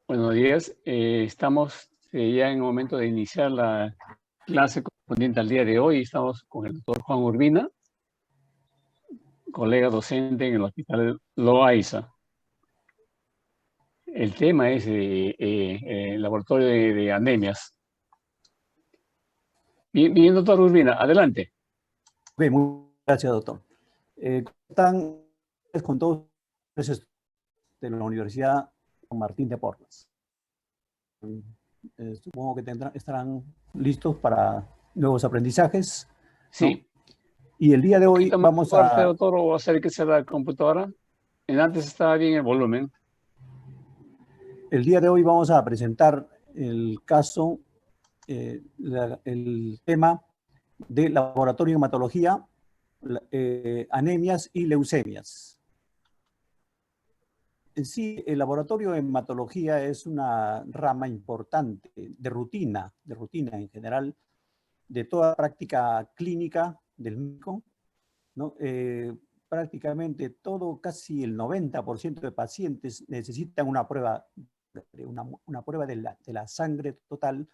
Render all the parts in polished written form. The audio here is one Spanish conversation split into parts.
Buenos días. Estamos ya en el momento de iniciar la clase correspondiente al día de hoy. Estamos con el doctor Juan Urbina, colega docente en el Hospital Loaiza. El tema es el laboratorio de anemias. Bien, doctor Urbina, adelante. Ok, muchas gracias, doctor. ¿Cómo están con todos ustedes de la Universidad San Martín de Porras? Supongo que estarán listos para nuevos aprendizajes, ¿no? Sí. Y el día de Un hoy poquito más vamos fuerte, a... doctor, o acérquese a la computadora. Antes estaba bien el volumen. El día de hoy vamos a presentar el caso, el tema de laboratorio de hematología, anemias y leucemias. En sí, el laboratorio de hematología es una rama importante de rutina en general, de toda práctica clínica del médico, ¿no? Prácticamente todo, casi el 90% de pacientes necesitan una prueba, una prueba de la sangre total.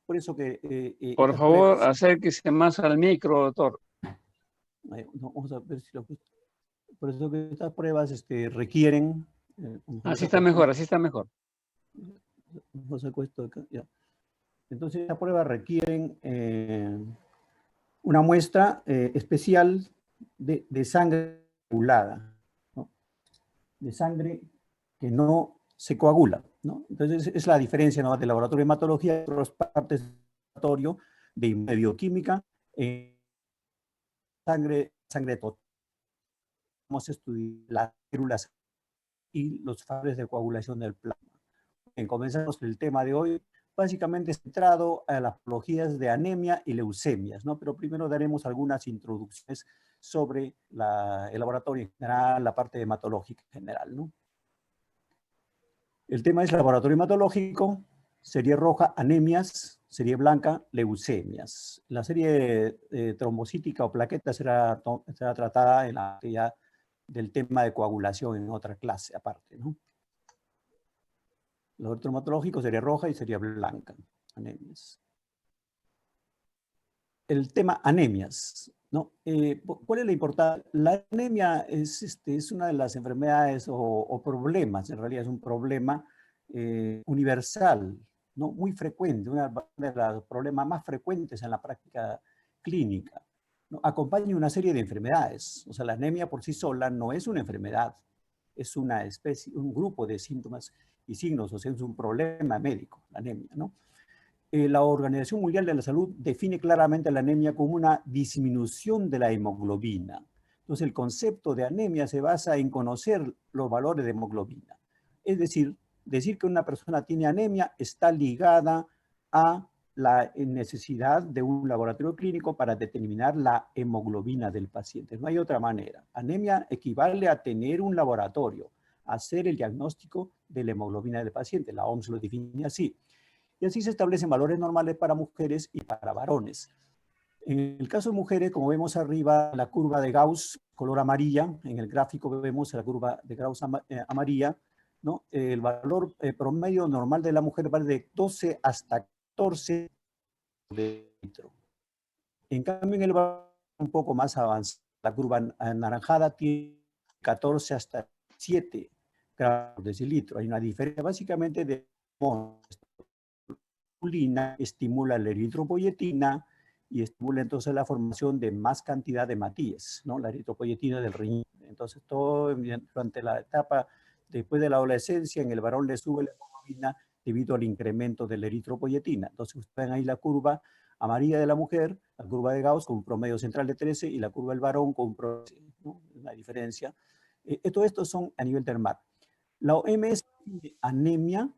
Por eso que Por estas favor, pruebas, acérquese más al micro, doctor. no, vamos a ver si por eso que estas pruebas requieren, Así está mejor, así está mejor. Entonces, esta prueba requieren una muestra especial de sangre coagulada, ¿no? De sangre que no se coagula, ¿no? Entonces, es la diferencia, ¿no?, del laboratorio de hematología y otras partes del laboratorio de bioquímica, sangre total. Vamos a estudiar las células y los factores de coagulación del plasma. Comenzamos el tema de hoy, básicamente centrado a las patologías de anemia y leucemias, ¿no? Pero primero daremos algunas introducciones sobre el laboratorio en general, la parte hematológica en general, ¿no? El tema es laboratorio hematológico, serie roja, anemias, serie blanca, leucemias. La serie trombocítica o plaqueta será tratada en la área del tema de coagulación en otra clase aparte, ¿no? Laboratorio hematológico sería roja y sería blanca, anemias. El tema anemias, ¿no? ¿Cuál es la importancia? La anemia es una de las enfermedades o problemas, en realidad es un problema universal, ¿no? Muy frecuente, uno de los problemas más frecuentes en la práctica clínica, ¿no? Acompaña una serie de enfermedades. O sea, la anemia por sí sola no es una enfermedad, es una especie, un grupo de síntomas y signos, o sea, es un problema médico, la anemia, ¿no? La Organización Mundial de la Salud define claramente la anemia como una disminución de la hemoglobina. Entonces, el concepto de anemia se basa en conocer los valores de hemoglobina. Es decir que una persona tiene anemia está ligada a la necesidad de un laboratorio clínico para determinar la hemoglobina del paciente. No hay otra manera. Anemia equivale a tener un laboratorio, a hacer el diagnóstico de la hemoglobina del paciente. La OMS lo define así. Y así se establecen valores normales para mujeres y para varones. En el caso de mujeres, como vemos arriba, la curva de Gauss, color amarilla, en el gráfico vemos la curva de Gauss amarilla, ¿no? El valor promedio normal de la mujer va de 12 hasta 14 de litro. En cambio, en el varón un poco más avanzado, la curva anaranjada tiene 14 hasta 7 gramos de decilitro. Hay una diferencia básicamente de estimula la eritropoyetina y estimula entonces la formación de más cantidad de hemátias, ¿no? La eritropoyetina del riñón. Entonces, todo durante la etapa después de la adolescencia, en el varón le sube la hemoglobina debido al incremento de la eritropoyetina. Entonces, ustedes ven ahí la curva amarilla de la mujer, la curva de Gauss con un promedio central de 13 y la curva del varón con un promedio, ¿no? Una diferencia. Todo esto son a nivel termal. La OMS define anemia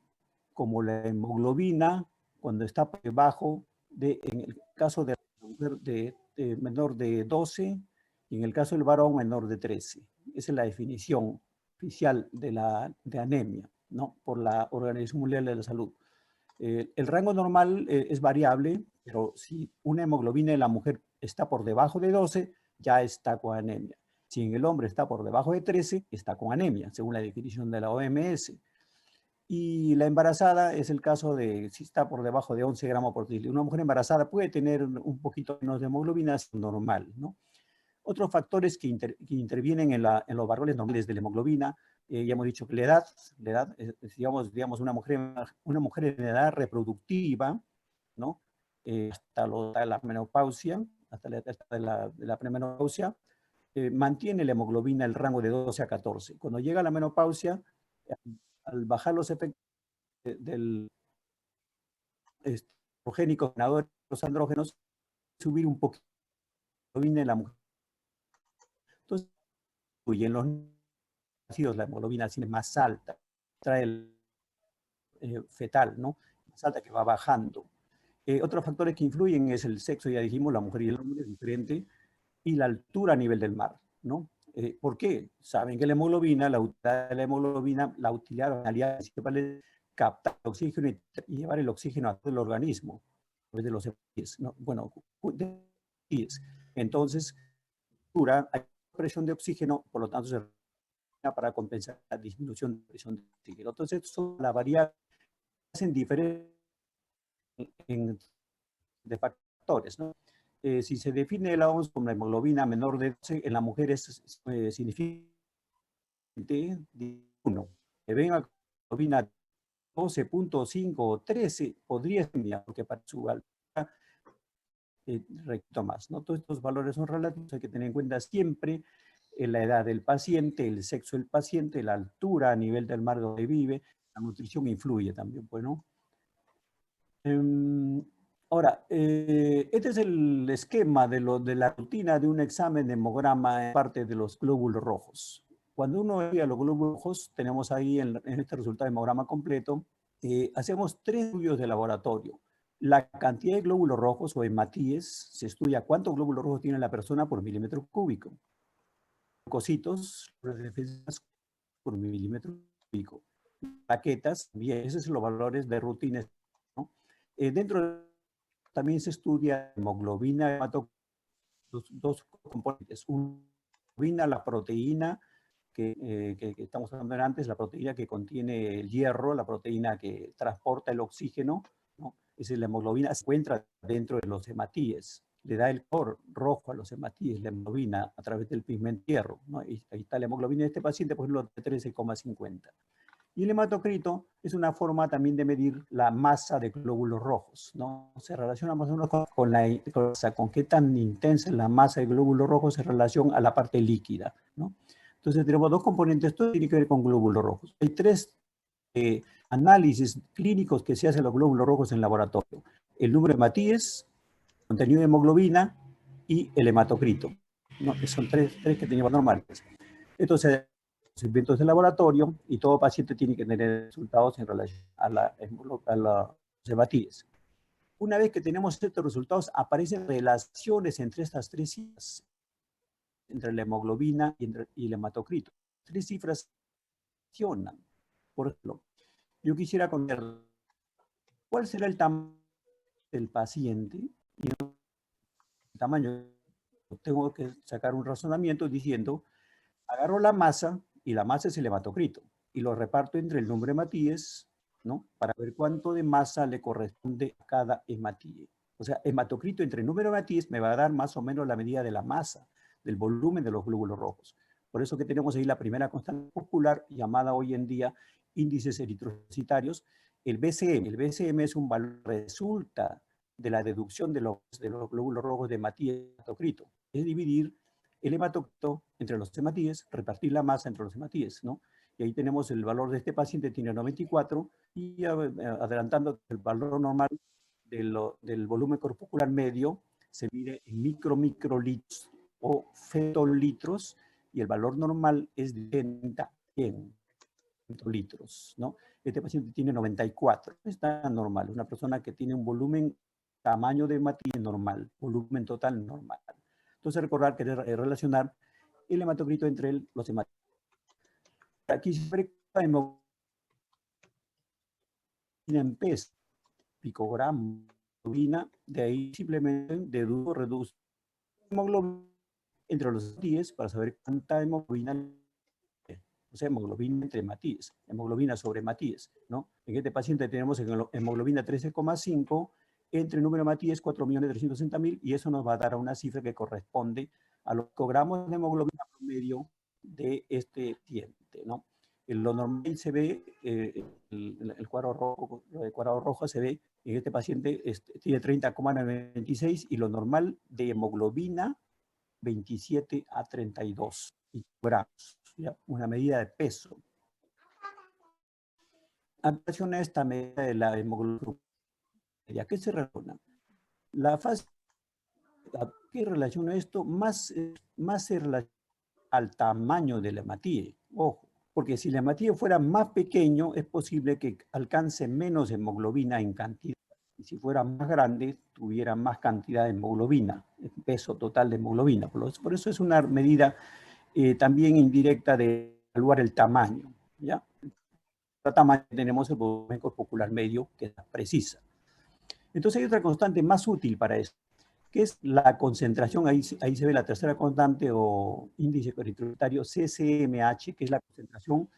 como la hemoglobina cuando está por debajo en el caso de la mujer de menor de 12 y en el caso del varón menor de 13. Esa es la definición oficial de anemia, ¿no?, por la Organización Mundial de la Salud. El rango normal es variable, pero si una hemoglobina en la mujer está por debajo de 12, ya está con anemia. Si en el hombre está por debajo de 13, está con anemia, según la definición de la OMS. Y la embarazada es el caso de si está por debajo de 11 gramos por decilitro. Una mujer embarazada puede tener un poquito menos de hemoglobina, es normal, ¿no? Otros factores que intervienen en los valores normales de la hemoglobina, ya hemos dicho que la edad digamos una mujer en edad reproductiva, ¿no? Hasta la menopausia, hasta de la premenopausia, mantiene la hemoglobina el rango de 12 a 14. Cuando llega la menopausia, al bajar los efectos del estrogénico generador de los andrógenos, subir un poquito la hemoglobina en la mujer. Entonces, y en los nacidos la hemoglobina es más alta, trae el fetal, ¿no? Más alta que va bajando. Otros factores que influyen es el sexo, ya dijimos, la mujer y el hombre es diferente, y la altura a nivel del mar, ¿no? ¿Por qué? Saben que la hemoglobina, la utilidad de la hemoglobina, la utilidad principal es captar el oxígeno y llevar el oxígeno a todo el organismo, a través de los hemoglobines, ¿no? Bueno, entonces, hay presión de oxígeno, por lo tanto, se para compensar la disminución de presión de oxígeno. Entonces, son las variables en diferentes de factores, ¿no? Si se define la OMS como la hemoglobina menor de 12, en las mujeres significa de 1. Que venga hemoglobina 12.5 o 13, podría ser, porque para su altura recto más, ¿no? Todos estos valores son relativos, hay que tener en cuenta siempre la edad del paciente, el sexo del paciente, la altura a nivel del mar donde vive, la nutrición influye también, pues, ¿no? Ahora, este es el esquema de la rutina de un examen de hemograma en parte de los glóbulos rojos. Cuando uno ve a los glóbulos rojos, tenemos ahí en este resultado de hemograma completo, hacemos 3 estudios de laboratorio. La cantidad de glóbulos rojos o hematíes, se estudia cuántos glóbulos rojos tiene la persona por milímetro cúbico. Leucocitos, por milímetro cúbico. Plaquetas, bien, esos son los valores de rutina, ¿no? Dentro también se estudia hemoglobina, dos componentes. Una, la proteína que estamos hablando antes, la proteína que contiene el hierro, la proteína que transporta el oxígeno, ¿no? Es la hemoglobina, se encuentra dentro de los hematíes. Le da el color rojo a los hematíes, la hemoglobina, a través del pigmento hierro, ¿no? Ahí está la hemoglobina de este paciente, por ejemplo, de 13,50. Y el hematocrito es una forma también de medir la masa de glóbulos rojos, ¿no? Se relaciona más o menos con qué tan intensa es la masa de glóbulos rojos en relación a la parte líquida, ¿no? Entonces tenemos dos componentes, esto tiene que ver con glóbulos rojos. Hay 3 análisis clínicos que se hacen los glóbulos rojos en laboratorio. El número de hematíes, contenido de hemoglobina y el hematocrito, ¿no? Que son tres que tenemos normales. Entonces, procedimientos de laboratorio y todo paciente tiene que tener resultados en relación a los hematíes. Una vez que tenemos estos resultados, aparecen relaciones entre estas 3 cifras, entre la hemoglobina y el hematocrito. 3 cifras funcionan. Por ejemplo, yo quisiera conocer cuál será el tamaño del paciente y el tamaño. Tengo que sacar un razonamiento diciendo, agarro la masa y la masa es el hematocrito y lo reparto entre el número de hematíes, ¿no? Para ver cuánto de masa le corresponde a cada hematíe. O sea, hematocrito entre el número de hematíes me va a dar más o menos la medida de la masa, del volumen de los glóbulos rojos. Por eso que tenemos ahí la primera constante popular llamada hoy en día índices eritrocitarios, el BCM. El BCM es un valor resulta de la deducción de los glóbulos rojos de hematíes y hematocrito. Es dividir el hematocrito entre los hematíes, repartir la masa entre los hematíes, ¿no? Y ahí tenemos el valor de este paciente, tiene 94, y adelantando el valor normal del volumen corporal medio, se mide en microlitros o fetolitros, y el valor normal es de 30 a 100 litros, ¿no? Este paciente tiene 94, está normal, una persona que tiene un volumen, tamaño de hematíes normal, volumen total normal. Entonces recordar que relacionar el hematocrito entre los hematíes. Aquí siempre en peso, picogramo, hemoglobina, de ahí simplemente reduzco hemoglobina entre los hematíes para saber cuánta hemoglobina. o sea, hemoglobina entre hematíes, hemoglobina sobre hematíes, ¿no? En este paciente tenemos hemoglobina 13,5 entre número de hematíes 4.360.000 y eso nos va a dar una cifra que corresponde a los gramos de hemoglobina promedio de este diente, ¿no? En lo normal se ve, el cuadrado rojo se ve, en este paciente tiene 30,96 y lo normal de hemoglobina 27 a 32 gramos, ¿ya? Una medida de peso. En relación a esta medida de la hemoglobina, ¿a qué se relaciona? La fase, ¿a qué relaciona esto? Más se relaciona al tamaño de la hematía. Ojo, porque si la hematía fuera más pequeño, es posible que alcance menos hemoglobina en cantidad. Y si fuera más grande, tuviera más cantidad de hemoglobina, el peso total de hemoglobina. Por eso es una medida también indirecta de evaluar el tamaño, ¿ya? El tamaño tenemos el volumen corporal medio, que es precisa. Entonces hay otra constante más útil para esto, que es la concentración, ahí se ve la tercera constante o índice eritrocitario CCMH, que es la concentración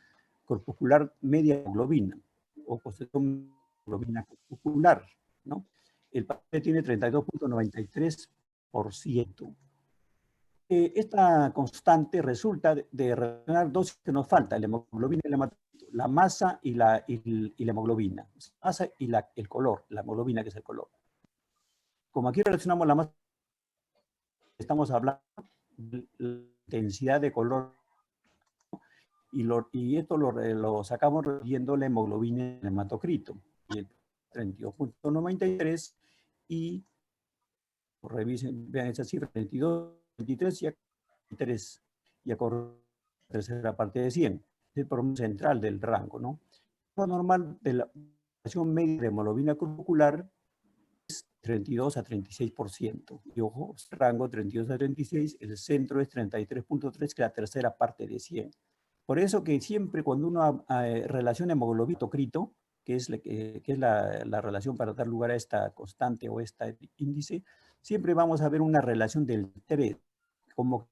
corpuscular media de hemoglobina, o concentración de hemoglobina corpuscular, ¿no? El paciente tiene 32,93%. Esta constante resulta de relacionar dos que nos falta, la hemoglobina y la masa y la hemoglobina. Masa y el color, la hemoglobina que es el color. Como aquí relacionamos la masa, estamos hablando de la intensidad de color y esto lo sacamos viendo la hemoglobina en el hematocrito. Y el 32,93 y revisen, vean esa cifra, 32, 23 y 3 y a correr la tercera parte de 100. Es el promedio central del rango, ¿no? Lo normal de la población media de hemoglobina corpuscular es 32 a 36%. Y ojo, rango 32 a 36, el centro es 33,3, que es la tercera parte de 100. Por eso que siempre cuando uno relaciona hemoglobina crito, que es la relación para dar lugar a esta constante o este índice, siempre vamos a ver una relación del 3, como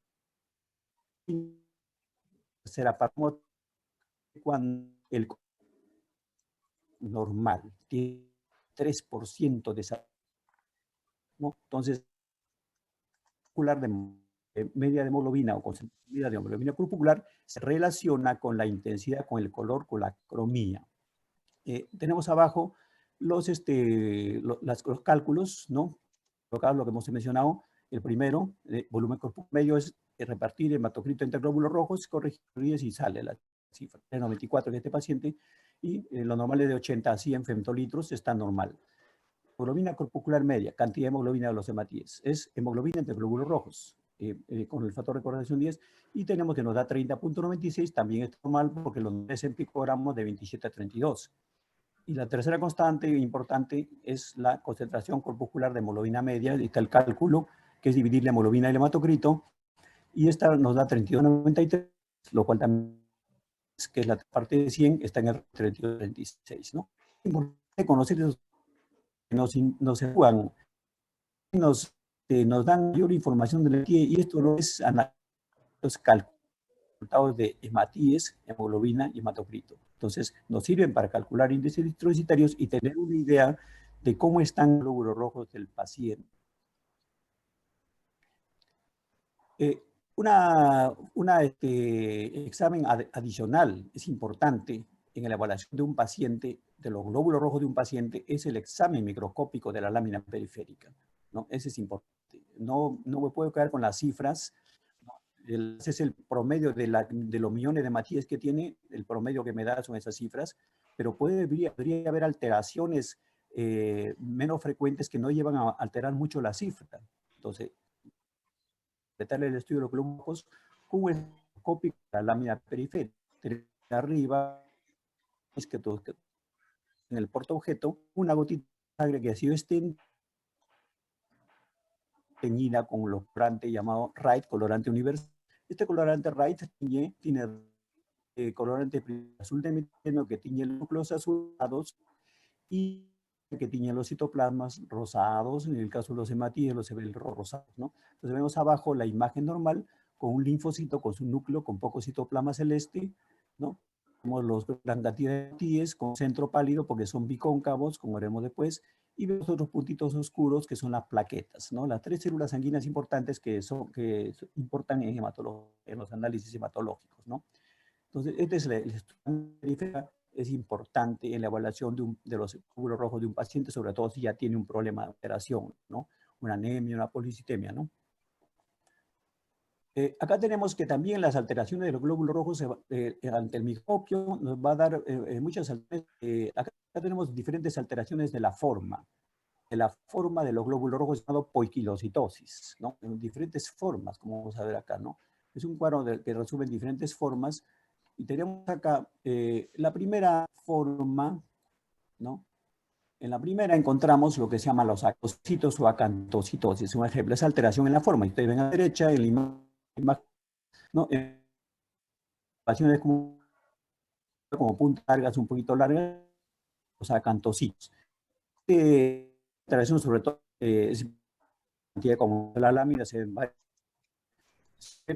tercera parte, cuando el normal tiene 3% de esa, ¿no? Entonces, media de hemoglobina o concentración media de hemoglobina corpuscular se relaciona con la intensidad, con el color, con la cromía. Tenemos abajo los cálculos, ¿no? Lo que hemos mencionado. El primero, volumen corpuscular medio, es repartir hematocrito entre glóbulos rojos, corregir y sale la cifra de 94 en este paciente, y lo normal es de 80 a 100 femtolitros, está normal. Hemoglobina corpuscular media, cantidad de hemoglobina de los hematíes, es hemoglobina entre glóbulos rojos, con el factor de correlación 10, y tenemos que nos da 30,96, también es normal porque los es en picogramos de 27 a 32. Y la tercera constante importante es la concentración corpuscular de hemoglobina media, está el cálculo, que es dividir la hemoglobina y el hematocrito, y esta nos da 32,93, lo cual también es que es la parte de 100, está en el 32,36, ¿no? Es importante conocer esos que nos evalúan, nos dan mayor información de la y esto no es los resultados de hematíes, hemoglobina y hematocrito. Entonces, nos sirven para calcular índices eritrocitarios y tener una idea de cómo están los glóbulos rojos del paciente. Examen adicional es importante en la evaluación de un paciente, de los glóbulos rojos de un paciente, es el examen microscópico de la lámina periférica, ¿no? Ese es importante. No me puedo quedar con las cifras. Ese es el promedio de los millones de hematíes que tiene, el promedio que me da son esas cifras, pero podría haber alteraciones menos frecuentes que no llevan a alterar mucho la cifra. Entonces, completar el estudio de los glóbulos con un microscópico de la lámina periférica. Arriba, es que en el portaobjeto, una gotita de sangre que ha sido teñida con un colorante llamado Wright, colorante universal. Este colorante Wright tiene colorante azul de metano que tiñe los núcleos azulados y que tiñe los citoplasmas rosados, en el caso de los hematíes, los rosados, ¿no? Entonces vemos abajo la imagen normal con un linfocito con su núcleo con poco citoplasma celeste, ¿no? Tenemos los gran cantidad de hematíes con centro pálido porque son bicóncavos, como veremos después, y vemos otros puntitos oscuros que son las plaquetas, ¿no? Las tres células sanguíneas importantes que importan en en los análisis hematológicos, ¿no? Entonces, este es el estudio es importante en la evaluación de los glóbulos rojos de un paciente, sobre todo si ya tiene un problema de alteración, ¿no? Una anemia, una policitemia, ¿no? Acá tenemos que también las alteraciones de los glóbulos rojos ante el microscopio nos va a dar muchas alteraciones. Acá tenemos diferentes alteraciones de la forma de los glóbulos rojos llamado poiquilocitosis, ¿no? En diferentes formas, como vamos a ver acá, ¿no? Es un cuadro que resume diferentes formas y tenemos acá la primera forma, ¿no? En la primera encontramos lo que se llama los acantocitos o acantocitosis. Un ejemplo es alteración en la forma. Y ustedes ven a la derecha, en la imagen, ¿no? Pasiones como puntas largas, un poquito largas, los acantocitos. Alteración sobre todo es como la lámina se puede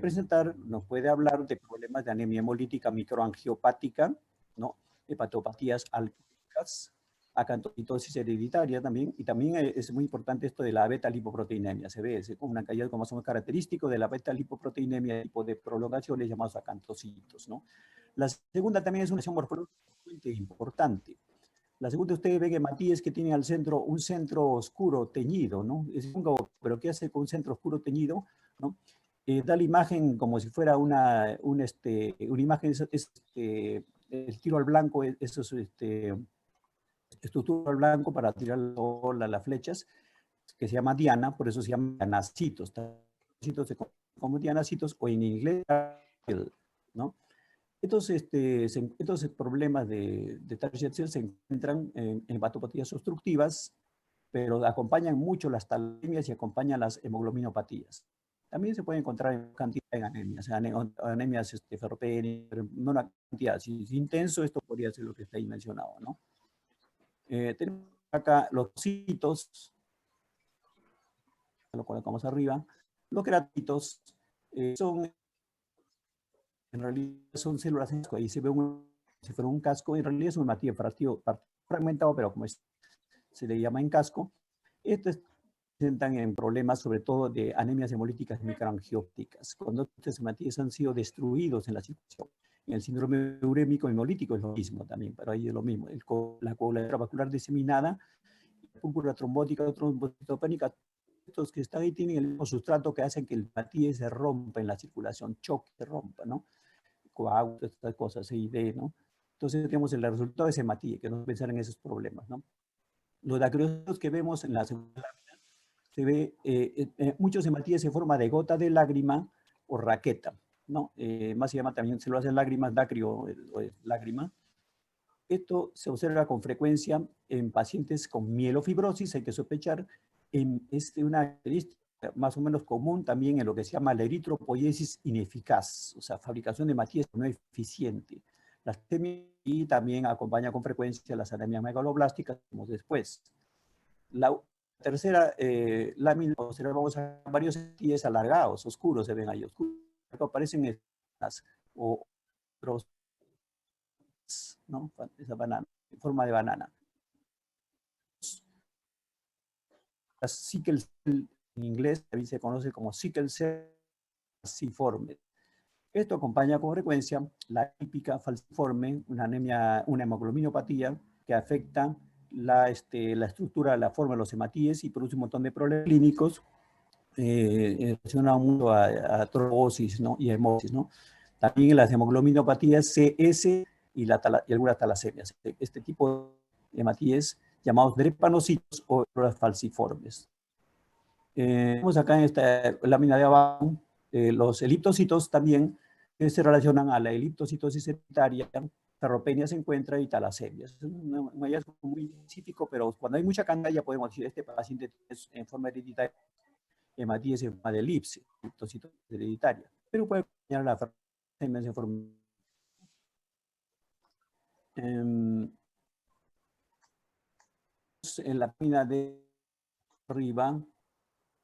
presentar, nos puede hablar de problemas de anemia hemolítica microangiopática, ¿no? Hepatopatías alcohólicas, acantocitosis hereditaria también, y también es muy importante esto de la beta-lipoproteinemia, se ve, es como un hallazgo más o menos característico de la beta-lipoproteinemia, tipo de prolongaciones llamados acantocitos, ¿no? La segunda también es una lesión morfológica importante. La segunda, ustedes ven hematíes que tienen al centro un centro oscuro teñido, ¿no? Es un pero ¿qué hace con un centro oscuro teñido? ¿No? Da la imagen como si fuera una imagen, el tiro al blanco, eso es estructura al blanco para tirar las flechas, que se llama diana, por eso se llama dianacitos. Dianacitos como dianacitos, o en inglés, ¿no? Estos problemas de target cell se encuentran en hepatopatías obstructivas, pero acompañan mucho las talemias y acompañan las hemoglobinopatías. También se puede encontrar en cantidad en anemias, anemias ferropénicas, pero no una cantidad. Si es intenso, esto podría ser lo que está ahí mencionado, ¿no? Tenemos acá los citos, lo colocamos arriba. Los queratitos son, en realidad, son células en casco. Ahí se ve si fuera un casco, en realidad es un hematíe fragmentado, pero como se le llama en casco. Estos presentan en problemas sobre todo de anemias hemolíticas microangiopáticas. Cuando estos hematíes han sido destruidos en la circulación. En el síndrome urémico hemolítico es lo mismo también, pero ahí es lo mismo. La coagulación vascular diseminada, púrpura trombótica, trombocitopénica, estos que están ahí tienen el mismo sustrato que hacen que el hematíe se rompa en la circulación, choque, se rompa, ¿no? Coágulos, estas cosas, CID, ¿no? Entonces tenemos el resultado de ese hematíe, que no pensar en esos problemas, ¿no? Los dacreocitos que vemos en la segunda lámina, se ve muchos hematíes en forma de gota de lágrima o raqueta, ¿no? Más se llama también células de lágrimas, dacrio o lágrima. Esto se observa con frecuencia en pacientes con mielofibrosis, hay que sospechar. Es una característica más o menos común también en lo que se llama la eritropoiesis ineficaz, o sea, fabricación de hematíes no eficiente. Y también acompaña con frecuencia las anemias megaloblásticas, como después. La tercera lámina observamos varios hematíes alargados, oscuros, se ven ahí, oscuros, aparecen en las o ¿no? Esa banana, en forma de banana. La sickle cell, en inglés también se conoce como sickle cell falciforme. Esto acompaña con frecuencia la típica falciforme, una anemia, una hemoglobinopatía que afecta la estructura, la forma de los hematíes y produce un montón de problemas clínicos relacionados mucho a trombosis, ¿no? Y hemosis, ¿no? También en las hemoglobinopatías CS y algunas talasemias. Este tipo de hematíes llamados drepanocitos o células falciformes. Vemos acá en esta lámina de abajo los eliptocitos también que se relacionan a la eliptocitosis hereditaria, ferropenia se encuentra y talasemias. Es un hallazgo muy específico, pero cuando hay mucha cantidad ya podemos decir este paciente tiene en forma hereditaria hematíes en forma de elipse, eliptocitosis hereditaria, pero puede acompañar la ferropenia en forma en la lámina de arriba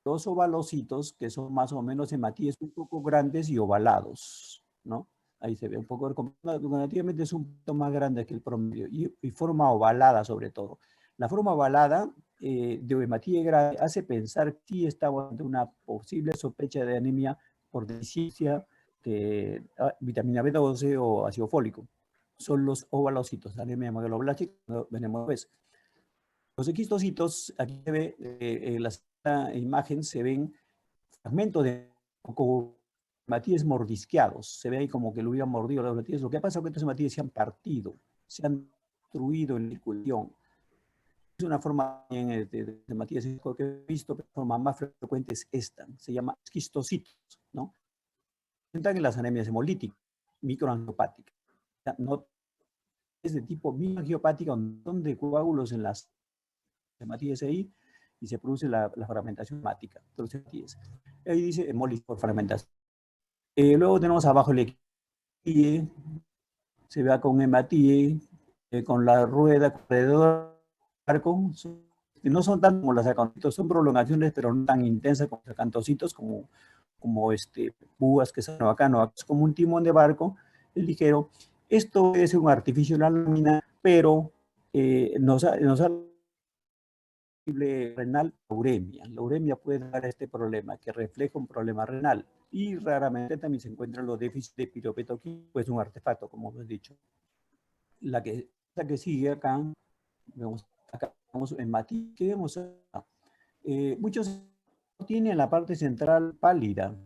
dos ovalocitos que son más o menos hematíes un poco grandes y ovalados, ¿no? ahí se ve un poco, relativamente es un poquito más grande que el promedio y forma ovalada sobre todo. La forma ovalada de hematía grave hace pensar que sí estamos ante una posible sospecha de anemia por deficiencia de vitamina B12 o ácido fólico. Son los ovalocitos, anemia hemoglobinótica, venemos pues. Los equistocitos, aquí se ve, en la imagen se ven fragmentos de hematíes mordisqueados. Se ve ahí como que lo hubieran mordido las hematíes. Lo que pasa es que estos hematíes se han partido, se han destruido en la circulación. Es una forma de hematíes que he visto, pero la forma más frecuente es esta. Se llama esquistocitos, ¿no? Presentan en las anemias hemolíticas, microangiopáticas. No es de tipo microangiopática, donde coágulos en las hematíes ahí y se produce la fragmentación hemática de los hematíes. Ahí dice hemólisis por fragmentación. Luego tenemos abajo el hematíe, se ve con hematíe, con la rueda alrededor del arco. No son tan como los acantocitos, son prolongaciones, pero no tan intensas como los acantocitos, como púas que son acá, no, es como un timón de barco, es ligero. Esto es un artificio de la lámina, pero nos ha renal, la uremia. La uremia puede dar este problema, que refleja un problema renal. Y raramente también se encuentran los déficits de piropetoquina, pues un artefacto, como hemos dicho. La que sigue acá, vemos en matiz, ¿qué vemos acá? Muchos tienen la parte central pálida,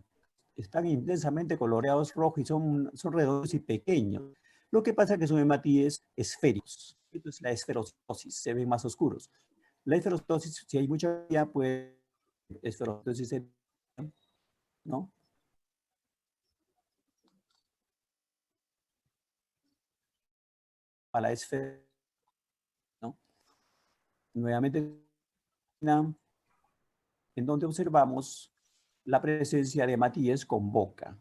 están intensamente coloreados rojos y son redondos y pequeños. Lo que pasa es que son hematíes esféricos. Esto es la esferocitosis, se ven más oscuros. La esferocitosis, si hay mucha, pues esferocitosis, ¿no? A la esfera, ¿no? Nuevamente, en donde observamos la presencia de hematíes con boca,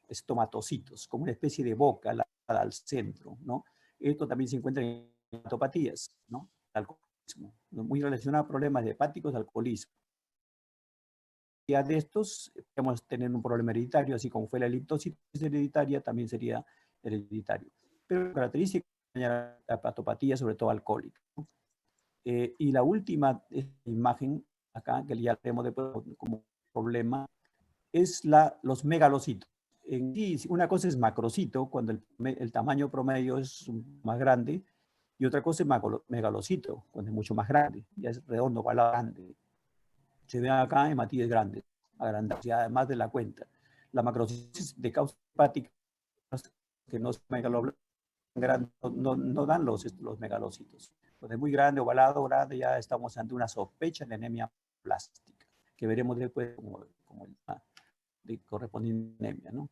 estomatocitos, como una especie de boca al centro, ¿no? Esto también se encuentra en hepatopatías, ¿no? Alcoholismo, muy relacionado a problemas hepáticos, alcoholismo. De estos, podemos tener un problema hereditario, así como fue la liptosis hereditaria, también sería hereditario. Pero característica de la hepatopatía, sobre todo alcohólica, ¿no? Y la última imagen, acá, que ya tenemos como problema, es los megalocitos. Una cosa es macrocito, cuando el tamaño promedio es más grande, y otra cosa es megalocito, cuando es mucho más grande, ya es redondo, grande. Se ven acá hematíes grandes, agrandados, ya además de la cuenta. La macrocitis de causa hepática, que no es no dan los megalocitos. Cuando es muy grande, ovalado, grande, ya estamos ante una sospecha de anemia plástica, que veremos después como de correspondiente anemia, ¿no?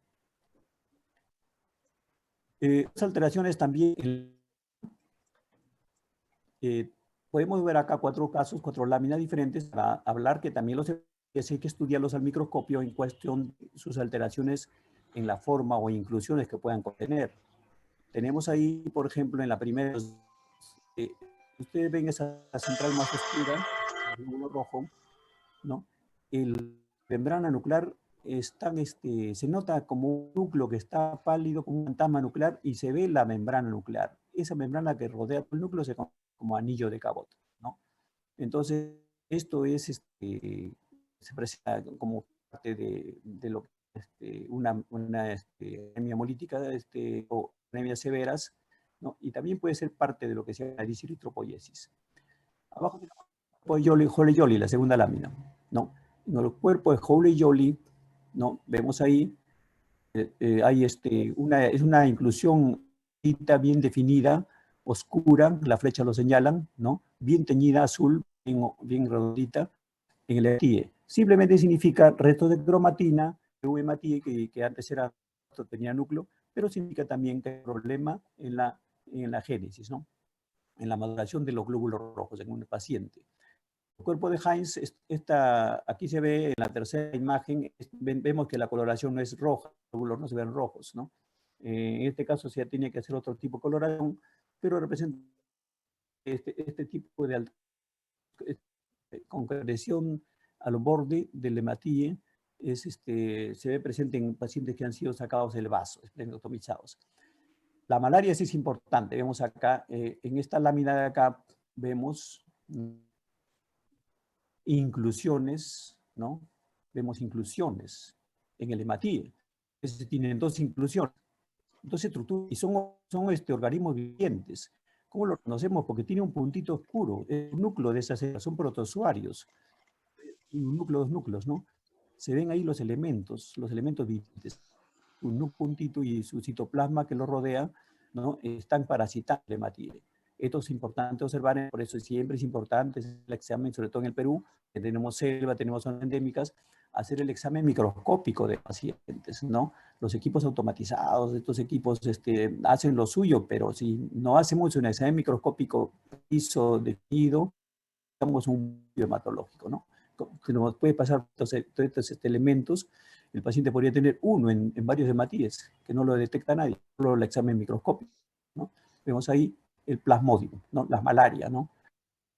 Las alteraciones también, podemos ver acá 4 casos, 4 láminas diferentes para hablar que también hay que estudiarlos al microscopio en cuestión de sus alteraciones en la forma o inclusiones que puedan contener. Tenemos ahí, por ejemplo, en la primera, ustedes ven esa central más oscura, el glóbulo rojo, ¿no? El membrana nuclear se nota como un núcleo que está pálido, como un fantasma nuclear, y se ve la membrana nuclear. Esa membrana que rodea el núcleo se conoce como anillo de Cabot, ¿no? Entonces, esto se presenta como parte de lo que una anemia hemolítica o anemias severas, ¿no? Y también puede ser parte de lo que se llama diseritropoiesis. Abajo tenemos Joly-Joly, la segunda lámina, ¿no? En el cuerpo de Joly-Joly, ¿no? Vemos ahí, hay es una inclusión bien definida, oscura, la flecha lo señalan, ¿no? Bien teñida, azul, bien redondita, en el hematíe. Simplemente significa resto de cromatina de un hematíe que antes tenía núcleo, pero significa también que hay problema en la génesis, ¿no? En la maduración de los glóbulos rojos en un paciente. El cuerpo de Heinz, aquí se ve en la tercera imagen, vemos que la coloración no es roja, los glóbulos no se ven rojos, ¿no? En este caso se tiene que hacer otro tipo de coloración, pero representa este tipo de concreción al borde del hematíe, se ve presente en pacientes que han sido sacados del vaso, esplenectomizados. La malaria sí es importante. Vemos acá, en esta lámina de acá, vemos inclusiones, ¿no? Vemos inclusiones en el hematíe. Tienen dos inclusiones, dos estructuras, y son organismos vivientes. ¿Cómo lo conocemos? Porque tiene un puntito oscuro, el núcleo de esas células, son protozoarios, un núcleo, dos núcleos, ¿no? Se ven ahí los elementos vivientes, un puntito y su citoplasma que lo rodea, ¿no? Están parasitando el hematíe. Esto es importante observar, por eso siempre es importante el examen, sobre todo en el Perú, que tenemos selva, tenemos zonas endémicas, hacer el examen microscópico de pacientes, ¿no? Los equipos automatizados, estos equipos hacen lo suyo, pero si no hacemos un examen microscópico preciso, definido, tenemos un hematológico, ¿no? Que nos puede pasar todos estos elementos. El paciente podría tener uno en varios hematíes, que no lo detecta nadie, solo el examen microscópico, ¿no? Vemos ahí el plasmodium, ¿no? Las malarias, ¿no?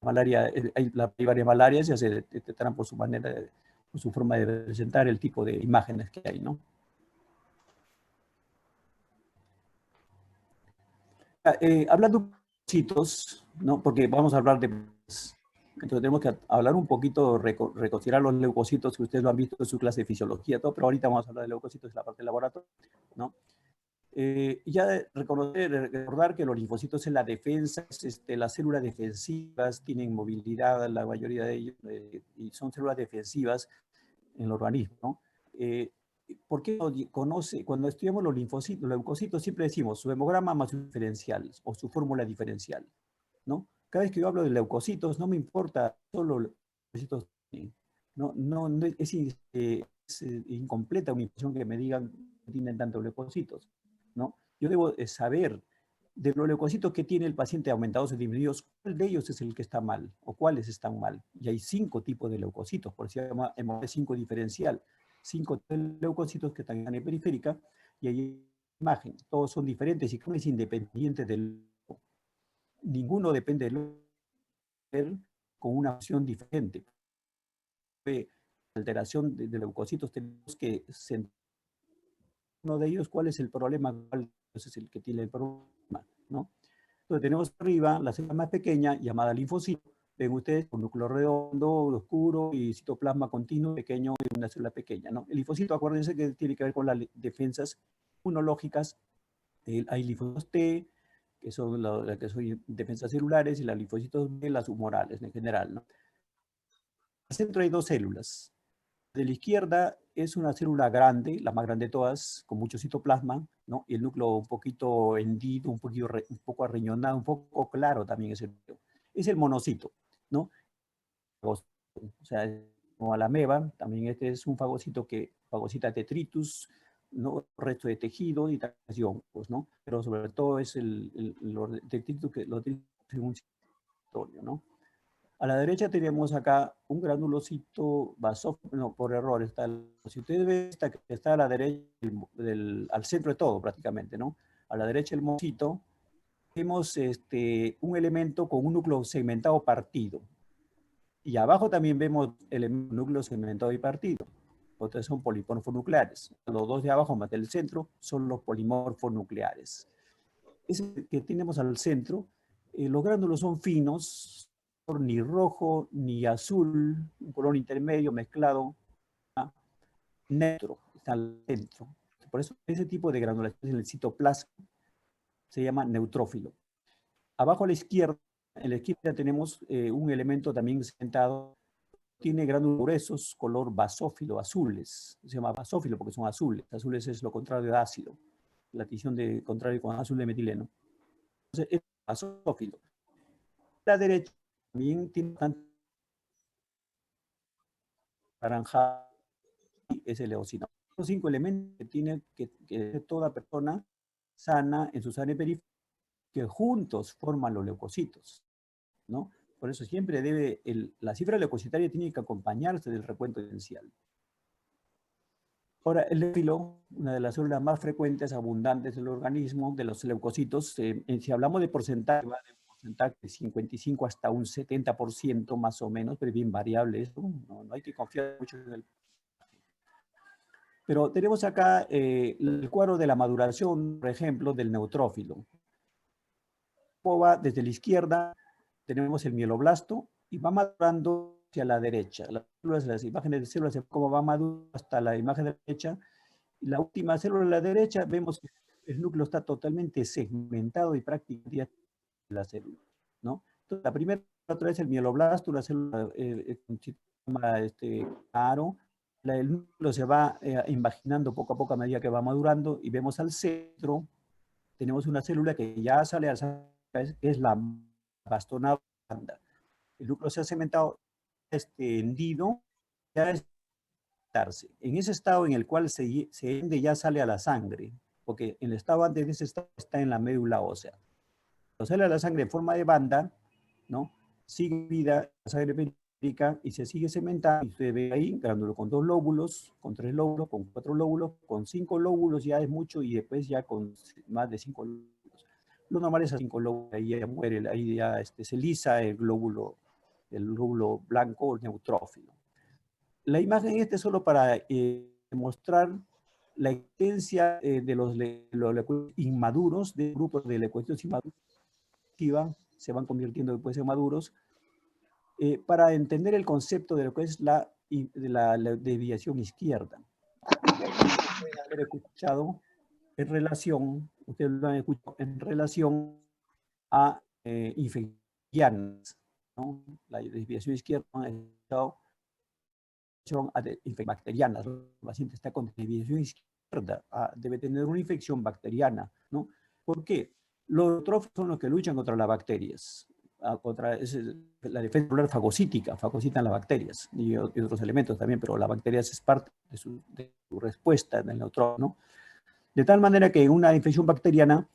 Malaria, hay varias malarias, ya se detectarán por su manera, por su forma de presentar el tipo de imágenes que hay, ¿no? Hablando de leucocitos, ¿no? Porque vamos a hablar de... Entonces tenemos que hablar un poquito, reconsiderar los leucocitos que ustedes lo han visto en su clase de fisiología, todo, pero ahorita vamos a hablar de leucocitos en la parte del laboratorio, ¿no? Ya recordar que los linfocitos en la defensa, las células defensivas tienen movilidad, la mayoría de ellos, y son células defensivas en el organismo, ¿no? ¿Por qué conoce? Cuando estudiamos los linfocitos, los leucocitos, siempre decimos su hemograma más su diferencial o su fórmula diferencial, ¿no? Cada vez que yo hablo de leucocitos, no me importa solo los leucocitos, es incompleta una información que me digan que tienen tantos leucocitos, ¿no? Yo debo saber de los leucocitos que tiene el paciente aumentados o disminuidos, cuál de ellos es el que está mal o cuáles están mal. Y hay 5 tipos de leucocitos, por eso se llama M5 diferencial. 5 leucocitos que están en la periférica y hay imagen. Todos son diferentes y cada uno es independiente del otro. Ninguno depende del otro con una función diferente. Alteración de leucocitos tenemos que centrar uno de ellos cuál es el problema, cuál es el que tiene el problema, ¿no? Entonces tenemos arriba la célula más pequeña llamada linfocito. Ven ustedes un núcleo redondo, oscuro y citoplasma continuo, pequeño y una célula pequeña, ¿no? El linfocito, acuérdense que tiene que ver con las defensas inmunológicas. Hay linfocitos T, que son defensas celulares, y las linfocitos B, las humorales en general, ¿no? Al centro hay 2 células. De la izquierda es una célula grande, la más grande de todas, con mucho citoplasma, ¿no? Y el núcleo un poquito hendido, un poco arriñonado, un poco claro también es el núcleo. Es el monocito, ¿no? O sea, como a la ameba, también este es un fagocito que fagocita detritus, ¿no? Resto de tejido y también pues, ¿no? Pero sobre todo es los detritus que los detritus en un territorio, ¿no? A la derecha tenemos acá un granulocito basófilo, no, por error está. Si ustedes ven esta que está a la derecha, al centro de todo prácticamente, ¿no? A la derecha el monocito, vemos un elemento con un núcleo segmentado partido. Y abajo también vemos el núcleo segmentado y partido. Otros son polimorfonucleares. Los dos de abajo más del centro son los polimorfonucleares. Ese que tenemos al centro, los gránulos son finos, ni rojo ni azul, un color intermedio mezclado, neutro, está al centro. Por eso ese tipo de granulación en el citoplasma se llama neutrófilo. Abajo a la izquierda, en la izquierda tenemos un elemento también segmentado, tiene gránulos gruesos, color basófilo, azules. Se llama basófilo porque son azules. Azules es lo contrario de ácido. La adición de contrario con azul de metileno. Entonces, es basófilo. La derecha también tiene naranja y es el eosino. Los 5 elementos que tiene que toda persona sana en su área periférica, que juntos forman los leucocitos, ¿no? Por eso siempre debe, la cifra leucocitaria tiene que acompañarse del recuento esencial. Ahora, el leucócito, una de las células más frecuentes, abundantes del organismo, de los leucocitos, si hablamos de porcentaje, va de un porcentaje de 55 hasta un 70% más o menos, pero es bien variable eso, no hay que confiar mucho en el... Pero tenemos acá el cuadro de la maduración, por ejemplo, del neutrófilo. ¿Cómo va? Desde la izquierda tenemos el mieloblasto y va madurando hacia la derecha. Las imágenes de células, cómo va madurando hasta la imagen de la derecha. Y la última célula a la derecha, vemos que el núcleo está totalmente segmentado y prácticamente la célula, ¿no? Entonces, la primera otra vez el mieloblasto, una célula aro. El núcleo se va invaginando poco a poco a medida que va madurando y vemos al centro, tenemos una célula que ya sale al centro, que es la bastonada blanda. El núcleo se ha cementado, hendido, ya es en ese estado en el cual se hende ya sale a la sangre, porque el estado antes de ese estado está en la médula ósea. Cuando sale a la sangre en forma de banda, ¿no? Sigue vida la sangre periférica y se sigue cementando. Y usted ve ahí, gránulo con 2 lóbulos, con 3 lóbulos, con 4 lóbulos, con 5 lóbulos ya es mucho y después ya con más de 5 lóbulos. Lo normal es a 5 lóbulos, ahí ya muere, ahí ya se lisa el glóbulo blanco, el neutrófilo. La imagen es solo para mostrar la existencia de los leucocitos inmaduros, de grupos de leucocitos inmaduros que se van convirtiendo después en maduros, para entender el concepto de lo que es la desviación izquierda. Pueden haber escuchado en relación, ustedes lo han escuchado en relación a infecciones, ¿no? La desviación izquierda ha estado a infecciones bacterianas. El paciente está con desviación izquierda, debe tener una infección bacteriana, ¿no? ¿Por qué? Los neutrófilos son los que luchan contra las bacterias, la defensa celular fagocítica, fagocitan las bacterias y otros elementos también, pero las bacterias es parte de su respuesta del neutrófilo, ¿no? De tal manera que una infección bacteriana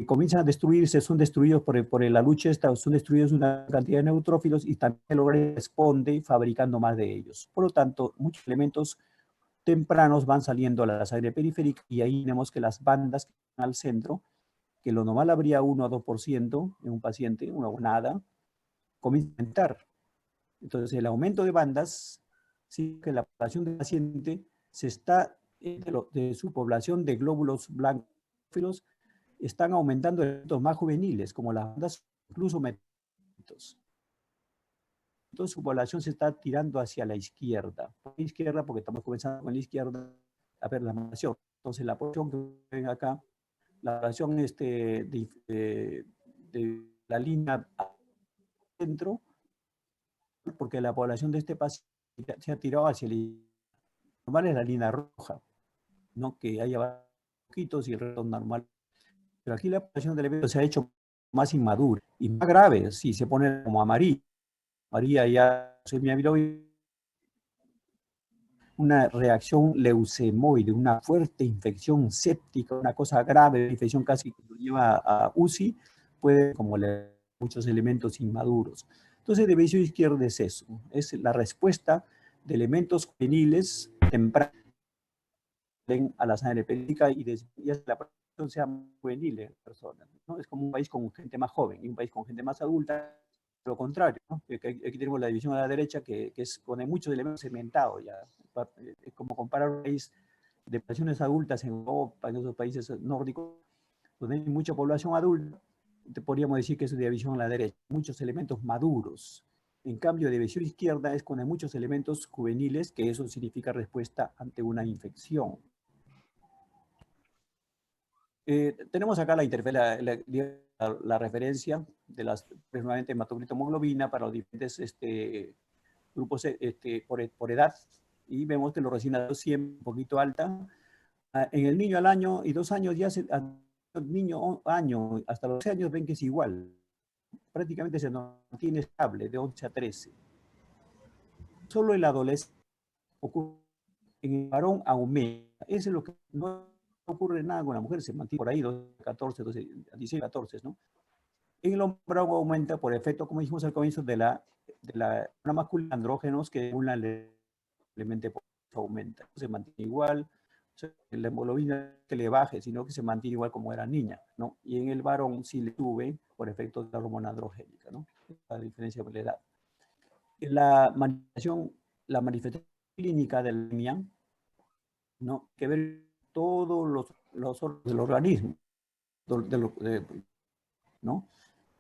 comienzan a destruirse, son destruidos por la lucha esta, son destruidos una cantidad de neutrófilos y también el organismo responde fabricando más de ellos. Por lo tanto, muchos elementos tempranos van saliendo a la sangre periférica y ahí tenemos que las bandas que están al centro, que lo normal habría 1 a 2% en un paciente, una o nada, comienza a aumentar. Entonces, el aumento de bandas, sí que la población del paciente se está, de su población de glóbulos blancos, están aumentando elementos más juveniles, como las bandas, incluso metabolitos. Entonces, su población se está tirando hacia la izquierda. ¿Por la izquierda? Porque estamos comenzando con la izquierda a ver la población. Entonces, la población que ven acá, la población de la línea centro, porque la población de este paciente se ha tirado hacia el normal, es la línea roja, ¿no? Que haya poquitos y el resto normal. Pero aquí la población del evento se ha hecho más inmadura y más grave si se pone como amarillo. María ya una reacción leucemoide, una fuerte infección séptica, una cosa grave, una infección casi que lo lleva a UCI, puede como muchos elementos inmaduros. Entonces, de visión izquierda es eso, es la respuesta de elementos juveniles tempranos a la sangre periférica y la población sea juvenil en personas, ¿no? Es como un país con gente más joven y un país con gente más adulta, lo contrario, ¿no? Aquí tenemos la división a la derecha que es con muchos elementos segmentados ya. Es como comparar un país de poblaciones adultas en Europa, en otros países nórdicos, donde hay mucha población adulta, podríamos decir que es de división a la derecha, muchos elementos maduros. En cambio, de división izquierda es con muchos elementos juveniles, que eso significa respuesta ante una infección. Tenemos acá la referencia de las, nuevamente, hematocritohemoglobina para los diferentes grupos por edad, y vemos que los recién nacidos siempre un poquito alta. En el niño al año y 2 años ya el niño año hasta los 6 años ven que es igual. Prácticamente se mantiene estable de 11 a 13. Solo el adolescente ocurre, en el varón aumenta. Eso es lo que no ocurre nada con la mujer, se mantiene por ahí 14, 12, 16, 14, ¿no? En el hombre aumenta por efecto, como dijimos al comienzo, de la masculina andrógenos que simplemente aumenta. Se mantiene igual, o sea, la hemoglobina que le baje, sino que se mantiene igual como era niña, ¿no? Y en el varón sí le sube por efecto de la hormona androgénica, ¿no? La diferencia de la edad. La manifestación clínica de la anemia ¿no? Que ver todos los órganos del organismo, ¿no?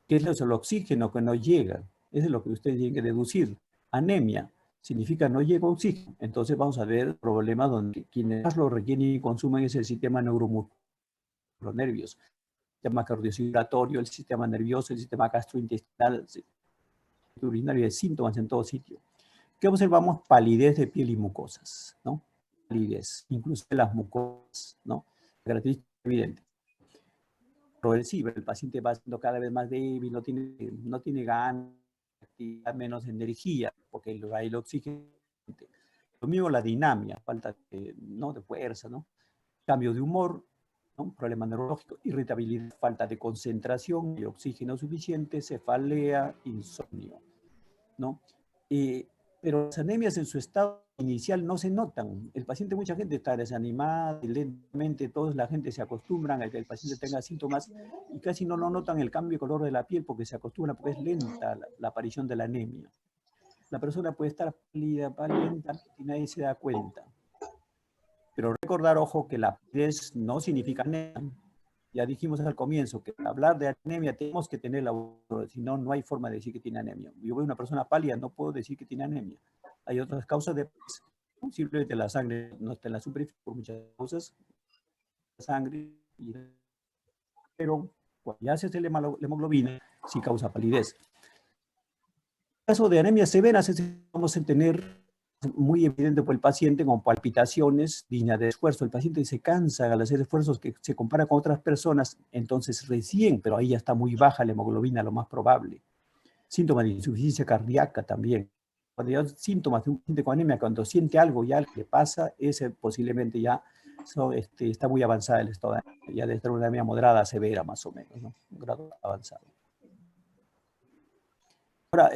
¿Qué es el oxígeno que no llega? Eso es lo que ustedes tienen que deducir. Anemia significa no llega oxígeno. Entonces vamos a ver problemas donde quienes más lo requieren y consumen es el sistema neuromuscular, los nervios, el sistema cardiocirculatorio, el sistema nervioso, el sistema gastrointestinal, el sistema urinario, hay síntomas en todo sitio. ¿Qué observamos? Palidez de piel y mucosas, ¿no? Palidez, incluso las mucosas, ¿no? Característica evidente. Progresiva, el paciente va siendo cada vez más débil, no tiene ganas, menos energía, porque hay el oxígeno. Lo mismo la dinamia, falta ¿no? de fuerza, ¿no? Cambio de humor, ¿no? Problema neurológico, irritabilidad, falta de concentración y oxígeno suficiente, cefalea, insomnio, ¿no? Pero las anemias en su estado inicial no se notan. El paciente, mucha gente está desanimada, y lentamente toda la gente se acostumbran a que el paciente tenga síntomas y casi no lo notan el cambio de color de la piel porque se acostumbran, porque es lenta la aparición de la anemia. La persona puede estar pálida y nadie se da cuenta. Pero recordar, ojo, que la palidez no significa anemia. Ya dijimos al comienzo que para hablar de anemia tenemos que tener si no, no hay forma de decir que tiene anemia. Yo veo una persona pálida, no puedo decir que tiene anemia. Hay otras causas de simplemente la sangre no está en la superficie por muchas causas, la sangre, pero cuando ya se hace la hemoglobina, sí causa palidez. En caso de anemia severa, vamos a tener muy evidente por el paciente con palpitaciones, dignas de esfuerzo. El paciente se cansa al hacer esfuerzos que se compara con otras personas, entonces recién, pero ahí ya está muy baja la hemoglobina, lo más probable. Síntomas de insuficiencia cardíaca también. Cuando ya síntomas de un paciente con anemia, cuando siente algo ya le pasa, ese posiblemente ya está muy avanzada el estado de anemia, ya debe estar una anemia moderada a severa más o menos, ¿no? Un grado avanzado. Ahora,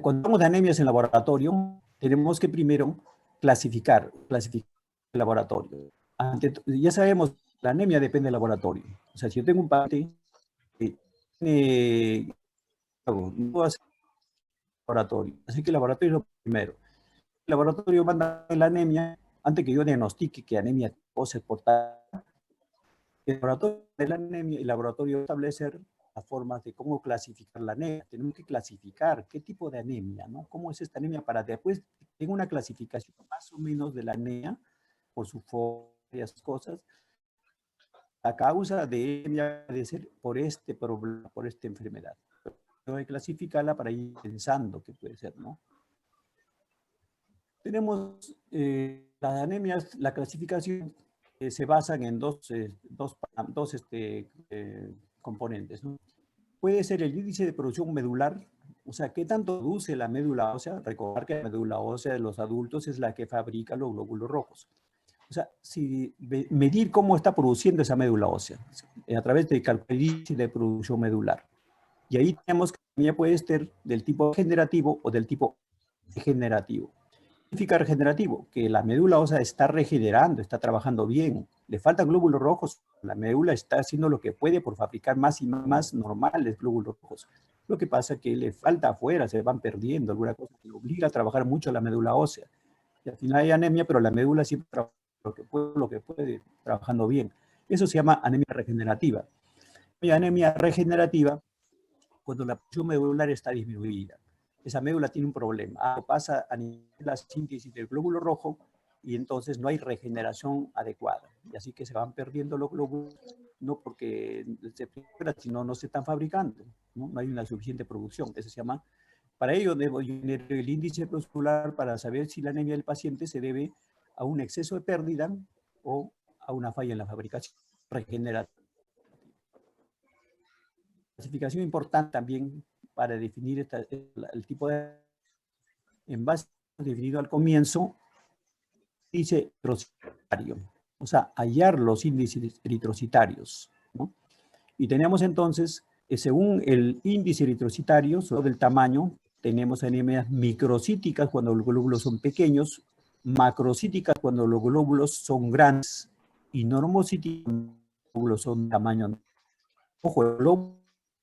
cuando hablamos de anemias en laboratorio, tenemos que primero clasificar el laboratorio. Ya sabemos, la anemia depende del laboratorio. O sea, si yo tengo un paciente que tiene laboratorio, así que el laboratorio es lo primero. El laboratorio manda la anemia antes que yo diagnostique que anemia puedo ser portada. El laboratorio de la anemia, el laboratorio establecer las formas de cómo clasificar la anemia. Tenemos que clasificar qué tipo de anemia, ¿no? ¿Cómo es esta anemia? Para después tener una clasificación más o menos de la anemia por su forma, varias cosas. La causa de anemia debe ser por este problema, por esta enfermedad. Tengo que clasificarla para ir pensando qué puede ser, ¿no? Tenemos las anemias, la clasificación se basan en dos componentes, ¿no? Puede ser el índice de producción medular, o sea, ¿qué tanto produce la médula ósea? Recordar que la médula ósea de los adultos es la que fabrica los glóbulos rojos. O sea, medir cómo está produciendo esa médula ósea a través de calcular el índice de producción medular. Y ahí tenemos que la anemia puede ser del tipo generativo o del tipo degenerativo. ¿Qué significa regenerativo? Que la médula ósea está regenerando, está trabajando bien. Le faltan glóbulos rojos. La médula está haciendo lo que puede por fabricar más y más normales glóbulos rojos. Lo que pasa es que le falta afuera, se van perdiendo alguna cosa que obliga a trabajar mucho la médula ósea. Y al final hay anemia, pero la médula siempre trabaja lo que puede, trabajando bien. Eso se llama anemia regenerativa. Y anemia regenerativa cuando la producción medular está disminuida. Esa médula tiene un problema. Algo pasa a nivel de la síntesis del glóbulo rojo y entonces no hay regeneración adecuada. Y así que se van perdiendo los glóbulos, no porque se pierdan, sino no se están fabricando. No hay una suficiente producción. Eso se llama. Para ello debo tener el índice muscular para saber si la anemia del paciente se debe a un exceso de pérdida o a una falla en la fabricación regenerativa. Clasificación importante también para definir el tipo de en base definido al comienzo, índice eritrocitario, o sea, hallar los índices eritrocitarios, ¿no? Y tenemos entonces, según el índice eritrocitario, solo del tamaño, tenemos anemias microcíticas cuando los glóbulos son pequeños, macrocíticas cuando los glóbulos son grandes, y normocíticas cuando los glóbulos son de tamaño. Ojo, el glóbulo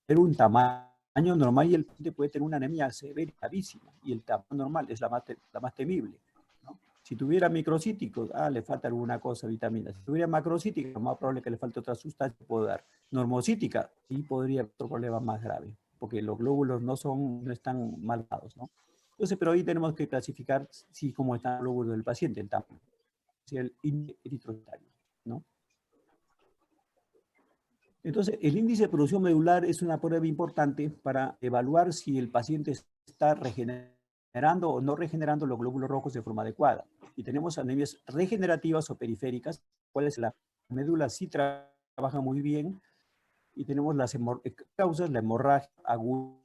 tiene un tamaño normal y el paciente puede tener una anemia severa, gravísima, y el tamaño normal es la más temible, ¿no? Si tuviera microcíticos, le falta alguna cosa, vitamina. Si tuviera macrocítica, lo más probable es que le falte otra sustancia, puede dar. Normocítica, sí podría haber otro problema más grave, porque los glóbulos no están mal dados, ¿no? Entonces, pero ahí tenemos que clasificar sí, cómo están los glóbulos del paciente, el tamaño, el índice eritrocitario, ¿no? Entonces, el índice de producción medular es una prueba importante para evaluar si el paciente está regenerando o no regenerando los glóbulos rojos de forma adecuada. Y tenemos anemias regenerativas o periféricas, cuales la médula sí trabaja muy bien, y tenemos las causas, la hemorragia aguda,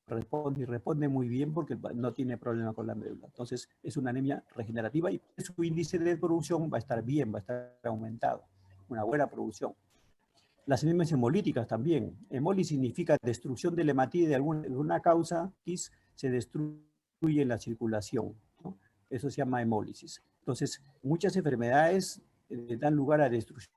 responde muy bien porque no tiene problema con la médula. Entonces, es una anemia regenerativa y su índice de producción va a estar bien, va a estar aumentado. Una buena producción. Las anemias hemolíticas también. Hemólisis significa destrucción de la hematía de alguna causa, X se destruye en la circulación, ¿no? Eso se llama hemólisis. Entonces, muchas enfermedades dan lugar a destrucción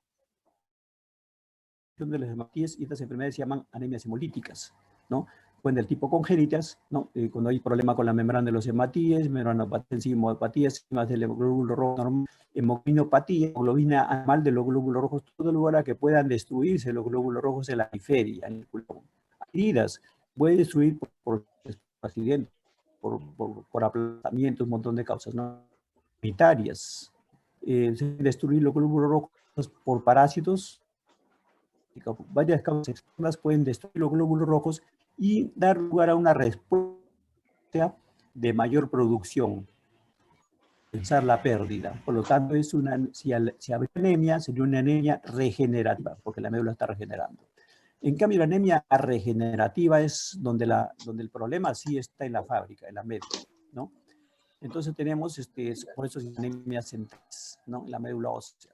de las hematías y estas enfermedades se llaman anemias hemolíticas, ¿no? Pueden del tipo congénitas, ¿no? Cuando hay problema con la membrana de los hematíes, membranopatías, más del glóbulo rojo normal, hemoglobinopatía, hemoglobina anormal de los glóbulos rojos, todo lugar a que puedan destruirse los glóbulos rojos en la periferia, en el pulmón. Heridas, puede destruir por accidentes, por aplastamiento, un montón de causas, ¿no? Sanitarias, destruir los glóbulos rojos por parásitos, varias causas externas pueden destruir los glóbulos rojos y dar lugar a una respuesta de mayor producción, compensar la pérdida. Por lo tanto, si habría anemia, sería una anemia regenerativa, porque la médula está regenerando. En cambio, la anemia regenerativa es donde el problema sí está en la fábrica, en la médula, ¿no? Entonces tenemos, por eso es anemia central, ¿no? En la médula ósea.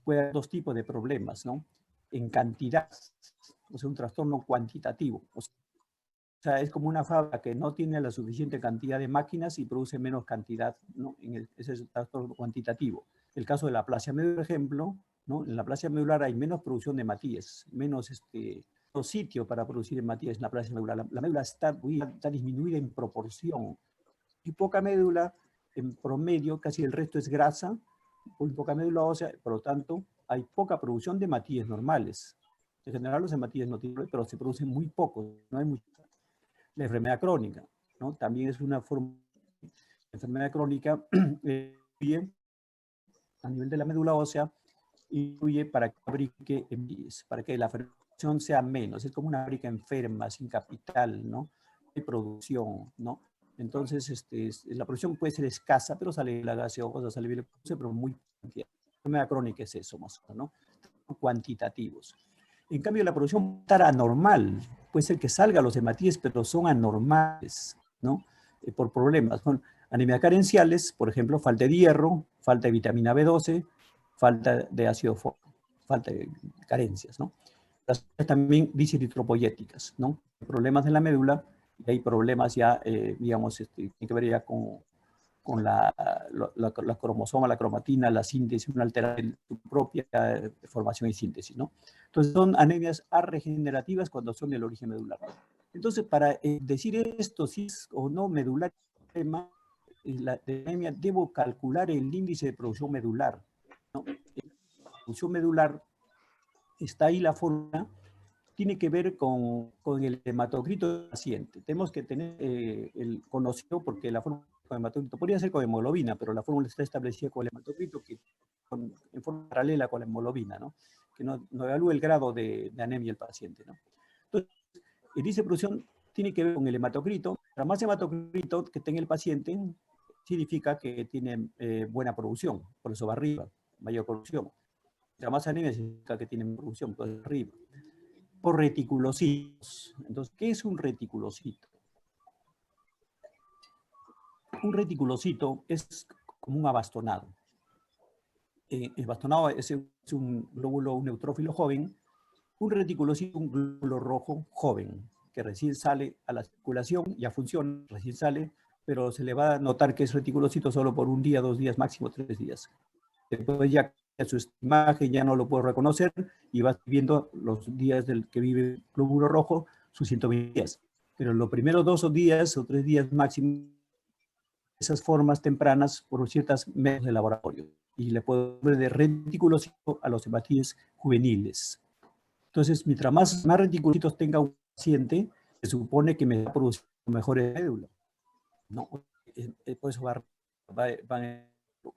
Puede haber dos tipos de problemas, ¿no? En cantidad, o sea, un trastorno cuantitativo. O sea, es como una fábrica que no tiene la suficiente cantidad de máquinas y produce menos cantidad, ¿no? Ese es el trastorno cuantitativo. El caso de la aplasia medular, por ejemplo, ¿no? En la aplasia medular hay menos producción de hematíes, menos sitio para producir hematíes en la aplasia medular. La médula está disminuida en proporción. Y poca médula, en promedio, casi el resto es grasa, muy poca médula ósea, por lo tanto, hay poca producción de hematíes normales. En general, los hematíes no tienen, pero se producen muy pocos, no hay mucho. La enfermedad crónica, ¿no? También es una forma de enfermedad crónica, a nivel de la médula ósea, influye para que fabrique hematíes, para que la producción sea menos. Es como una fábrica enferma, sin capital, ¿no? De producción, ¿no? Entonces, la producción puede ser escasa, pero sale la gaseosa, sale bien, pero muy cantidad. La enfermedad crónica es eso, más o menos, ¿no? Cuantitativos. En cambio, la producción estará anormal. Puede ser que salgan los hematíes, pero son anormales, ¿no? Por problemas. Son anemias carenciales, por ejemplo, falta de hierro, falta de vitamina B12, falta de ácido fólico, falta de carencias, ¿no? Las también diseritropoyéticas, ¿no? Problemas en la médula, y hay problemas ya, digamos, tiene que ver ya con la cromosoma, la cromatina, la síntesis, una alteración de su propia formación y síntesis, ¿no? Entonces son anemias arregenerativas cuando son del origen medular. Entonces, para decir esto, si es o no medular, la anemia, debo calcular el índice de producción medular, ¿no? La producción medular, está ahí la fórmula, tiene que ver con el hematocrito del paciente. Tenemos que tener el conocido, porque la fórmula con hematocrito podría ser con hemoglobina, pero la fórmula está establecida con el hematocrito en forma paralela con la hemoglobina, ¿no? Que no evalúa el grado de anemia del paciente, ¿no? Entonces, el índice de producción tiene que ver con el hematocrito. Para más hematocrito que tenga el paciente, significa que tiene buena producción, por eso va arriba, mayor producción. Para más anemia significa que tiene producción, por arriba. Por reticulocitos. Entonces, ¿qué es un reticulocito? Un reticulocito es como un abastonado. El bastonado es un glóbulo, un neutrófilo joven. Un reticulocito, un glóbulo rojo joven, que recién sale a la circulación, ya funciona, recién sale, pero se le va a notar que es reticulocito solo por un día, 2 días, máximo 3 días. Después ya su imagen ya no lo puedo reconocer y vas viendo los días del que vive el glóbulo rojo, sus 120 días. pero los primeros 2 días o 3 días máximo, esas formas tempranas por ciertos métodos de laboratorio. Y le puedo dar de reticulocito a los hematíes juveniles. Entonces, mientras más reticulocitos tenga un paciente, se supone que me va a producir mejores médulas. ¿No? Por eso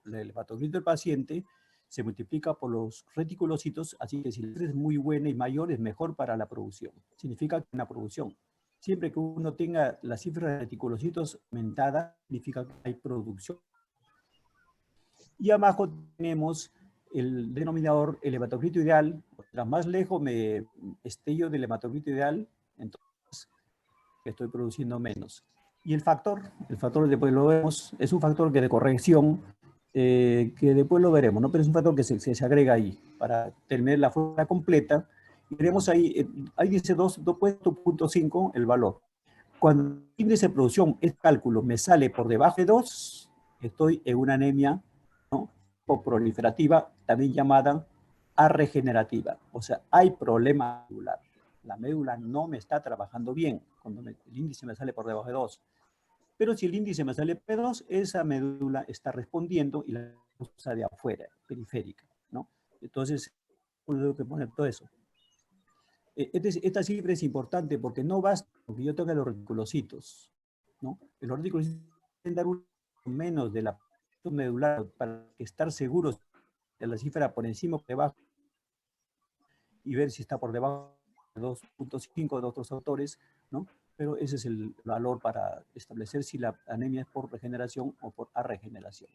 el hematocrito del paciente se multiplica por los reticulocitos, así que si la cifra es muy buena y mayor, es mejor para la producción. Significa que una producción. Siempre que uno tenga la cifra de reticulocitos aumentada, significa que hay producción. Y abajo tenemos el denominador, el hematocrito ideal. Mientras más lejos me esté yo del hematocrito ideal, entonces estoy produciendo menos. Y el factor después lo vemos, es un factor que de corrección, que después lo veremos, ¿no? Pero es un factor que se agrega ahí para tener la fórmula completa. Y tenemos ahí dice 2.5 el valor. Cuando el índice de producción, este cálculo, me sale por debajo de 2, estoy en una anemia, ¿no?, o proliferativa, también llamada arregenerativa. O sea, hay problema medular. La médula no me está trabajando bien cuando el índice me sale por debajo de 2. Pero si el índice me sale P2, esa médula está respondiendo y la usa de afuera, periférica, ¿no? Entonces, tengo que poner todo eso. Esta cifra es importante porque no basta que yo tenga los reticulocitos, ¿no? Los reticulocitos deben dar un menos de la medular para estar seguros de la cifra por encima o por debajo y ver si está por debajo de 2.5 de otros autores, ¿no? Pero ese es el valor para establecer si la anemia es por regeneración o por arregeneración.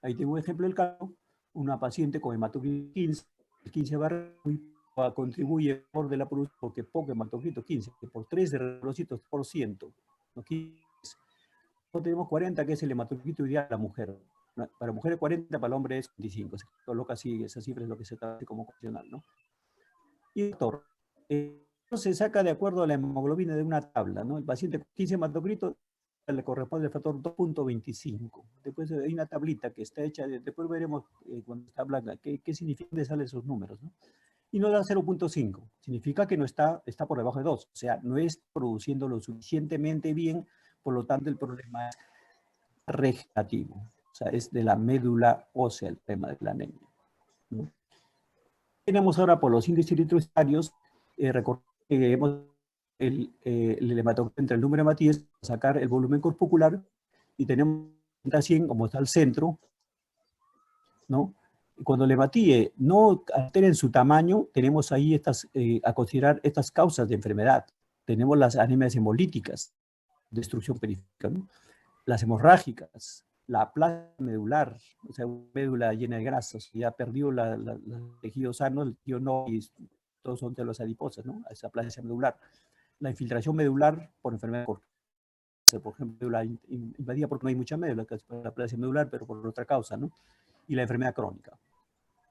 Ahí tengo un ejemplo del caso, una paciente con hematocrito 15, el 15 contribuye por de la producción porque poco hematocrito 15, que por 3 de reticulocitos por ciento, ¿no? Tenemos 40, que es el hematocrito ideal de la mujer. Para mujeres 40, para el hombre es 25. Se coloca así, esa cifra es lo que se establece como convencional, ¿no? Y doctor, se saca de acuerdo a la hemoglobina de una tabla, ¿no? El paciente con 15 hematocritos le corresponde el factor 2.25. Después hay una tablita que está hecha, después veremos cuando está blanca, qué significa, dónde salen esos números, ¿no? Y nos da 0.5. Significa que no está por debajo de 2. O sea, no es produciendo lo suficientemente bien, por lo tanto el problema es regenerativo. O sea, es de la médula ósea el tema de la anemia, ¿no? Tenemos ahora por los índices eritrocitarios, recordemos que hemos el hematocrito entre el número de hematíes, sacar el volumen corpuscular, y tenemos 100 como está al centro, ¿no? Cuando el hematíe no altera en su tamaño, tenemos ahí a considerar estas causas de enfermedad. Tenemos las anemias hemolíticas, destrucción periférica, ¿no? Las hemorrágicas, la plasia medular, o sea, una médula llena de grasas, ya perdió los tejidos sanos, el tejido no, y todos son de los adiposas, ¿no? Esa plasia medular. La infiltración medular por enfermedad corta, por ejemplo, médula invadida porque no hay mucha médula, que es la plasia medular, pero por otra causa, ¿no? Y la enfermedad crónica.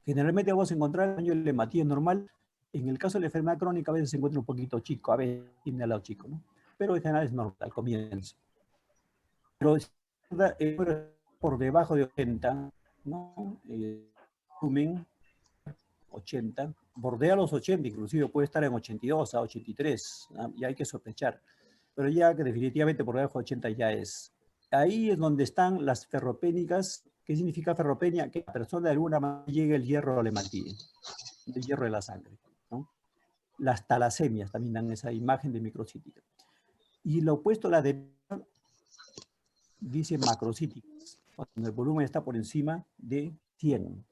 Generalmente vamos a encontrar el tamaño del hematíes normal. En el caso de la enfermedad crónica a veces se encuentra un poquito chico, a veces tiene al lado chico, ¿no? Pero en general es normal al comienzo. Pero por debajo de 80, ¿no? Volumen 80, bordea los 80, inclusive puede estar en 82 a 83, ¿no? Y hay que sospechar. Pero ya que definitivamente por debajo de 80 ya es. Ahí es donde están las ferropénicas. ¿Qué significa ferropenia? Que la persona de alguna manera llegue el hierro al hematíe, el hierro de la sangre, ¿no? Las talasemias también dan esa imagen de microcítica. Y lo opuesto a la de dice macrocíticas, cuando el volumen está por encima de 100,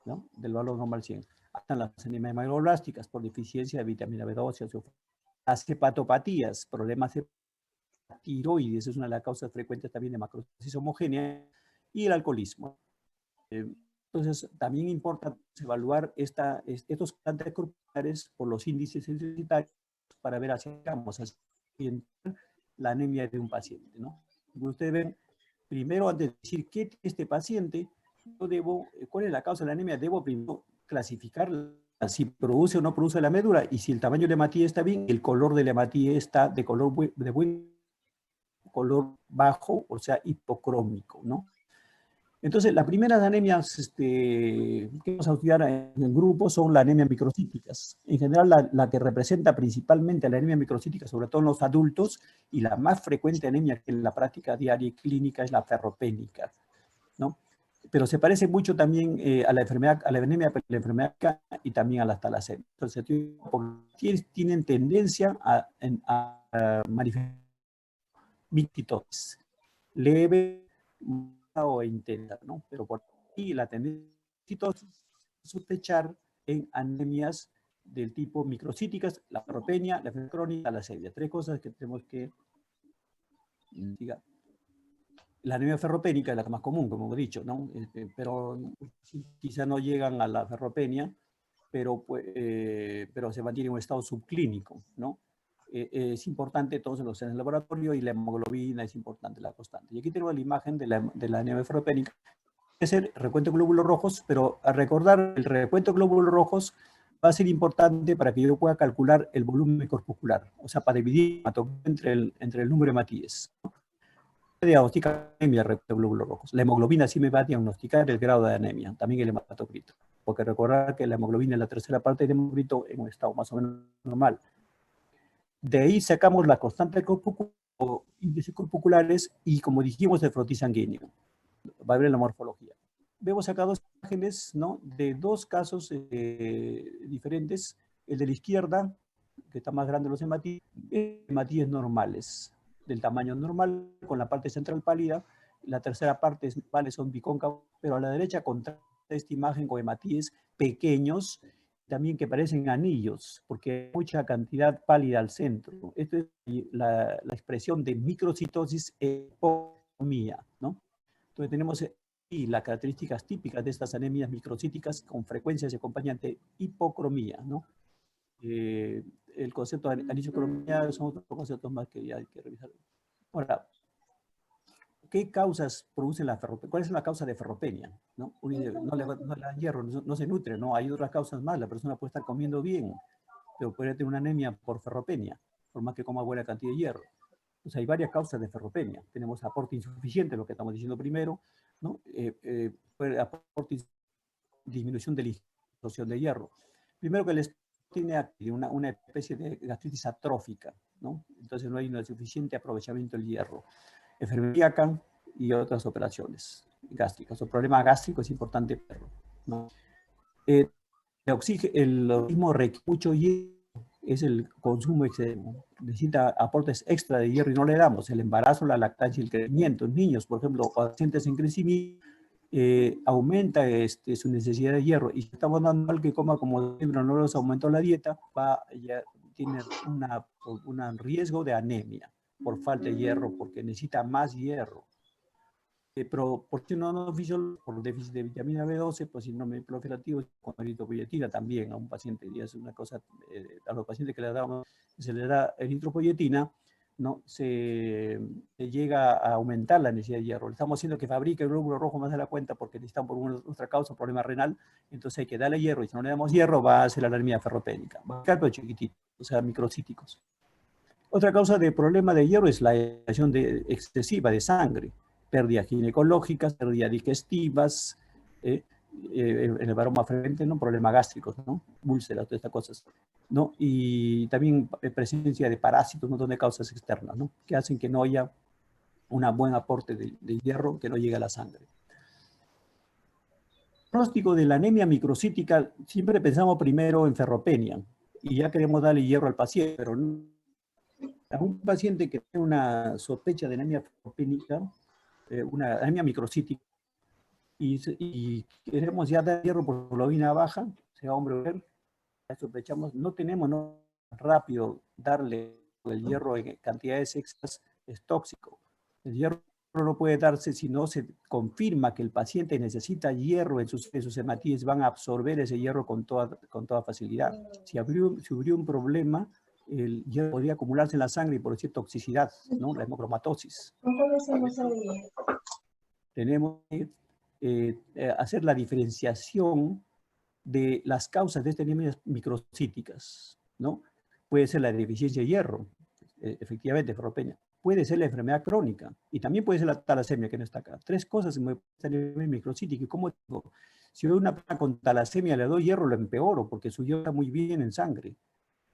¿no? Del valor normal 100. Están las anemias megaloblásticas por deficiencia de vitamina B12, las hepatopatías, problemas de tiroides, es una de las causas frecuentes también de macrosis homogénea, y el alcoholismo. Entonces, también importa evaluar estos cantantes corporales por los índices sensitarios para ver hacia vamos a la anemia de un paciente, ¿no? Como ustedes ven, primero, antes de decir qué tiene este paciente, ¿cuál es la causa de la anemia? Debo primero clasificar si produce o no produce la médula, y si el tamaño de la hematía está bien, el color de la hematía está de buen color bajo, o sea, hipocrómico, ¿no? Entonces, las primeras anemias que vamos a estudiar en el grupo son las anemias microcíticas. En general, la que representa principalmente la anemia microcítica, sobre todo en los adultos, y la más frecuente anemia que en la práctica diaria y clínica es la ferropénica, ¿no? Pero se parece mucho también a la enfermedad, a la anemia, la enfermedad y también a la talasemia. Entonces, tienen tendencia a manifestar mictitosis leve o intensa, ¿no? Pero por ahí la tendencia es sospechar en anemias del tipo microcíticas, la ferropenia, la enfermedad crónica, la talasemia. Tres cosas que tenemos que investigar. La anemia ferropénica es la más común, como hemos dicho, ¿no? Pero quizá no llegan a la ferropenia, pero se mantiene en un estado subclínico, ¿no? Es importante todos los en el laboratorio y la hemoglobina es importante, la constante. Y aquí tenemos la imagen de la anemia ferropénica. Es el recuento de glóbulos rojos, pero a recordar, el recuento de glóbulos rojos va a ser importante para que yo pueda calcular el volumen corpuscular, o sea, para dividir entre el número de Matías. Diagnostica anemia de glóbulos rojos. La hemoglobina sí me va a diagnosticar el grado de anemia, también el hematocrito. Porque recordar que la hemoglobina es la tercera parte del hematocrito en un estado más o menos normal. De ahí sacamos la constante corpuscular o índices corpusculares y, como dijimos, el frotis sanguíneo. Va a ver la morfología. Vemos acá dos imágenes, ¿no? De dos casos diferentes. El de la izquierda, que está más grande los hematíes normales, del tamaño normal, con la parte central pálida. La tercera parte son bicóncavos, pero a la derecha contrasta esta imagen con hematíes pequeños, también que parecen anillos, porque hay mucha cantidad pálida al centro. Esto es la expresión de microcitosis hipocromía, ¿no? Entonces tenemos y las características típicas de estas anemias microcíticas con frecuencia se acompañan de hipocromía, ¿no? El concepto de anisocromía son otros conceptos más que ya hay que revisar. Ahora, ¿qué causas producen la ferropenia? ¿Cuál es la causa de ferropenia? ¿No? No le da hierro, no se nutre, ¿no? Hay otras causas más. La persona puede estar comiendo bien, pero puede tener una anemia por ferropenia, por más que coma buena cantidad de hierro. Entonces hay varias causas de ferropenia. Tenemos aporte insuficiente, lo que estamos diciendo primero, ¿no? Aporte, disminución de la absorción de hierro. Primero que les tiene una especie de gastritis atrófica, ¿no? Entonces no hay un suficiente aprovechamiento del hierro. Enfermedad y otras operaciones gástricas. O problema gástrico es importante verlo, ¿no? El organismo requiere mucho hierro, es el consumo excesivo. Necesita aportes extra de hierro y no le damos. El embarazo, la lactancia y el crecimiento. En niños, por ejemplo, pacientes en crecimiento, aumenta su necesidad de hierro. Y si estamos dando al que coma como siempre no les aumentó la dieta, tiene un riesgo de anemia por falta de hierro, porque necesita más hierro. Proporcionado por déficit de vitamina B12, pues síndrome profiláctico con eritropoyetina también a un paciente, y es una cosa, a los pacientes que se les da eritropoyetina, ¿no? Se llega a aumentar la necesidad de hierro. Le estamos haciendo que fabrique el glóbulo rojo más de la cuenta porque necesitan por otra causa, problema renal, entonces hay que darle hierro, y si no le damos hierro va a ser la anemia ferropénica. Va a quedar pero chiquitito, o sea, microcíticos. Otra causa de problema de hierro es la elevación excesiva de sangre, pérdidas ginecológicas, pérdidas digestivas, en el varón más frecuente, ¿no? Problemas gástricos, ¿no? Úlceras, todas estas cosas, ¿no? Y también presencia de parásitos, un montón de causas externas, ¿no? Que hacen que no haya un buen aporte de hierro, que no llegue a la sangre. El pronóstico de la anemia microcítica, siempre pensamos primero en ferropenia, y ya queremos darle hierro al paciente, pero no. A un paciente que tiene una sospecha de anemia ferropénica, una anemia microcítica, y queremos ya dar hierro por hemoglobina baja, sea hombre o mujer, sospechamos, no tenemos rápido darle el hierro en cantidades extras, es tóxico. El hierro no puede darse si no se confirma que el paciente necesita hierro en sus hematíes, van a absorber ese hierro con toda facilidad. Si hubiera un problema, el hierro podría acumularse en la sangre y producir toxicidad, ¿no? La hemocromatosis. Tenemos que hacer la diferenciación de las causas de estas anemias microcíticas, ¿no? Puede ser la deficiencia de hierro, efectivamente, ferropenia. puede ser la enfermedad crónica y también puede ser la talasemia, que no está acá. 3 cosas en el microcítico. Y como digo, si veo una persona con talasemia, le doy hierro, lo empeoro, porque su hierro está muy bien en sangre.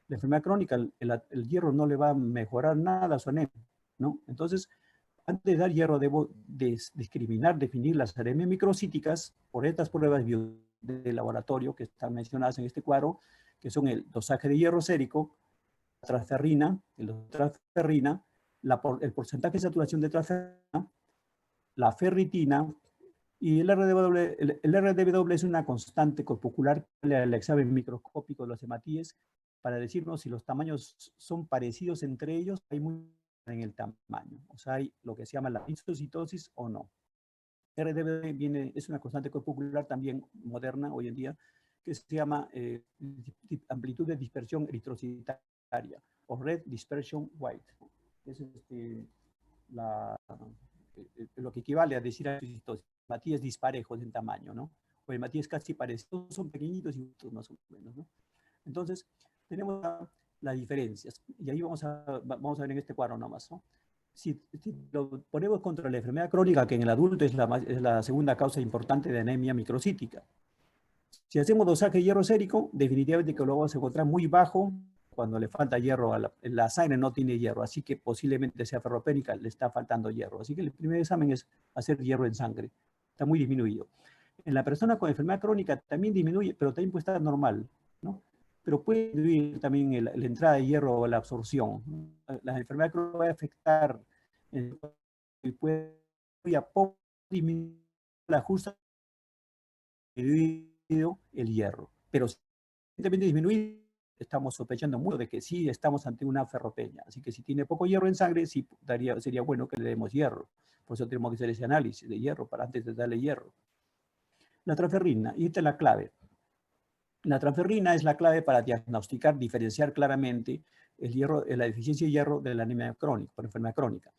La enfermedad crónica, el hierro no le va a mejorar nada a su anemia, ¿no? Entonces, antes de dar hierro, debo discriminar, definir las anemias microcíticas por estas pruebas de laboratorio que están mencionadas en este cuadro, que son el dosaje de hierro sérico, la transferrina, el porcentaje de saturación de transferrina, la ferritina y el RDW. El RDW es una constante corpuscular al examen microscópico de los hematíes para decirnos si los tamaños son parecidos entre ellos, hay muy en el tamaño, o sea, hay lo que se llama la histocitosis o no. RDW es una constante corpuscular también moderna hoy en día, que se llama amplitud de dispersión eritrocitaria o red dispersion white. Es lo que equivale a decir hematíes disparejos en tamaño, ¿no? O hematíes casi parecidos, son pequeñitos y más o menos, ¿no? Entonces, tenemos las diferencias. Y ahí vamos a ver en este cuadro nomás, ¿no? Si lo ponemos contra la enfermedad crónica, que en el adulto es la segunda causa importante de anemia microcítica. Si hacemos dosaje de hierro sérico, definitivamente que lo vamos a encontrar muy bajo cuando le falta hierro. La sangre no tiene hierro, así que posiblemente sea ferropénica, le está faltando hierro. Así que el primer examen es hacer hierro en sangre. Está muy disminuido. En la persona con enfermedad crónica también disminuye, pero también puede estar normal, ¿no? Pero puede disminuir también la entrada de hierro o la absorción. La enfermedad crónica va a afectar y puede a poco disminuir la justa el hierro. Pero si disminuir, estamos sospechando mucho de que sí estamos ante una ferropenia. Así que si tiene poco hierro en sangre, sí sería bueno que le demos hierro. Por eso tenemos que hacer ese análisis de hierro para antes de darle hierro. La transferrina, y esta es la clave. La transferrina es la clave para diagnosticar, diferenciar claramente el hierro, la deficiencia de hierro de la anemia crónica, por enfermedad crónica.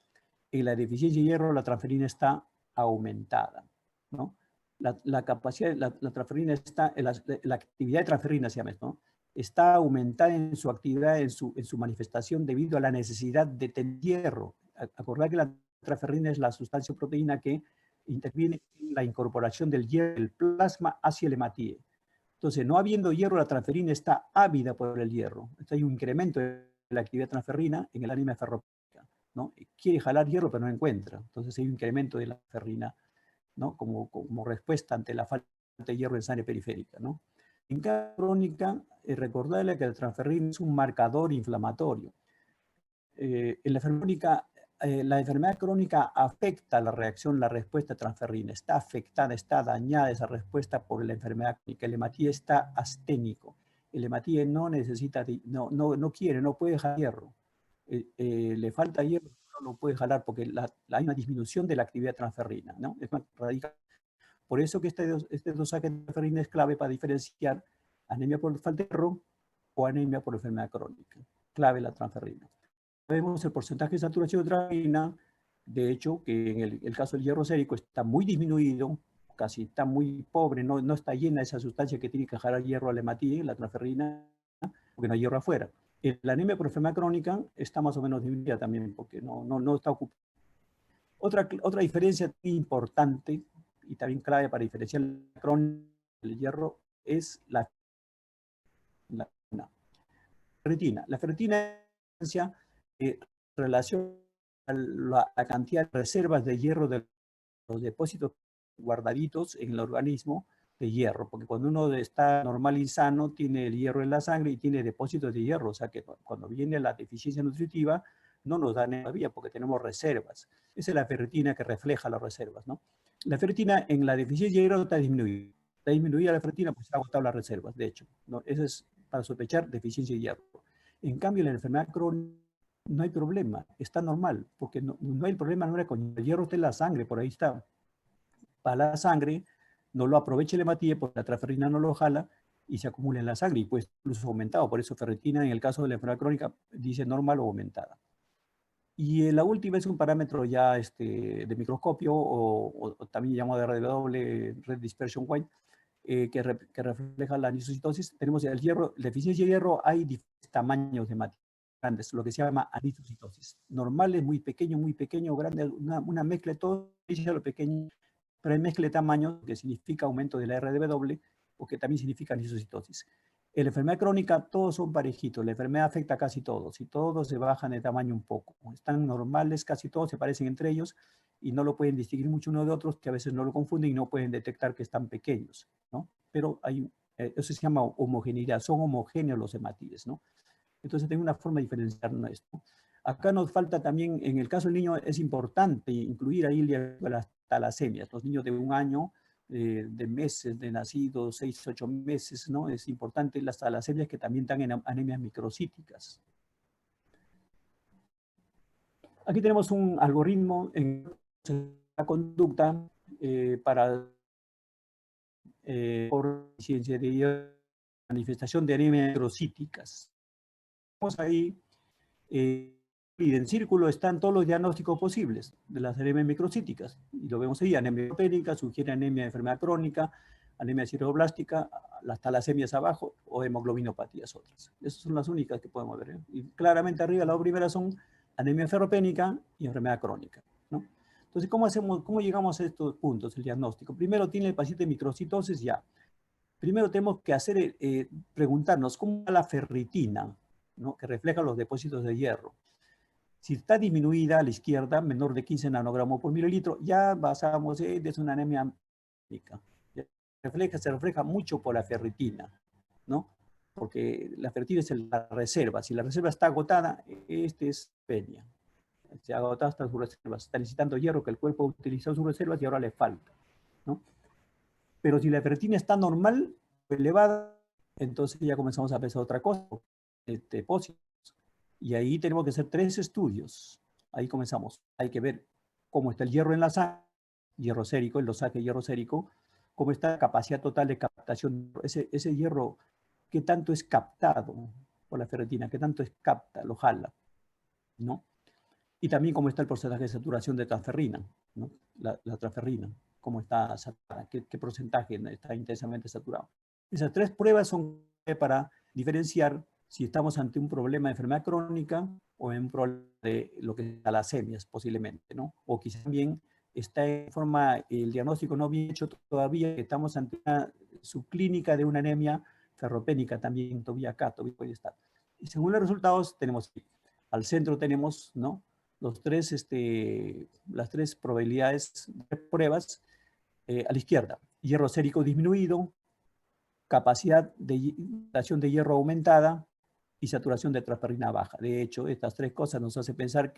En la deficiencia de hierro, la transferina está aumentada, ¿no? La capacidad, la transferina está, la actividad de transferina se llama, ¿no? Está aumentada en su actividad, en su manifestación debido a la necesidad de tener hierro. Acordar que la transferina es la sustancia proteína que interviene en la incorporación del hierro del plasma hacia el hematíe. Entonces, no habiendo hierro, la transferina está ávida por el hierro. Entonces, hay un incremento de la actividad transferrina en el anemia ferropénica, ¿no? Quiere jalar hierro, pero no encuentra. Entonces, hay un incremento de la ferrina, ¿no? Como respuesta ante la falta de hierro en sangre periférica, ¿no? En cada crónica, recordarle que la transferrina es un marcador inflamatorio. En la enfermedad crónica afecta la reacción, la respuesta transferrina. Está afectada, está dañada esa respuesta por la enfermedad crónica. El hematíe está asténico. El hematíe no necesita, no quiere, no puede jalar hierro. Le falta hierro, no lo puede jalar porque hay una disminución de la actividad transferrina, ¿no? Es más radical. Por eso que este dosaje de transferrina es clave para diferenciar anemia por falta de hierro o anemia por enfermedad crónica. Clave la transferrina. Vemos el porcentaje de saturación de transferrina, de hecho, que en el caso del hierro sérico está muy disminuido, casi está muy pobre, no está llena esa sustancia que tiene que jalar hierro al hematíe, la transferrina, porque no hay hierro afuera. La anemia por enfermedad crónica está más o menos disminuida también, porque no está ocupada. Otra diferencia importante y también clave para diferenciar la crónica del hierro es la ferritina. La ferritina es relación a la cantidad de reservas de hierro de los depósitos guardaditos en el organismo de hierro, porque cuando uno está normal y sano, tiene el hierro en la sangre y tiene depósitos de hierro, o sea que cuando viene la deficiencia nutritiva, no nos da todavía porque tenemos reservas. Esa es la ferritina que refleja las reservas, ¿no? La ferritina en la deficiencia de hierro está disminuida. Está disminuida la ferritina porque se han agotado las reservas, de hecho, ¿no? Eso es para sospechar deficiencia de hierro. En cambio, la enfermedad crónica no hay problema, está normal, porque no hay problema, no era con el hierro está en la sangre, por ahí está. Para la sangre, no lo aprovecha el hematíe porque la transferrina no lo jala y se acumula en la sangre y pues incluso aumentado. Por eso ferritina en el caso de la enfermedad crónica dice normal o aumentada. Y la última es un parámetro ya de microscopio o también llamado de Red Dispersion White, que refleja la anisocitosis. Tenemos el hierro, la deficiencia de hierro, hay diferentes tamaños de hematíe. grandes, lo que se llama aritocitosis. Normales, muy pequeño, grande, una mezcla de todo, lo pequeño, pero hay mezcla de tamaño que significa aumento de la RDW, o que también significa anisocitosis. En la enfermedad crónica todos son parejitos, la enfermedad afecta a casi todos y todos se bajan de tamaño un poco. Están normales, casi todos se parecen entre ellos y no lo pueden distinguir mucho uno de otros, que a veces no lo confunden y no pueden detectar que están pequeños, ¿no? Pero eso se llama homogeneidad, son homogéneos los hematíes, ¿no? Entonces tengo una forma de diferenciar esto. Acá nos falta también, en el caso del niño es importante incluir ahí las talasemias, los niños de 1 año, de meses de nacidos, 6, 8 meses, ¿no? Es importante las talasemias que también están en anemias microcíticas. Aquí tenemos un algoritmo en la conducta para por ciencia de manifestación de anemias microcíticas. Vamos ahí, y en círculo están todos los diagnósticos posibles de las anemias microcíticas. Y lo vemos ahí, anemia hemopénica, sugiere anemia de enfermedad crónica, anemia sideroblástica, las talasemias abajo o hemoglobinopatías otras. Esas son las únicas que podemos ver. Y claramente arriba, las primeras son anemia ferropénica y enfermedad crónica, ¿no? Entonces, ¿cómo llegamos a estos puntos, el diagnóstico? Primero tiene el paciente microcitosis ya. Primero tenemos que preguntarnos cómo va la ferritina, ¿no? Que refleja los depósitos de hierro. Si está disminuida a la izquierda, menor de 15 nanogramos por mililitro, ya basamos, es una anemia crónica. Se refleja mucho por la ferritina, ¿no? Porque la ferritina es la reserva. Si la reserva está agotada, es penia. Se ha agotado hasta sus reservas. Está necesitando hierro que el cuerpo utilizó sus reservas y ahora le falta, ¿no? Pero si la ferritina está normal, elevada, entonces ya comenzamos a pensar otra cosa, depósitos. Y ahí tenemos que hacer 3 estudios. Ahí comenzamos. Hay que ver cómo está el hierro en la sangre, hierro sérico, el dosaje de hierro sérico, cómo está la capacidad total de captación, ese hierro, qué tanto es captado por la ferritina, qué tanto es capta, lo jala, ¿no? Y también cómo está el porcentaje de saturación de transferrina, ¿no? La transferrina, cómo está saturada, qué porcentaje está intensamente saturado. Esas 3 pruebas son para diferenciar si estamos ante un problema de enfermedad crónica o en un problema de lo que es talasemias, posiblemente, ¿no? O quizás también está en forma, el diagnóstico no bien hecho todavía, que estamos ante una subclínica de una anemia ferropénica también, todavía puede estar. Y según los resultados, tenemos, al centro tenemos, ¿no? Las 3 probabilidades de pruebas. A la izquierda, hierro sérico disminuido, capacidad de captación de hierro aumentada y saturación de transferrina baja. De hecho, estas 3 cosas nos hacen pensar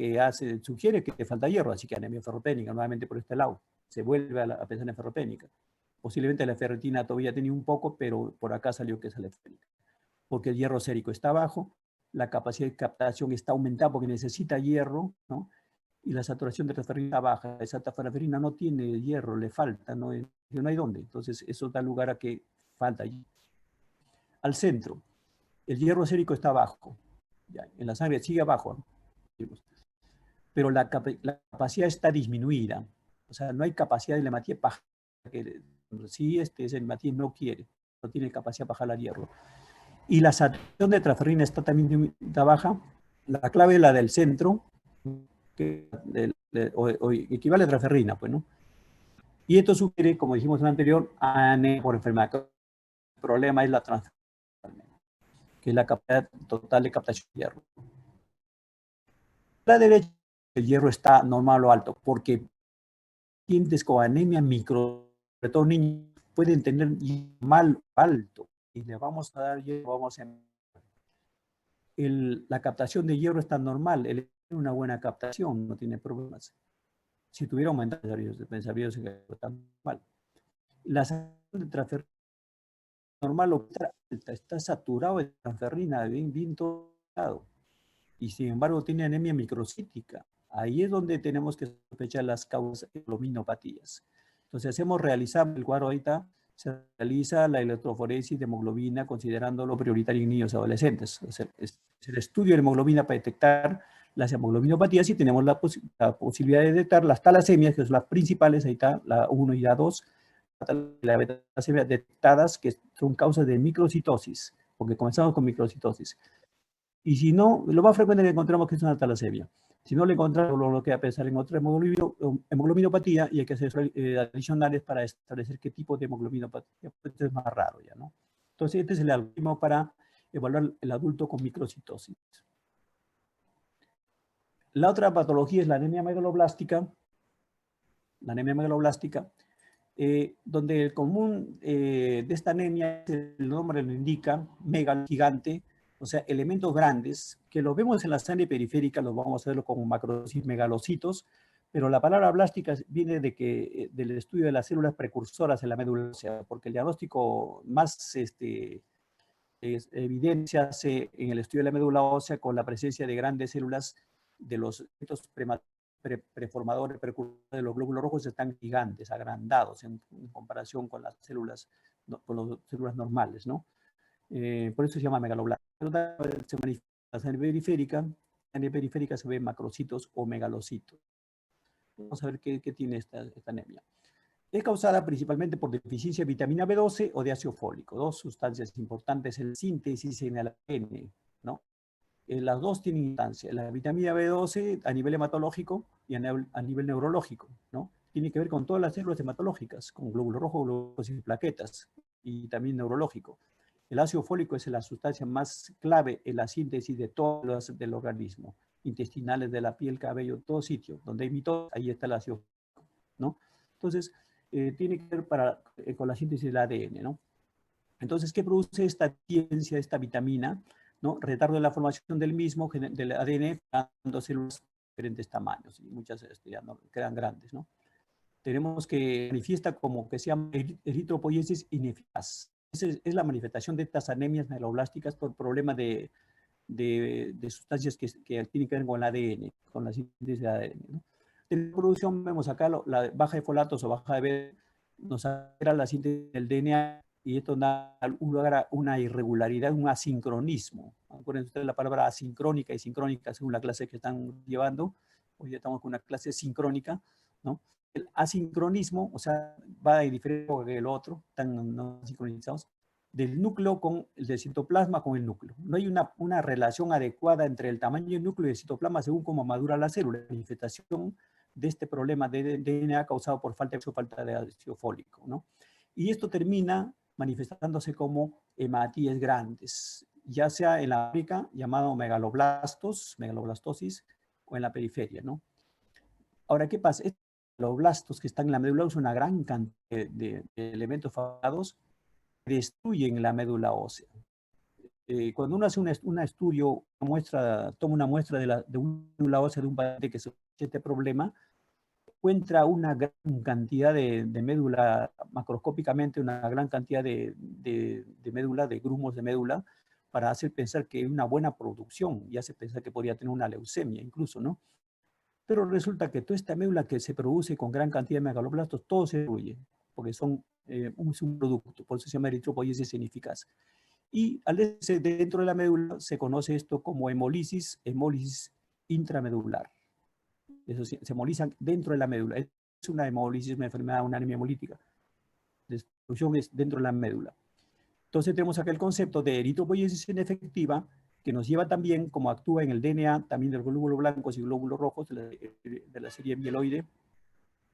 sugiere que falta hierro, así que anemia ferropénica, nuevamente por este lado. Se vuelve a pensar en ferropénica. Posiblemente la ferritina todavía tenía un poco, pero por acá salió que es ferropénica. Porque el hierro sérico está bajo, la capacidad de captación está aumentada porque necesita hierro, ¿no? Y la saturación de transferrina baja. Esa transferrina no tiene hierro, le falta, no hay dónde. Entonces, eso da lugar a que falta hierro. Al centro, el hierro sérico está bajo. Ya, en la sangre sigue abajo, ¿no? Pero la capacidad está disminuida. O sea, no hay capacidad de la hematía para que sí, ese hematía no quiere, no tiene capacidad para jalar hierro. Y la saturación de transferrina está también baja. La clave es la del centro, que equivale a transferrina, pues, ¿no? Y esto sugiere, como dijimos en el anterior, anemia por enfermedad. El problema es la transferina, que es la capacidad total de captación de hierro. A la derecha, el hierro está normal o alto, porque pacientes con anemia micro, sobre todo niños, pueden tener mal o alto, y le vamos a dar hierro, la captación de hierro está normal, él tiene una buena captación, no tiene problemas. Si tuviera aumentado, pensaría que está mal. La saturación de transferrina normal o alta, está saturado de transferrina, bien todo. Y sin embargo tiene anemia microcítica. Ahí es donde tenemos que sospechar las causas de hemoglobinopatías. Entonces realizamos el cuadro ahorita, se realiza la electroforesis de hemoglobina considerándolo prioritario en niños y adolescentes. Es el estudio de hemoglobina para detectar las hemoglobinopatías y tenemos la posibilidad de detectar las talasemias, que son las principales, ahí está la 1 y la 2, la beta-talasemia detectadas, que son causas de microcitosis, porque comenzamos con microcitosis. Y si no, lo más frecuente que encontramos que es una talasemia. Si no le encontramos, lo que va a pensar en otra hemoglobinopatía y hay que hacer adicionales para establecer qué tipo de hemoglobinopatía. Esto es más raro ya, ¿no? Entonces, este es el algoritmo para evaluar el adulto con microcitosis. La otra patología es la anemia megaloblástica. La anemia megaloblástica, donde el común de esta anemia, el nombre lo indica, mega, gigante, o sea, elementos grandes, que los vemos en la sangre periférica, los vamos a ver como macrocitos, megalocitos, pero la palabra blástica viene de del estudio de las células precursoras en la médula ósea, porque el diagnóstico más evidencia en el estudio de la médula ósea con la presencia de grandes células de los preformadores, precursores de los glóbulos rojos están gigantes, agrandados en comparación con las células, células normales, ¿no? Por eso se llama megaloblástica. Se manifiesta en la sangre periférica se ven macrocitos o megalocitos. Vamos a ver qué tiene esta anemia. Es causada principalmente por deficiencia de vitamina B12 o de ácido fólico, dos sustancias importantes en la síntesis en el ADN, ¿no? Las dos tienen importancia, la vitamina B12 a nivel hematológico y a nivel neurológico, ¿no? Tiene que ver con todas las células hematológicas, con glóbulos rojos, glóbulos y plaquetas, y también neurológico. El ácido fólico es la sustancia más clave en la síntesis de todas las del organismo, intestinales, de la piel, cabello, todo sitio, donde hay mitosis, ahí está el ácido fólico, ¿no? Entonces, tiene que ver con la síntesis del ADN, ¿no? Entonces, ¿qué produce esta ciencia, esta vitamina? ¿No? Retardo en la formación del mismo, del ADN, dando células de diferentes tamaños, y muchas ya no quedan grandes, ¿no? Tenemos que manifiesta como que se llama eritropoiesis ineficaz. Esa es la manifestación de estas anemias megaloblásticas por problemas de sustancias que tienen que ver con el ADN, con la síntesis de ADN, ¿no? En la producción vemos acá la baja de folatos o baja de B nos altera la síntesis del DNA y esto da lugar a una irregularidad, un asincronismo. Acuérdense ustedes la palabra asincrónica y sincrónica según la clase que están llevando. Hoy estamos con una clase sincrónica, ¿no? El asincronismo, o sea, va de diferente que el otro, están no sincronizados, del núcleo con el del citoplasma con el núcleo. No hay una relación adecuada entre el tamaño del núcleo y el citoplasma según cómo madura la célula. La manifestación de este problema de DNA causado por falta de ácido fólico, ¿no? Y esto termina manifestándose como hematíes grandes, ya sea en la África, llamado megaloblastosis, o en la periferia, ¿no? Ahora, ¿qué pasa? Estos megaloblastos que están en la médula usan una gran cantidad de elementos fabricados que destruyen la médula ósea. Cuando uno hace un estudio, toma una muestra de una médula ósea de un paciente que sufre este problema, encuentra una gran cantidad de médula, macroscópicamente una gran cantidad de médula, de grumos de médula, para hacer pensar que hay una buena producción y hace pensar que podría tener una leucemia incluso, ¿no? Pero resulta que toda esta médula que se produce con gran cantidad de megaloblastos, todo se destruye, porque son un producto, por eso se llama eritropoiesis ineficaz. Y dentro de la médula se conoce esto como hemólisis intramedular. Eso se hemolizan dentro de la médula. Es una hemólisis, una enfermedad, una anemia hemolítica. La destrucción es dentro de la médula. Entonces tenemos acá el concepto de eritropoiesis inefectiva, que nos lleva también, como actúa en el DNA, también del glóbulos blancos y glóbulos rojos de la serie mieloide,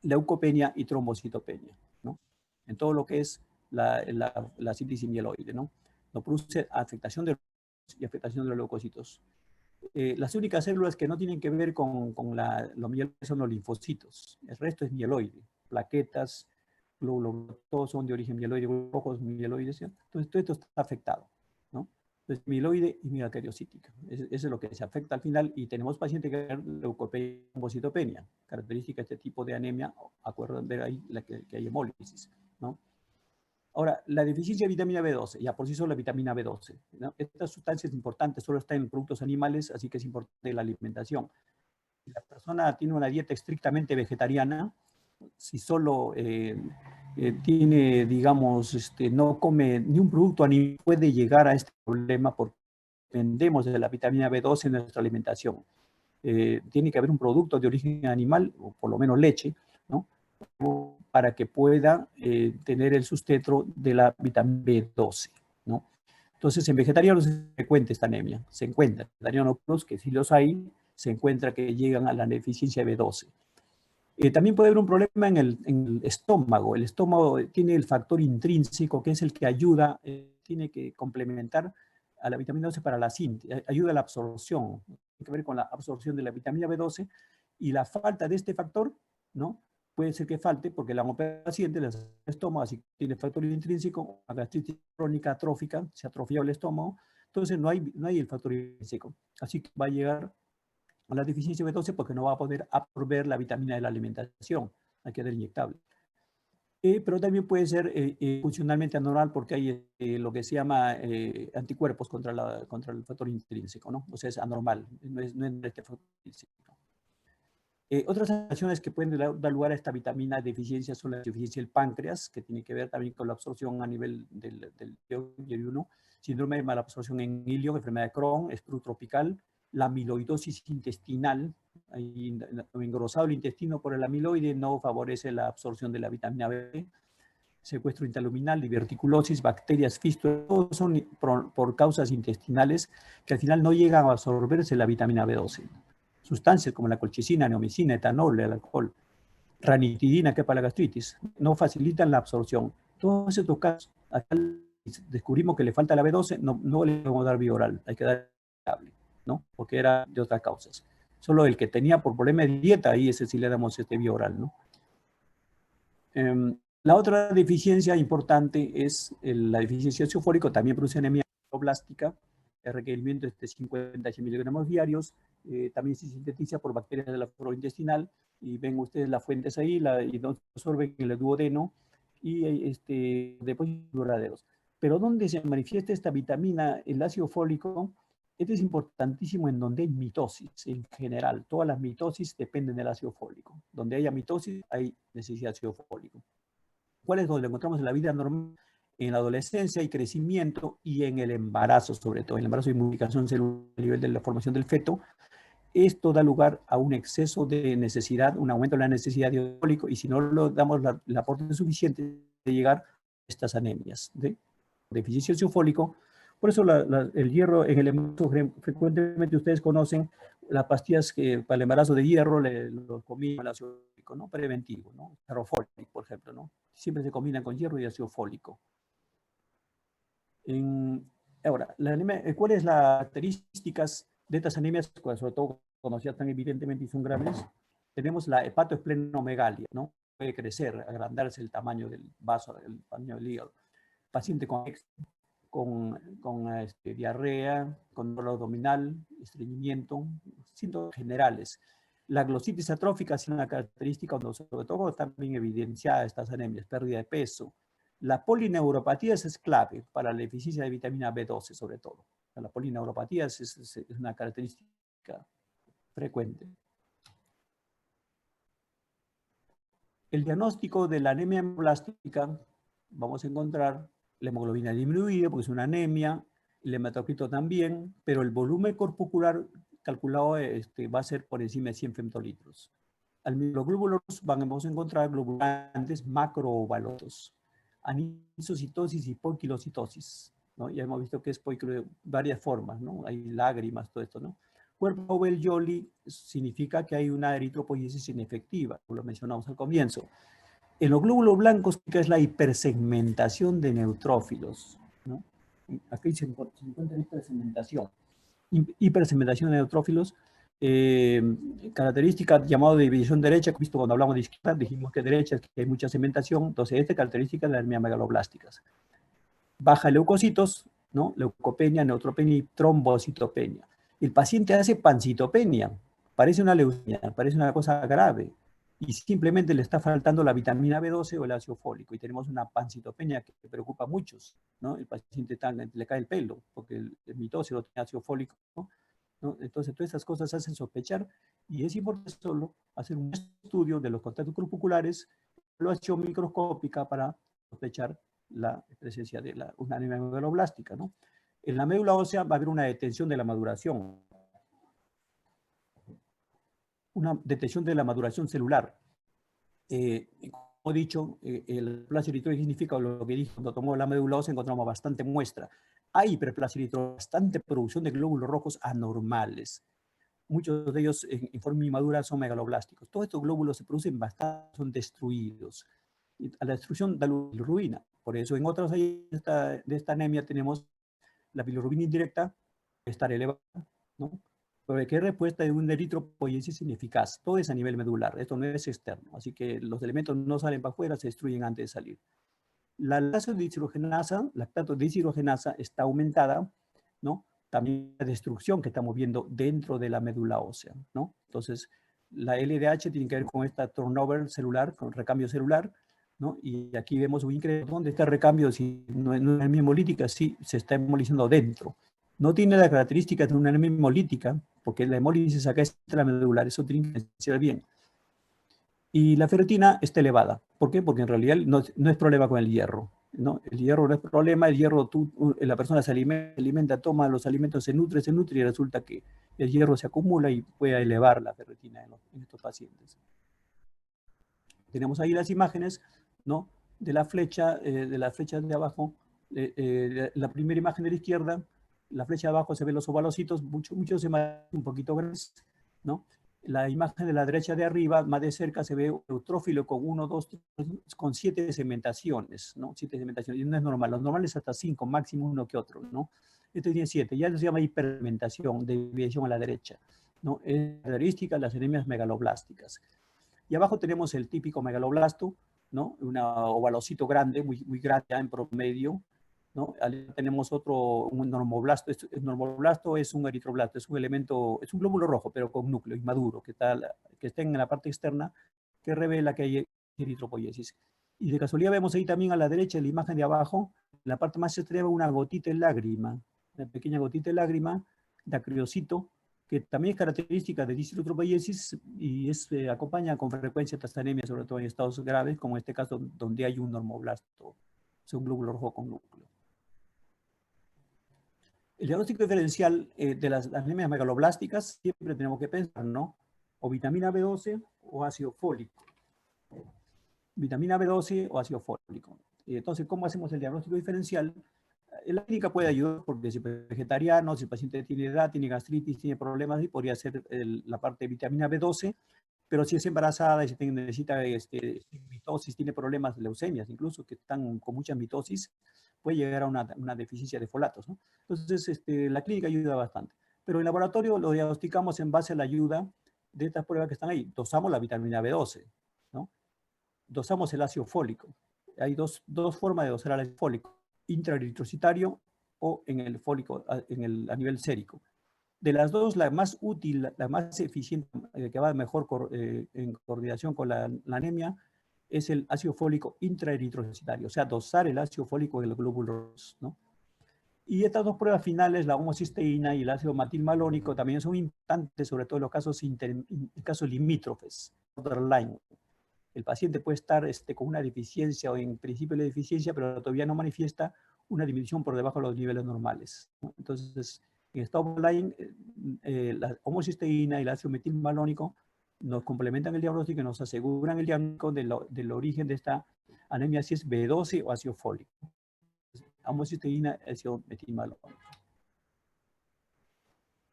leucopenia y trombocitopenia, ¿no? En todo lo que es la síntesis mieloide, ¿no? Nos produce afectación de los y afectación de los leucocitos. Las únicas células que no tienen que ver con los mieloides son los linfocitos. El resto es mieloide. Plaquetas, glóbulos, todos son de origen mieloide, rojos mieloides. Entonces, todo esto está afectado, ¿no? Entonces, mieloide y megacariocítica. Eso es lo que se afecta al final. Y tenemos pacientes que tienen leucopenia y trombocitopenia. Característica de este tipo de anemia, acuerdan ver ahí que hay hemólisis, ¿no? Ahora, la deficiencia de vitamina B12, ya por sí sola la vitamina B12, ¿no? Esta sustancia es importante, solo está en productos animales, así que es importante la alimentación. Si la persona tiene una dieta estrictamente vegetariana, si solo tiene, digamos, no come ni un producto animal, puede llegar a este problema porque dependemos de la vitamina B12 en nuestra alimentación. Tiene que haber un producto de origen animal, o por lo menos leche, ¿no? Para que pueda tener el sustento de la vitamina B12, ¿no? Entonces, en vegetarianos es frecuente esta anemia. Se encuentra, vegetarianos que si los hay, se encuentra que llegan a la deficiencia de B12. También puede haber un problema en el estómago. El estómago tiene el factor intrínseco, que es el que ayuda, tiene que complementar a la vitamina B12 para la síntesis, ayuda a la absorción. Tiene que ver con la absorción de la vitamina B12 y la falta de este factor, ¿no? Puede ser que falte porque la paciente, el estómago, así tiene factor intrínseco, la gastritis crónica atrófica, se atrofia el estómago, entonces no hay el factor intrínseco. Así que va a llegar a la deficiencia B12 porque no va a poder absorber la vitamina de la alimentación, hay que dar inyectable. Pero también puede ser funcionalmente anormal porque hay lo que se llama anticuerpos contra el factor intrínseco, ¿no? O sea, es anormal, no es este factor intrínseco. Otras acciones que pueden dar lugar a esta vitamina deficiencia son la deficiencia del páncreas, que tiene que ver también con la absorción a nivel del IL-1, síndrome de malabsorción en hilo, enfermedad de Crohn, sprue tropical, la amiloidosis intestinal, engrosado el intestino por el amiloide no favorece la absorción de la vitamina B, secuestro intraluminal, diverticulosis, bacterias, fístulas, todos son por causas intestinales que al final no llegan a absorberse la vitamina B12. Sustancias como la colchicina, neomicina, etanol, el alcohol, ranitidina, que es para la gastritis, no facilitan la absorción. Todos estos casos, acá descubrimos que le falta la B12, no le podemos dar bioral, hay que dar cable, ¿no? Porque era de otras causas. Solo el que tenía por problema de dieta, ahí ese sí le damos este bioral, ¿no? La otra deficiencia importante es la deficiencia de ácido fólico, también produce anemia blástica, el requerimiento es de 50 miligramos diarios, también se sintetiza por bacterias de la flora intestinal, y ven ustedes las fuentes ahí, y no absorben el duodeno, y depósitos duraderos. Pero ¿dónde se manifiesta esta vitamina, el ácido fólico? Este es importantísimo en donde hay mitosis, en general. Todas las mitosis dependen del ácido fólico. Donde haya mitosis, hay necesidad de ácido fólico. ¿Cuál es donde lo encontramos en la vida normal? En la adolescencia y crecimiento y en el embarazo, sobre todo. En el embarazo y multiplicación celular a nivel de la formación del feto. Esto da lugar a un exceso de necesidad, un aumento de la necesidad de ácido fólico, y si no le damos el aporte suficiente de llegar a estas anemias de deficiencia de ácido fólico. Por eso el hierro en el embarazo, frecuentemente ustedes conocen las pastillas que para el embarazo de hierro lo combinan el ácido fólico, ¿no? Preventivo, ¿no? Ferrofólico, por ejemplo, ¿no? Siempre se combinan con hierro y ácido fólico. Ahora, ¿cuáles son las características de estas anemias, sobre todo cuando ya están evidentemente y son graves? Tenemos la hepatoesplenomegalia, ¿no? Puede crecer, agrandarse el tamaño del vaso, el tamaño del hígado. Paciente con diarrea, con dolor abdominal, estreñimiento, síntomas generales. La glositis atrófica es una característica donde sobre todo están bien evidenciadas estas anemias, pérdida de peso. La polineuropatía es clave para la deficiencia de vitamina B12 sobre todo. La polineuropatía es una característica frecuente. El diagnóstico de la anemia hemoblástica, vamos a encontrar la hemoglobina disminuida porque es una anemia, el hematocrito también, pero el volumen corporal calculado va a ser por encima de 100 femtolitros. Al los glóbulos vamos a encontrar globulantes macrovalosos, anisocitosis y poiquilocitosis, ¿no? Ya hemos visto que es varias formas, ¿no? Hay lágrimas, todo esto, ¿no? Cuerpo Bell-Jolly significa que hay una eritropoyesis inefectiva, lo mencionamos al comienzo. En los glóbulos blancos, que es la hipersegmentación de neutrófilos, ¿no? Aquí se encuentra hipersegmentación. Hipersegmentación de neutrófilos, característica llamada de división derecha, que visto cuando hablamos de izquierda, dijimos que derecha es que hay mucha segmentación, entonces esta característica de la anemia megaloblásticas. Baja leucocitos, ¿no? Leucopenia, neutropenia y trombocitopenia. El paciente hace pancitopenia, parece una leucemia, parece una cosa grave, y simplemente le está faltando la vitamina B12 o el ácido fólico, y tenemos una pancitopenia que preocupa a muchos, ¿no? El paciente le cae el pelo, porque el mitóxido tiene ácido fólico, ¿no? Entonces, todas esas cosas hacen sospechar, y es importante solo hacer un estudio de los contactos corpusculares, evaluación microscópica para sospechar la presencia de una anemia megaloblástica, ¿no? En la médula ósea va a haber una detención de la maduración, una detención de la maduración celular. Como he dicho, el placio eritrogénico significa lo que dijo, cuando tomó la médula ósea encontramos bastante muestra. hay hiperplasia eritrocética, bastante producción de glóbulos rojos anormales. Muchos de ellos en forma inmadura son megaloblásticos. Todos estos glóbulos se producen bastante, son destruidos. Y a la destrucción da bilirrubina. Por eso en otras de esta anemia tenemos la bilirrubina indirecta, estar elevada, ¿no? Pero ¿qué respuesta de un eritropoiesis ineficaz? Todo es a nivel medular, esto no es externo. Así que los elementos no salen para afuera, se destruyen antes de salir. La lactato deshidrogenasa está aumentada, ¿no? También la destrucción que estamos viendo dentro de la médula ósea, ¿no? Entonces, la LDH tiene que ver con esta turnover celular, con recambio celular, ¿no? Y aquí vemos un incremento. ¿Dónde está el recambio? Si no es una anemia hemolítica, sí, se está hemolizando dentro. No tiene las características de una anemia hemolítica, porque la hemólisis acá está en la medular, eso tiene que ser bien. Y la ferritina está elevada. ¿Por qué? Porque en realidad no es problema con el hierro, ¿no? El hierro no es problema, el hierro, la persona se alimenta, toma los alimentos, se nutre y resulta que el hierro se acumula y puede elevar la ferritina en estos pacientes. Tenemos ahí las imágenes, ¿no? De la flecha de abajo, la primera imagen de la izquierda, la flecha de abajo se ven los ovalocitos, muchos se ven un poquito grandes, ¿no? La imagen de la derecha de arriba, más de cerca, se ve un eutrófilo con 1, 2, 3, con 7 segmentaciones, ¿no? 7 segmentaciones, y no es normal, los normales hasta 5, máximo uno que otro, ¿no? Este tiene 7, ya se llama hiperpigmentación, desviación a la derecha, ¿no? Es característica de las anemias megaloblásticas. Y abajo tenemos el típico megaloblasto, ¿no? Un ovalocito grande, muy grande en promedio, ¿no? Tenemos un normoblasto. El normoblasto es un eritroblasto, es un elemento, es un glóbulo rojo, pero con núcleo inmaduro, que está en la parte externa, que revela que hay eritropoiesis. Y de casualidad vemos ahí también a la derecha, en la imagen de abajo, en la parte más extrema, una gotita de lágrima, una pequeña gotita de lágrima, de acriocito, que también es característica de distropoiesis y acompaña con frecuencia estas anemias, sobre todo en estados graves, como en este caso donde hay un normoblasto, es un glóbulo rojo con núcleo. El diagnóstico diferencial de las anemias megaloblásticas siempre tenemos que pensar, ¿no? O vitamina B12 o ácido fólico. Vitamina B12 o ácido fólico. Entonces, ¿cómo hacemos el diagnóstico diferencial? La clínica puede ayudar porque si es vegetariano, si el paciente tiene edad, tiene gastritis, tiene problemas, y podría ser la parte de vitamina B12, pero si es embarazada y si necesita mitosis, tiene problemas de leucemias, incluso que están con mucha mitosis, puede llegar a una deficiencia de folatos, ¿no? Entonces, la clínica ayuda bastante. Pero en laboratorio lo diagnosticamos en base a la ayuda de estas pruebas que están ahí. Dosamos la vitamina B12, ¿no? Dosamos el ácido fólico. Hay dos formas de dosar el ácido fólico: intraeritrocitario o en el fólico, a nivel sérico. De las dos, la más útil, la más eficiente, que va mejor en coordinación con la anemia, es el ácido fólico intraeritrocitario, o sea, dosar el ácido fólico en los glóbulos, ¿no? Y estas dos pruebas finales, la homocisteína y el ácido metilmalónico, también son importantes, sobre todo en los casos limítrofes, borderline. El paciente puede estar con una deficiencia o en principio de deficiencia, pero todavía no manifiesta una disminución por debajo de los niveles normales, ¿no? Entonces, en estado borderline, la homocisteína y el ácido metilmalónico nos complementan el diagnóstico y nos aseguran el diagnóstico del origen de esta anemia, si es B12 o ácido fólico. Homocisteína, ácido metilmalónico.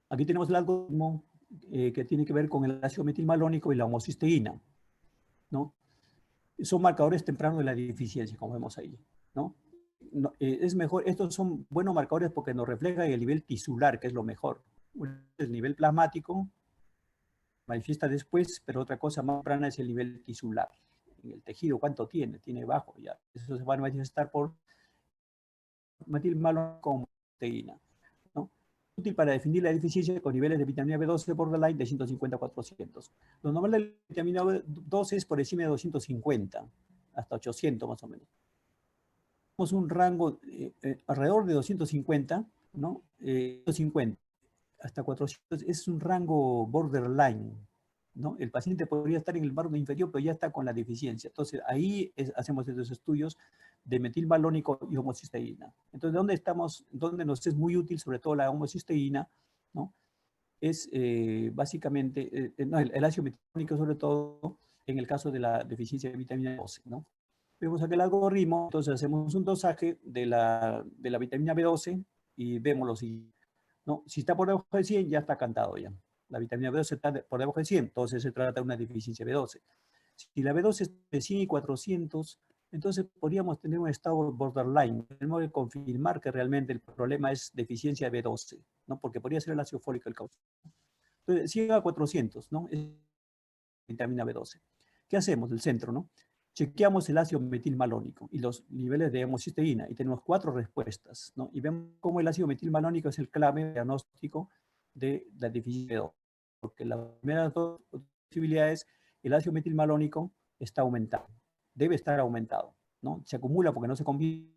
Aquí tenemos el algoritmo que tiene que ver con el ácido metilmalónico y la homocisteína, ¿no? Son marcadores tempranos de la deficiencia, como vemos ahí, ¿no? Es mejor, estos son buenos marcadores porque nos reflejan el nivel tisular, que es lo mejor. El nivel plasmático manifiesta después, pero otra cosa más temprana es el nivel tisular. En el tejido, ¿cuánto tiene? Tiene bajo, ya. Eso se va a manifestar por metilmalónico como proteína, ¿no? Útil para definir la deficiencia con niveles de vitamina B12 borderline de 150 a 400. Lo normal de la vitamina B12 es por encima de 250, hasta 800 más o menos. Tenemos un rango alrededor de 250, ¿no? 250 hasta 400 es un rango borderline, ¿no? El paciente podría estar en el margen inferior, pero ya está con la deficiencia. Entonces, ahí hacemos estos estudios de metilmalónico y homocisteína. Entonces, ¿dónde nos es muy útil, sobre todo la homocisteína, ¿no? Es básicamente, no, el ácido metilmalónico, sobre todo en el caso de la deficiencia de vitamina B12, ¿no? Vemos aquí el algoritmo, entonces hacemos un dosaje de la vitamina B12, y vemos lo siguiente, ¿no? Si está por debajo de 100, ya está cantado ya. La vitamina B12 está por debajo de 100, entonces se trata de una deficiencia B12. Si la B12 es de 100 y 400, entonces podríamos tener un estado borderline. Tenemos que confirmar que realmente el problema es deficiencia B12, ¿no? Porque podría ser el ácido fólico el causante. Entonces, 100 a 400, ¿no? Es vitamina B12. ¿Qué hacemos del centro, no? Chequeamos el ácido metilmalónico y los niveles de homocisteína y tenemos 4 respuestas, ¿no? Y vemos cómo el ácido metilmalónico es el clave diagnóstico de la deficiencia B12. Porque la primera posibilidad es el ácido metilmalónico está aumentado, debe estar aumentado, ¿no? Se acumula porque no se convierte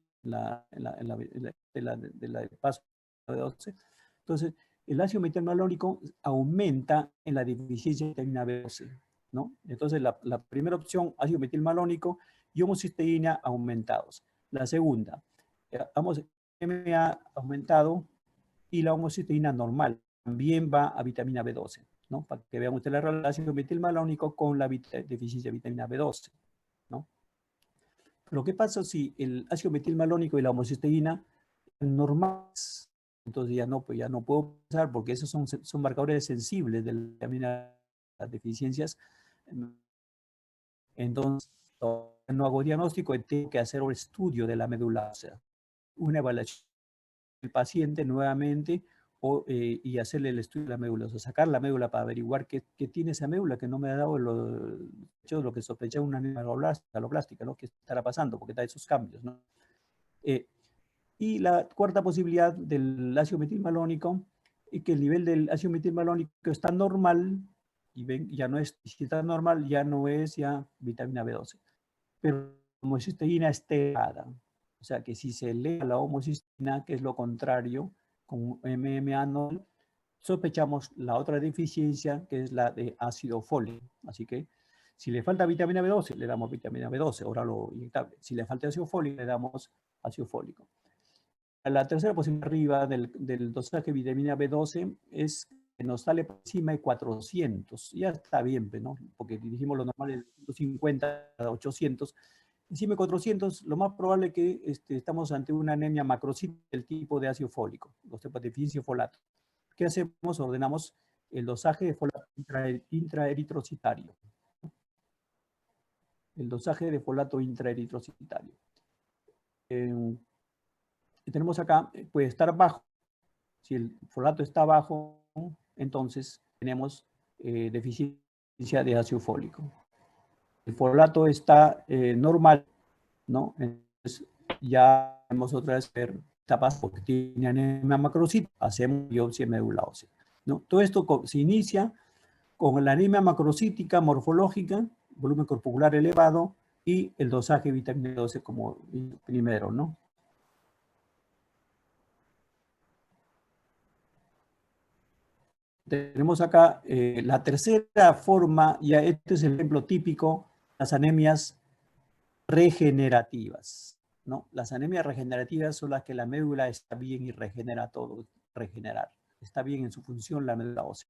del paso de B12. Entonces, el ácido metilmalónico aumenta en la deficiencia de vitamina B12, ¿no? Entonces, la primera opción, ácido metilmalónico y homocisteína aumentados. La segunda, MA aumentado y la homocisteína normal también va a vitamina B12, ¿no? Para que vean ustedes la relación metilmalónico con la deficiencia de vitamina B12, ¿no? Pero ¿qué pasa si el ácido metilmalónico y la homocisteína normales? Entonces pues ya no puedo pensar porque esos son marcadores sensibles de la vitamina, las deficiencias. Entonces, no hago diagnóstico, tengo que hacer un estudio de la médula ósea, una evaluación del paciente nuevamente y hacerle el estudio de la médula, o sea, sacar la médula para averiguar qué tiene esa médula que no me ha dado lo que sospechaba una anemia aloblástica, ¿no? ¿Qué estará pasando? Porque da esos cambios, ¿no? Y la cuarta posibilidad del ácido metilmalónico es que el nivel del ácido metilmalónico está normal, y ven, ya no es, si está normal, ya no es ya vitamina B12. Pero la homocisteína está elevada. O sea que si se eleva la homocisteína, que es lo contrario, con MMA, sospechamos la otra deficiencia, que es la de ácido fólico. Así que si le falta vitamina B12, le damos vitamina B12, oral inyectable. Si le falta ácido fólico, le damos ácido fólico. La tercera posición arriba del dosaje de vitamina B12 es que nos sale por encima de 400. Ya está bien, ¿no? Porque dijimos lo normal es 150 a 800. Encima de 400, lo más probable es que estamos ante una anemia macrocítica del tipo de ácido fólico, los tipos de deficiencia de folato. ¿Qué hacemos? Ordenamos el dosaje de folato intraeritrocitario. El dosaje de folato intraeritrocitario. Tenemos acá, puede estar bajo. Si el folato está bajo, entonces tenemos deficiencia de ácido fólico. El folato está normal, ¿no? Entonces ya vamos otra vez ver etapas porque tiene anemia macrocítica, hacemos biopsia de médula ósea, ¿no? Todo esto se inicia con la anemia macrocítica morfológica, volumen corpuscular elevado y el dosaje de vitamina B12 como primero, ¿no? Tenemos acá la tercera forma, y este es el ejemplo típico, las anemias regenerativas, ¿no? Las anemias regenerativas son las que la médula está bien y regenera todo, regenerar. Está bien en su función la médula ósea.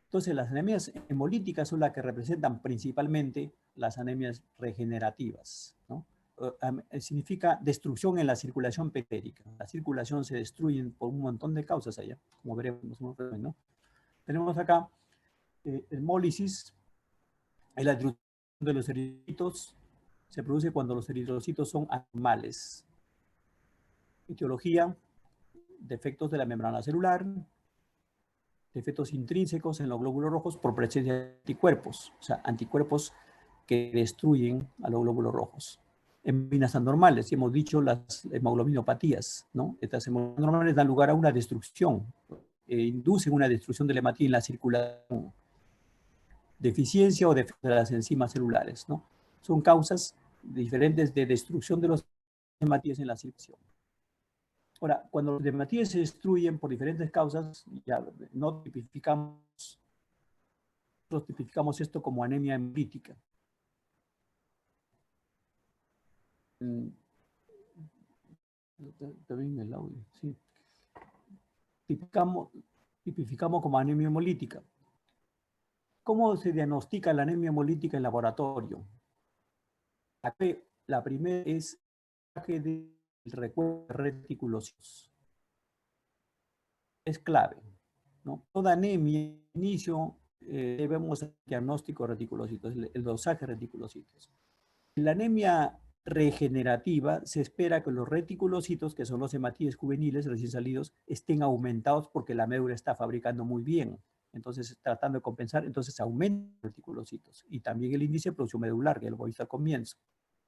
Entonces, las anemias hemolíticas son las que representan principalmente las anemias regenerativas, ¿no? Significa destrucción en la circulación periférica. La circulación se destruye por un montón de causas allá, como veremos, ¿no? Tenemos acá hemólisis, es la destrucción de los eritrocitos, se produce cuando los eritrocitos son anormales. Etiología, defectos de la membrana celular, defectos intrínsecos en los glóbulos rojos por presencia de anticuerpos, o sea, anticuerpos que destruyen a los glóbulos rojos. Hemoglobinas anormales, y hemos dicho las hemoglobinopatías, ¿no? Estas hemoglobinaas anormales dan lugar a una destrucción, inducen una destrucción de la hematía en la circulación. Deficiencia o defecto de las enzimas celulares, ¿no? Son causas diferentes de destrucción de los hematíes en la circulación. Ahora, cuando los hematíes se destruyen por diferentes causas, ya no tipificamos esto como anemia hemolítica. También el audio, sí. Tipificamos como anemia hemolítica. ¿Cómo se diagnostica la anemia hemolítica en laboratorio? La primera es el recuerdo reticulosos. es clave, ¿no? Toda anemia, inicio, debemos hacer diagnóstico de reticulocitos, el dosaje de reticulocitos. En la anemia regenerativa se espera que los reticulocitos, que son los hematíes juveniles recién salidos, estén aumentados porque la médula está fabricando muy bien. Entonces, tratando de compensar, entonces aumentan los reticulocitos. Y también el índice de producción medular, que lo hemos visto al comienzo.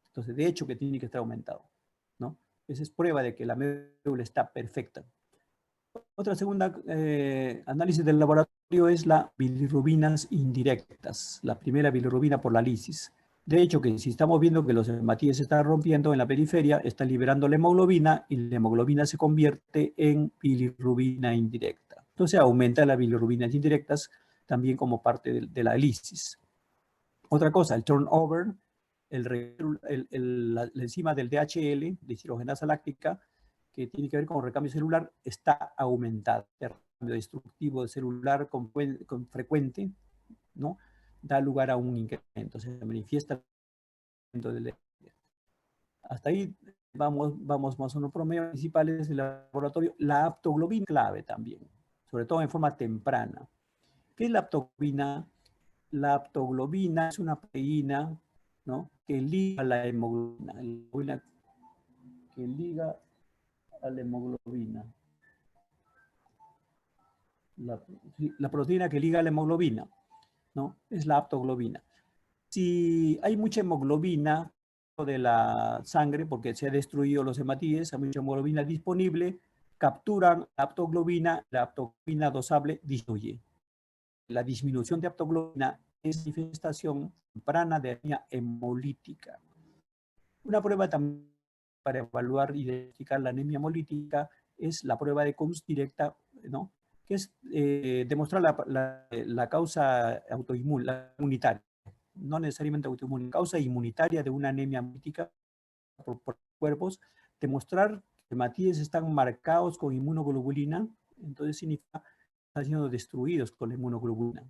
Entonces, de hecho, que tiene que estar aumentado, ¿no? Esa es prueba de que la médula está perfecta. Otra segunda análisis del laboratorio es la bilirrubinas indirectas. La primera bilirrubina por la lisis. De hecho, que si estamos viendo que los hematíes se están rompiendo en la periferia, está liberando la hemoglobina y la hemoglobina se convierte en bilirrubina indirecta. Entonces aumenta las bilirrubinas indirectas también como parte de la lisis. Otra cosa, el turnover, la enzima del DHL, deshidrogenasa láctica, que tiene que ver con recambio celular, está aumentada. El recambio destructivo celular con frecuente, ¿no? Da lugar a un incremento, se manifiesta. Hasta ahí vamos más o menos promedios principales del laboratorio. La aptoglobina clave también, sobre todo en forma temprana. ¿Qué es la aptoglobina? La aptoglobina es una proteína, ¿no?, que liga a la hemoglobina, que liga a la hemoglobina. La proteína que liga a la hemoglobina, ¿no?, es la aptoglobina. Si hay mucha hemoglobina de la sangre, porque se ha destruido los hematíes, hay mucha hemoglobina disponible, capturan la aptoglobina dosable disminuye. La disminución de aptoglobina es manifestación temprana de anemia hemolítica. Una prueba también para evaluar y identificar la anemia hemolítica es la prueba de Kunz directa, ¿no?, que es demostrar la causa autoinmune, la inmunitaria, no necesariamente autoinmune, causa inmunitaria de una anemia hemolítica por cuerpos, demostrar que hematíes están marcados con inmunoglobulina, entonces significa que están siendo destruidos con la inmunoglobulina.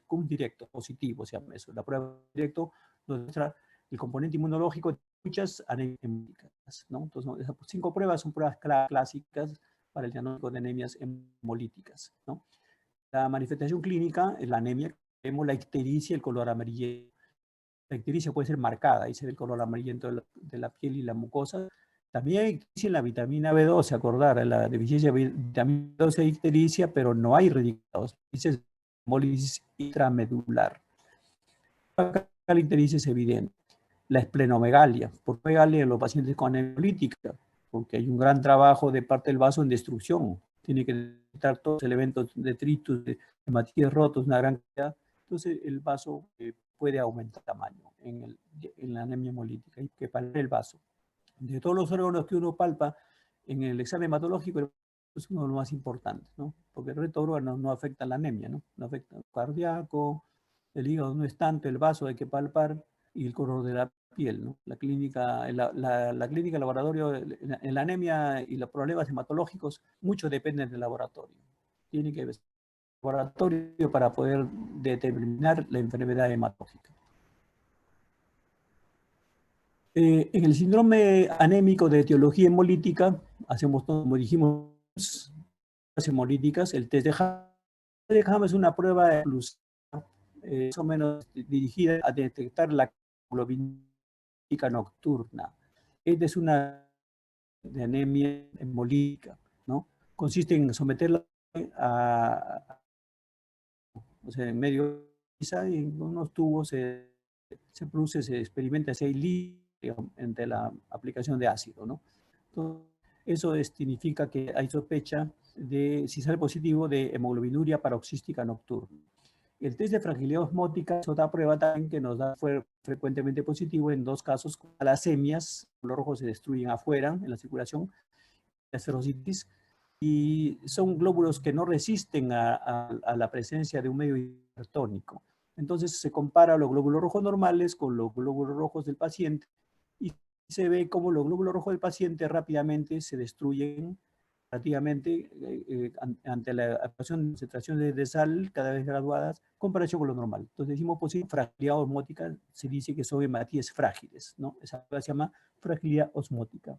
Kunz directo, positivo se llama eso. La prueba directo nos muestra el componente inmunológico de muchas anemias hemolíticas, ¿no? Entonces, esas 5 pruebas son pruebas clásicas para el diagnóstico de anemias hemolíticas, ¿no? La manifestación clínica es la anemia. Vemos la ictericia, el color amarillento. La ictericia puede ser marcada, ahí se ve el color amarillento de la piel y la mucosa. También hay ictericia en la vitamina B12, acordar, la deficiencia de vitamina B12 hay ictericia, pero no hay radicados. Dice hemólisis intramedular. Acá la ictericia es evidente. La esplenomegalia. ¿Por qué megalia en los pacientes con anemia hemolítica? Porque hay un gran trabajo de parte del vaso en destrucción. Tiene que detectar todos los elementos de detritus, de hematíes rotos, una gran cantidad. Entonces el vaso puede aumentar tamaño en la anemia hemolítica. Hay que palpar el vaso. De todos los órganos que uno palpa en el examen hematológico, es uno de los más importantes, ¿no? Porque el resto de órganos no afectan la anemia, ¿no? No afecta el cardíaco, el hígado no es tanto, el vaso hay que palpar y el color de la piel, ¿no? La clínica, la clínica, el laboratorio, en la anemia y los problemas hematológicos, mucho dependen del laboratorio. Tiene que haber laboratorio para poder determinar la enfermedad hematológica. En el síndrome anémico de etiología hemolítica, hacemos, como dijimos, hemolíticas, el test de Hamm es una prueba de más o menos dirigida a detectar la globulínica nocturna. Esta es una de anemia hemolítica, ¿no? Consiste en someterla o sea, en medio y en unos tubos se produce, se experimenta si hay líquido entre la aplicación de ácido, ¿no? Entonces, eso significa que hay sospecha de, si sale positivo, de hemoglobinuria paroxística nocturna. El test de fragilidad osmótica es otra prueba también que nos da frecuentemente positivo en 2 casos, talasemias, los rojos se destruyen afuera en la circulación, la esferocitis, y son glóbulos que no resisten a la presencia de un medio hipertónico. Entonces se compara los glóbulos rojos normales con los glóbulos rojos del paciente y se ve cómo los glóbulos rojos del paciente rápidamente se destruyen relativamente ante la actuación de concentraciones de sal cada vez graduadas en comparación con lo normal. Entonces decimos posible fragilidad osmótica, se dice que son hematíes frágiles, ¿no? Esa se llama fragilidad osmótica.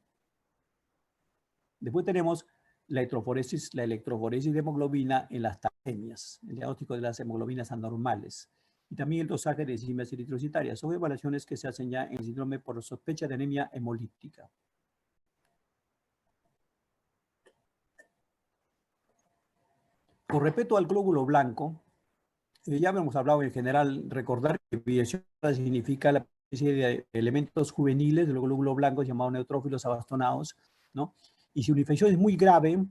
Después tenemos la electroforesis de hemoglobina en las talemias, el diagnóstico de las hemoglobinas anormales, y también el dosaje de enzimas eritrocitarias. Son evaluaciones que se hacen ya en el síndrome por sospecha de anemia hemolíptica. Con respecto al glóbulo blanco, ya hemos hablado en general, recordar que bilación significa la especie de elementos juveniles del glóbulo blanco llamados neutrófilos abastonados, ¿no? Y si una infección es muy grave,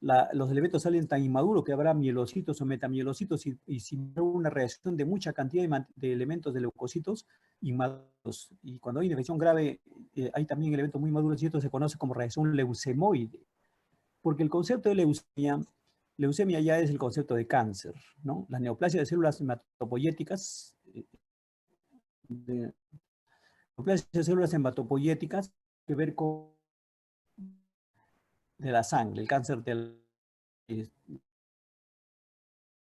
los elementos salen tan inmaduros que habrá mielocitos o metamielocitos y si no una reacción de mucha cantidad de elementos de leucocitos inmaduros. Y cuando hay una infección grave, hay también elementos muy maduros y esto se conoce como reacción leucemoide. Porque el concepto de leucemia ya es el concepto de cáncer, ¿no? La neoplasia de células hematopoyéticas, que ver con de la sangre, el cáncer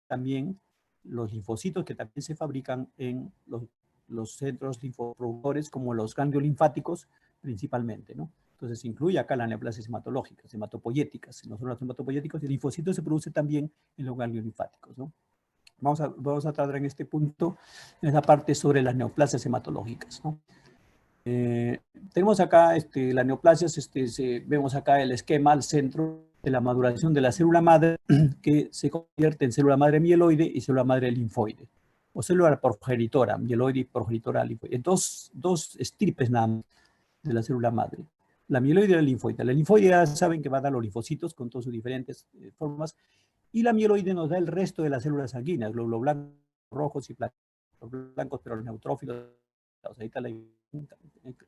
también los linfocitos que también se fabrican en los centros linfoproductores como los ganglios linfáticos principalmente, ¿no? Entonces incluye acá las neoplasias hematológicas, hematopoyéticas. No solo los hematopoyéticos, el linfocito se produce también en los ganglios linfáticos, ¿no? Vamos a tratar en este punto, en esta parte sobre las neoplasias hematológicas, ¿no? Tenemos acá las neoplasias, vemos acá el esquema al centro de la maduración de la célula madre que se convierte en célula madre mieloide y célula madre linfoide, o célula progenitora, mieloide y progenitora linfoide. Dos estirpes nada más de la célula madre. La mieloide y la linfoide. La linfoide ya saben que va a dar los linfocitos con todas sus diferentes formas, y la mieloide nos da el resto de las células sanguíneas, glóbulos blancos, rojos y blancos, pero los neutrófilos, ahí está la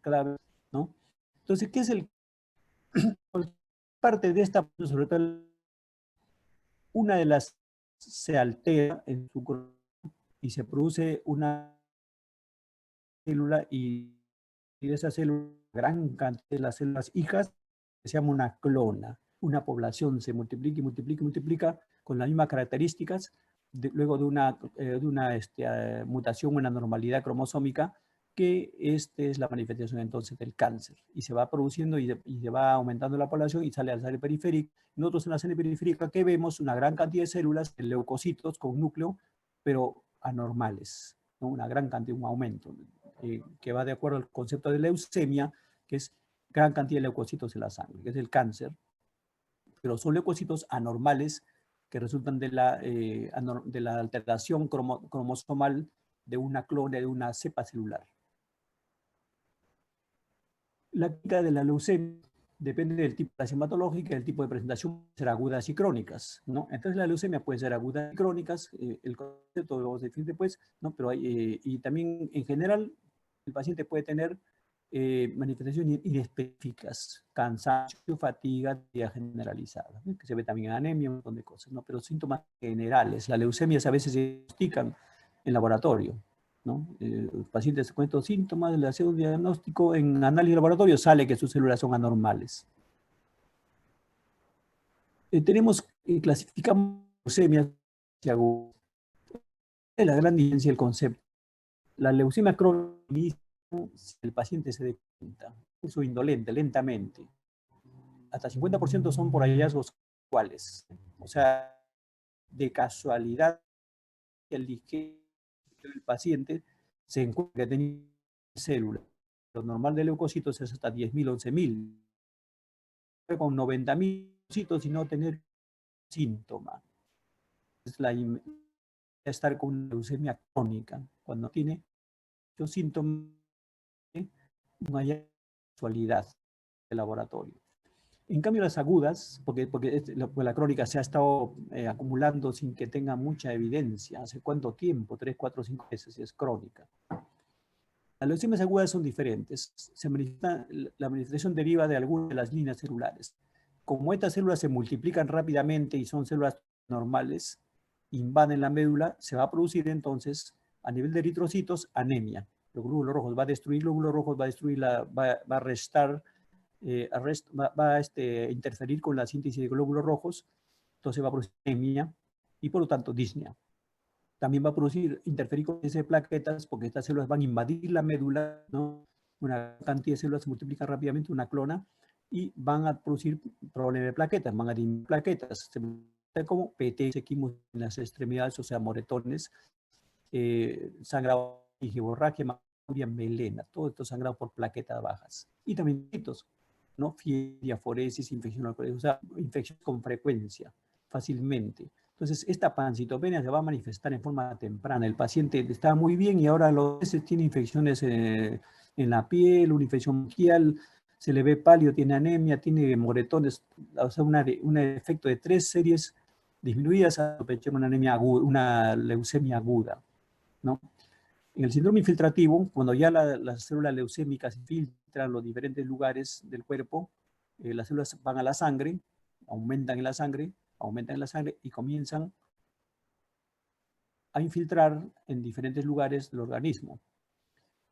clave, ¿no? Entonces, ¿qué es el parte de esta, sobre todo, una de las se altera en su y se produce una célula y de esa célula, gran cantidad de las células hijas, que se llama una clona. Una población se multiplica y multiplica y multiplica con las mismas características, luego de una mutación, una normalidad cromosómica, que es la manifestación entonces del cáncer. Y se va produciendo y se va aumentando la población y sale al sangre periférica. Nosotros en la sangre periférica que vemos una gran cantidad de células, leucocitos con núcleo, pero anormales, ¿no? Una gran cantidad, un aumento, que va de acuerdo al concepto de leucemia, que es gran cantidad de leucocitos en la sangre, que es el cáncer, pero son leucocitos anormales que resultan de la alteración cromosomal de una clona, de una cepa celular. La clínica de la leucemia depende del tipo de hematológica, del tipo de presentación, puede ser agudas y crónicas, ¿no? Entonces la leucemia puede ser agudas y crónicas, el concepto lo vamos a definir después, ¿no? Pero y también en general el paciente puede tener manifestaciones inespecíficas, cansancio, fatiga, fatiga generalizada, ¿no? Que se ve también anemia, un montón de cosas, ¿no? Pero síntomas generales. Las leucemias a veces se diagnostican en laboratorio, ¿no? Los pacientes con estos síntomas, le hacen un diagnóstico en análisis de laboratorio, sale que sus células son anormales. Clasificamos leucemias agudas. La gran diferencia del concepto. La leucemia crónica, el paciente se dé cuenta, curso indolente, lentamente. Hasta 50% son por hallazgos casuales. O sea, de casualidad, el paciente se encuentra que tenía células. Lo normal de leucocitos es hasta 10.000, 11.000. Con 90.000 leucocitos y no tener síntomas. Es estar con una leucemia crónica, cuando tiene los síntomas de una casualidad de laboratorio. En cambio, las agudas, porque la crónica se ha estado acumulando sin que tenga mucha evidencia. ¿Hace cuánto tiempo? 3, 4, 5 meses, es crónica. Las leucemias agudas son diferentes. La manifestación deriva de algunas de las líneas celulares. Como estas células se multiplican rápidamente y son células normales, invaden la médula, se va a producir entonces, a nivel de eritrocitos, anemia. Los glóbulos rojos va a destruir glóbulos rojos, va a destruir va a restar, va a interferir con la síntesis de glóbulos rojos, entonces va a producir anemia y por lo tanto disnea. También va a interferir con esas plaquetas porque estas células van a invadir la médula, ¿no? Una cantidad de células se multiplica rápidamente, una clona, y van a producir problemas de plaquetas, van a disminuir plaquetas, como PTX en las extremidades, o sea, moretones, sangrado, hemorragia, melena, todo esto sangrado por plaquetas bajas. Y también ¿no? Fiebre, aforesis, infección, o sea, infección con frecuencia, fácilmente. Entonces, esta pancitopenia se va a manifestar en forma temprana. El paciente está muy bien y ahora a los meses tiene infecciones en la piel, una infección bronquial, se le ve pálido, tiene anemia, tiene moretones, o sea, un efecto de 3 series disminuidas a una anemia aguda, una leucemia aguda, ¿no? En el síndrome infiltrativo, cuando ya las células leucémicas se filtran los diferentes lugares del cuerpo, las células van a la sangre, aumentan en la sangre y comienzan a infiltrar en diferentes lugares del organismo.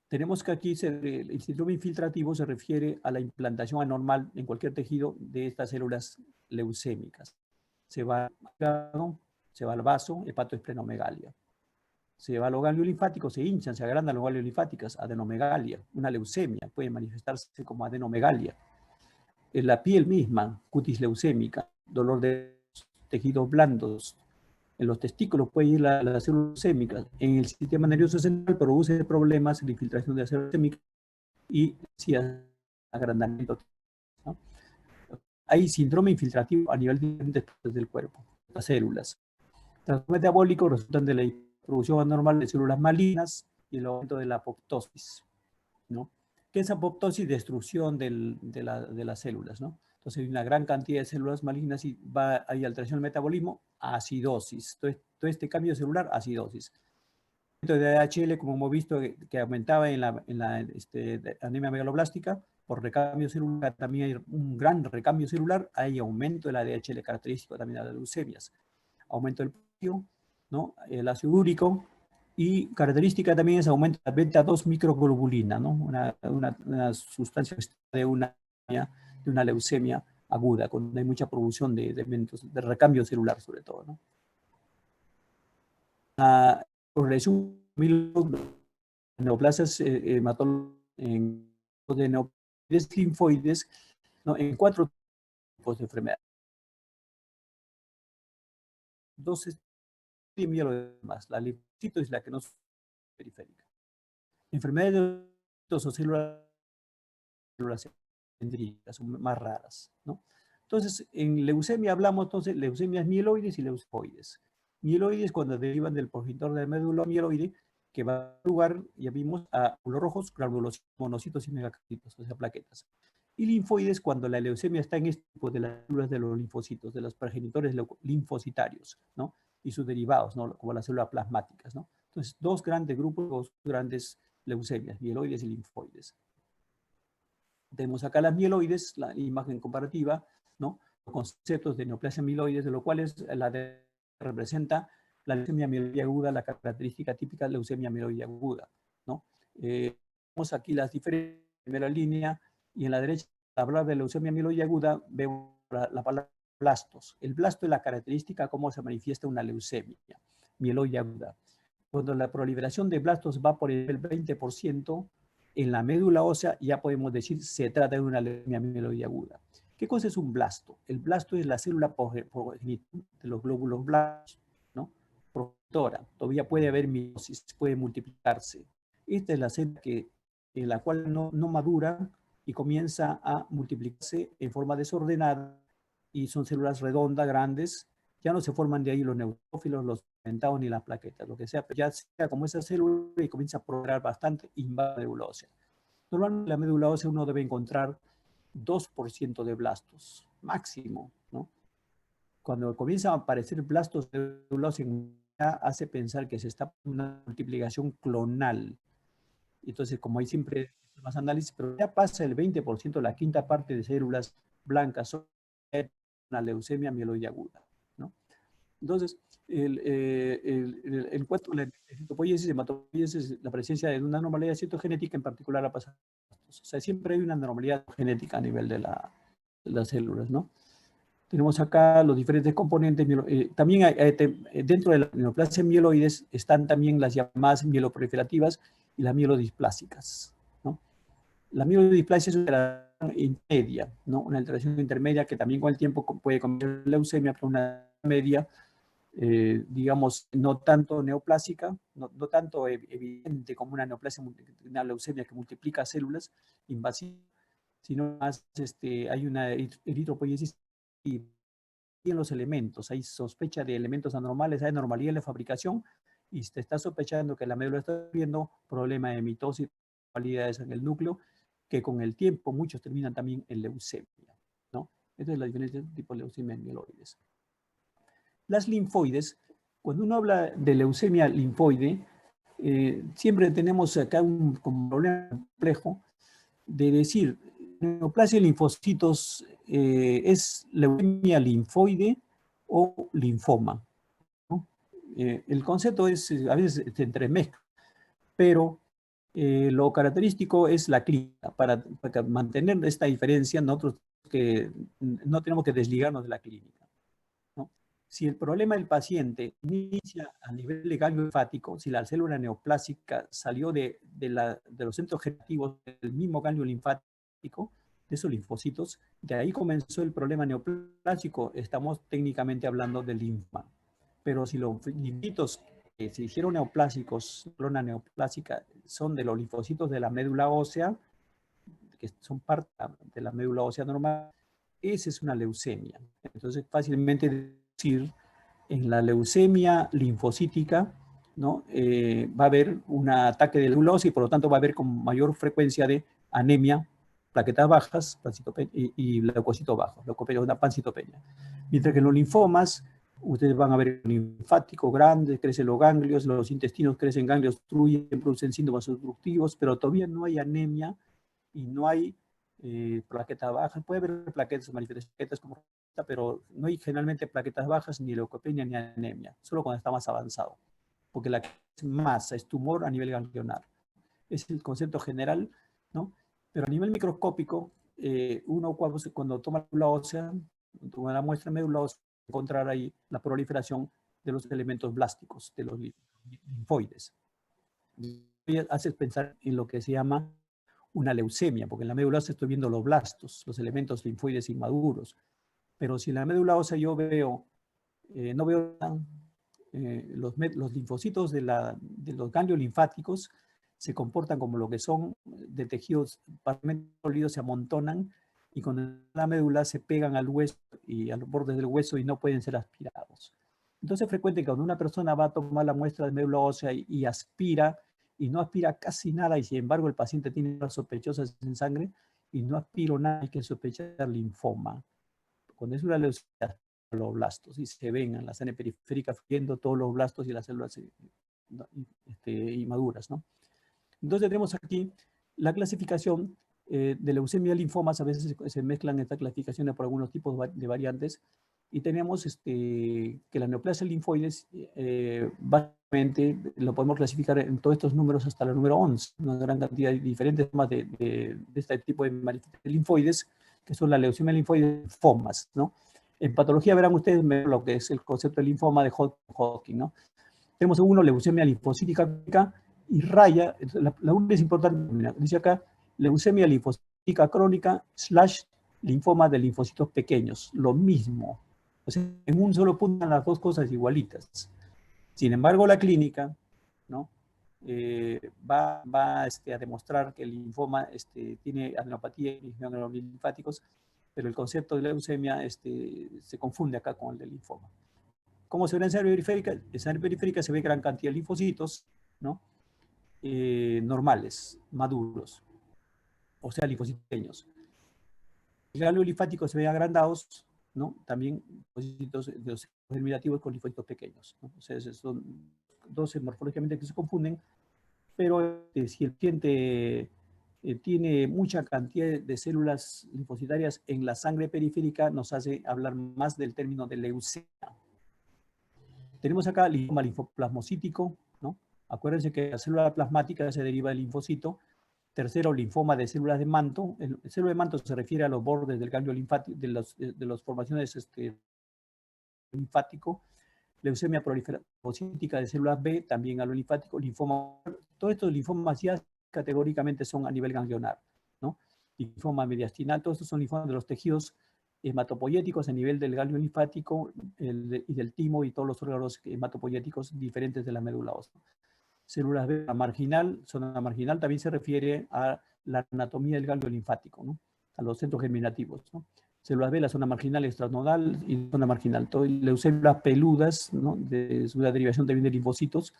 Tenemos que aquí el síndrome infiltrativo se refiere a la implantación anormal en cualquier tejido de estas células leucémicas. Se va al vaso, hepatoesplenomegalia. Se va a los ganglios linfáticos, se hinchan, se agrandan los ganglios linfáticos, adenomegalia, una leucemia, puede manifestarse como adenomegalia. En la piel misma, cutis leucémica, dolor de tejidos blandos. En los testículos puede ir la célula leucémica. En el sistema nervioso central produce problemas en la infiltración de la célula leucémica y agrandamiento, ¿no? Hay síndrome infiltrativo a nivel de diferentes partes del cuerpo, las células. Trastornos metabólicos resultan de la producción anormal de células malignas y el aumento de la apoptosis, ¿no? ¿Qué es apoptosis? Destrucción de las células, ¿no? Entonces hay una gran cantidad de células malignas y hay alteración del metabolismo, acidosis. Todo este cambio celular, acidosis. El de AHL, como hemos visto, que aumentaba en la anemia megaloblástica, por recambio celular, también hay un gran recambio celular, hay aumento de la DHL característico también de las leucemias. Aumento del potasio, ¿no? El ácido úrico, y característica también es aumento de la beta-2 microglobulina, ¿no? Una sustancia de una leucemia aguda, cuando hay mucha producción de elementos de recambio celular, sobre todo, ¿no? La progresión de neoplasias hematológicas de neoplasias linfoides, ¿no? En 4 tipos de enfermedad. 2 y más. La linfocito es la que no es periférica. Enfermedades de los células dendríticas son más raras, ¿no? Entonces, en leucemia hablamos, entonces, leucemias mieloides y leucoides. Mieloides cuando derivan del progenitor de la médula mieloide, que va a dar lugar, ya vimos, a glóbulos rojos, granulocitos, monocitos y megacritos, o sea, plaquetas. Y linfoides cuando la leucemia está en este tipo de las células de los linfocitos, de los progenitores linfocitarios, ¿no? Y sus derivados, ¿no? Como las células plasmáticas, ¿no? Entonces, dos grandes grupos, dos grandes leucemias, mieloides y linfoides. Tenemos acá las mieloides, la imagen comparativa, ¿no? Los conceptos de neoplasia mieloides, de lo cual es representa la leucemia mieloide aguda, la característica típica de la leucemia mieloide aguda, ¿no? Vemos aquí las diferentes en primera línea, y en la derecha, al hablar de leucemia mieloide aguda, vemos la palabra blastos. El blasto es la característica cómo se manifiesta una leucemia mieloide aguda. Cuando la proliferación de blastos va por el 20%, en la médula ósea ya podemos decir se trata de una leucemia mieloide aguda. ¿Qué cosa es un blasto? El blasto es la célula progenitora de los glóbulos blancos, ¿no? Progenitora. Todavía puede haber meiosis, puede multiplicarse. Esta es la célula en la cual no madura y comienza a multiplicarse en forma desordenada, y son células redondas, grandes. Ya no se forman de ahí los neutrófilos, los pigmentados ni las plaquetas, lo que sea, pero ya sea como esa célula y comienza a proliferar bastante, invade la médula ósea. Normalmente en la médula ósea uno debe encontrar 2% de blastos, máximo, ¿no? Cuando comienzan a aparecer blastos de médula ósea, hace pensar que se está una multiplicación clonal. Entonces, como hay siempre más análisis, pero ya pasa el 20%, la quinta parte de células blancas son una leucemia mieloide aguda, ¿no? Entonces, el cuento de la hematopoiesis es la presencia de una anomalía citogenética, en particular la pasada. O sea, siempre hay una anomalía genética a nivel de las células, ¿no? Tenemos acá los diferentes componentes. También dentro de las neoplasias mieloides están también las llamadas mieloproliferativas y las mielodisplásicas, ¿no? La mielodisplasia es una alteración intermedia, ¿no? Una alteración intermedia que también con el tiempo puede convertir en leucemia, pero una media, digamos, no tanto neoplásica, no tanto evidente como una neoplasia, una leucemia que multiplica células invasivas, sino más hay una eritropoiesis y en los elementos, hay sospecha de elementos anormales, hay anormalidad en la fabricación y se está sospechando que la médula está viendo problema de mitosis, anormalidades en el núcleo, que con el tiempo muchos terminan también en leucemia, ¿no? Esta es la diferencia de tipo de leucemia en mieloides. Las linfoides, cuando uno habla de leucemia linfoide, siempre tenemos acá un problema complejo de decir, neoplasia de linfocitos es leucemia linfoide o linfoma, ¿no? El concepto es, a veces se entremezcla, pero lo característico es la clínica. Para mantener esta diferencia, nosotros no tenemos que desligarnos de la clínica, ¿no? Si el problema del paciente inicia a nivel de ganglio linfático, si la célula neoplásica salió de los centros generativos del mismo ganglio linfático, de esos linfocitos, de ahí comenzó el problema neoplásico, estamos técnicamente hablando de linfoma. Pero si los linfocitos que se hicieron neoplásicos, clona neoplásica, son de los linfocitos de la médula ósea, que son parte de la médula ósea normal, esa es una leucemia. Entonces, fácilmente decir, en la leucemia linfocítica, ¿no? Va a haber un ataque de leulosis y por lo tanto va a haber con mayor frecuencia de anemia, plaquetas bajas y leucocitos bajos, leucopenia, una pancitopenia. Mientras que en los linfomas, ustedes van a ver el linfático grande, crecen los ganglios, los intestinos crecen ganglios, producen síntomas obstructivos, pero todavía no hay anemia y no hay plaquetas bajas. Puede haber plaquetas, manifestaciones como, pero no hay generalmente plaquetas bajas, ni leucopenia, ni anemia, solo cuando está más avanzado, porque la masa es tumor a nivel ganglionar. Es el concepto general, ¿no? Pero a nivel microscópico, uno cuando toma la médula ósea, toma la muestra de médula ósea, encontrar ahí la proliferación de los elementos blásticos, de los linfoides. Y haces pensar en lo que se llama una leucemia, porque en la médula ósea estoy viendo los blastos, los elementos linfoides inmaduros. Pero si en la médula ósea yo veo, no veo los linfocitos de los ganglios linfáticos se comportan como lo que son de tejidos parcialmente sólidos, se amontonan y con la médula se pegan al hueso y a los bordes del hueso y no pueden ser aspirados. Entonces es frecuente que cuando una persona va a tomar la muestra de médula ósea y aspira, y no aspira casi nada, y sin embargo el paciente tiene las sospechosas en sangre, y no aspiro nada, hay que sospechar linfoma. Cuando es una leucemia, los blastos, y se ven en la sangre periférica fluyendo todos los blastos y las células inmaduras, ¿no? Entonces tenemos aquí la clasificación de leucemia y linfomas. A veces se mezclan estas clasificaciones por algunos tipos de variantes, y tenemos que la neoplasia linfoides básicamente lo podemos clasificar en todos estos números hasta el número 11, una gran cantidad de diferentes formas de este tipo de linfoides, que son la leucemia linfoide y linfomas, ¿no? En patología verán ustedes lo que es el concepto de linfoma de Hodgkin, ¿no? Tenemos uno, leucemia linfocítica y raya, la única es importante, dice acá, leucemia linfocítica crónica / linfoma de linfocitos pequeños, lo mismo. O sea, en un solo punto están las dos cosas igualitas. Sin embargo, la clínica, ¿no? Va a demostrar que el linfoma tiene adenopatía y ganglios linfáticos, pero el concepto de leucemia se confunde acá con el de linfoma. ¿Cómo se ve en sangre periférica? En sangre periférica se ve gran cantidad de linfocitos, ¿no? Normales, maduros, o sea, linfocitos pequeños. El ganglio linfático se ve agrandados, ¿no? También linfocitos de los germinativos con linfocitos pequeños, ¿no? O sea, son dos morfológicamente que se confunden, pero si el paciente tiene mucha cantidad de células linfocitarias en la sangre periférica, nos hace hablar más del término de leucemia. Tenemos acá linfoma linfoplasmocítico, ¿no? Acuérdense que la célula plasmática se deriva del linfocito. Tercero, linfoma de células de manto. El célula de manto se refiere a los bordes del ganglio linfático, de las formaciones linfático. Leucemia proliferocítica de células B, también a lo linfático. Linfoma, todos estos linfomas ya categóricamente son a nivel ganglionar, ¿no? linfoma mediastinal, todos estos son linfomas de los tejidos hematopoyéticos a nivel del ganglio linfático y del timo y todos los órganos hematopoyéticos diferentes de la médula ósea. Células B, zona marginal también se refiere a la anatomía del ganglio linfático, ¿no? A los centros germinativos, ¿no? Células B, la zona marginal extranodal y zona marginal. Leucémias peludas, ¿no? De su derivación también de linfocitos,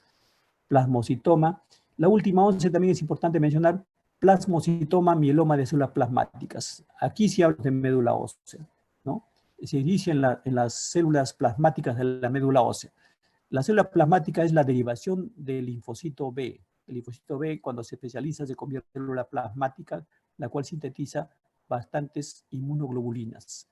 plasmocitoma. La última 11 también es importante mencionar, plasmocitoma, mieloma de células plasmáticas. Aquí sí hablo de médula ósea, ¿no? Se inicia en las células plasmáticas de la médula ósea. La célula plasmática es la derivación del linfocito B. El linfocito B, cuando se especializa, se convierte en célula plasmática, la cual sintetiza bastantes inmunoglobulinas.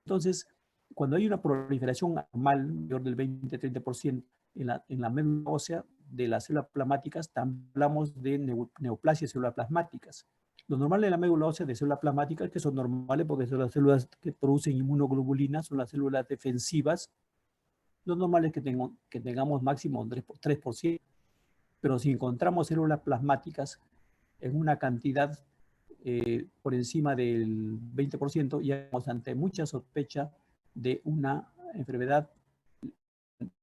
Entonces, cuando hay una proliferación anormal, mayor del 20-30% en la médula ósea de las células plasmáticas, también hablamos de neoplasia de células plasmáticas. Lo normal de la médula ósea de células plasmáticas, que son normales porque son las células que producen inmunoglobulinas, son las células defensivas. Lo normal es que tengamos máximo 3%, pero si encontramos células plasmáticas en una cantidad por encima del 20%, ya estamos ante mucha sospecha de una enfermedad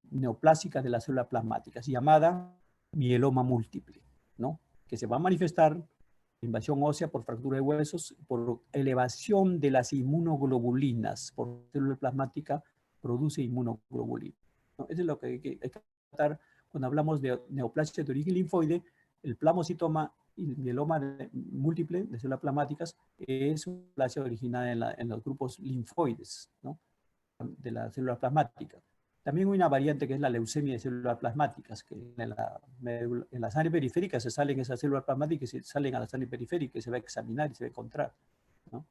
neoplásica de las células plasmáticas, llamada mieloma múltiple, ¿no? Que se va a manifestar invasión ósea por fractura de huesos, por elevación de las inmunoglobulinas, por célula plasmática produce inmunoglobulina, ¿no? Eso es lo que hay que tratar cuando hablamos de neoplasia de origen linfoide. El plasmocitoma y el mieloma múltiple de células plasmáticas es una neoplasia originada en los grupos linfoides, ¿no? De la célula plasmática. También hay una variante que es la leucemia de células plasmáticas, que en la sangre periférica se salen esas células plasmáticas y se salen a la sangre periférica y se va a examinar y se va a encontrar, ¿no?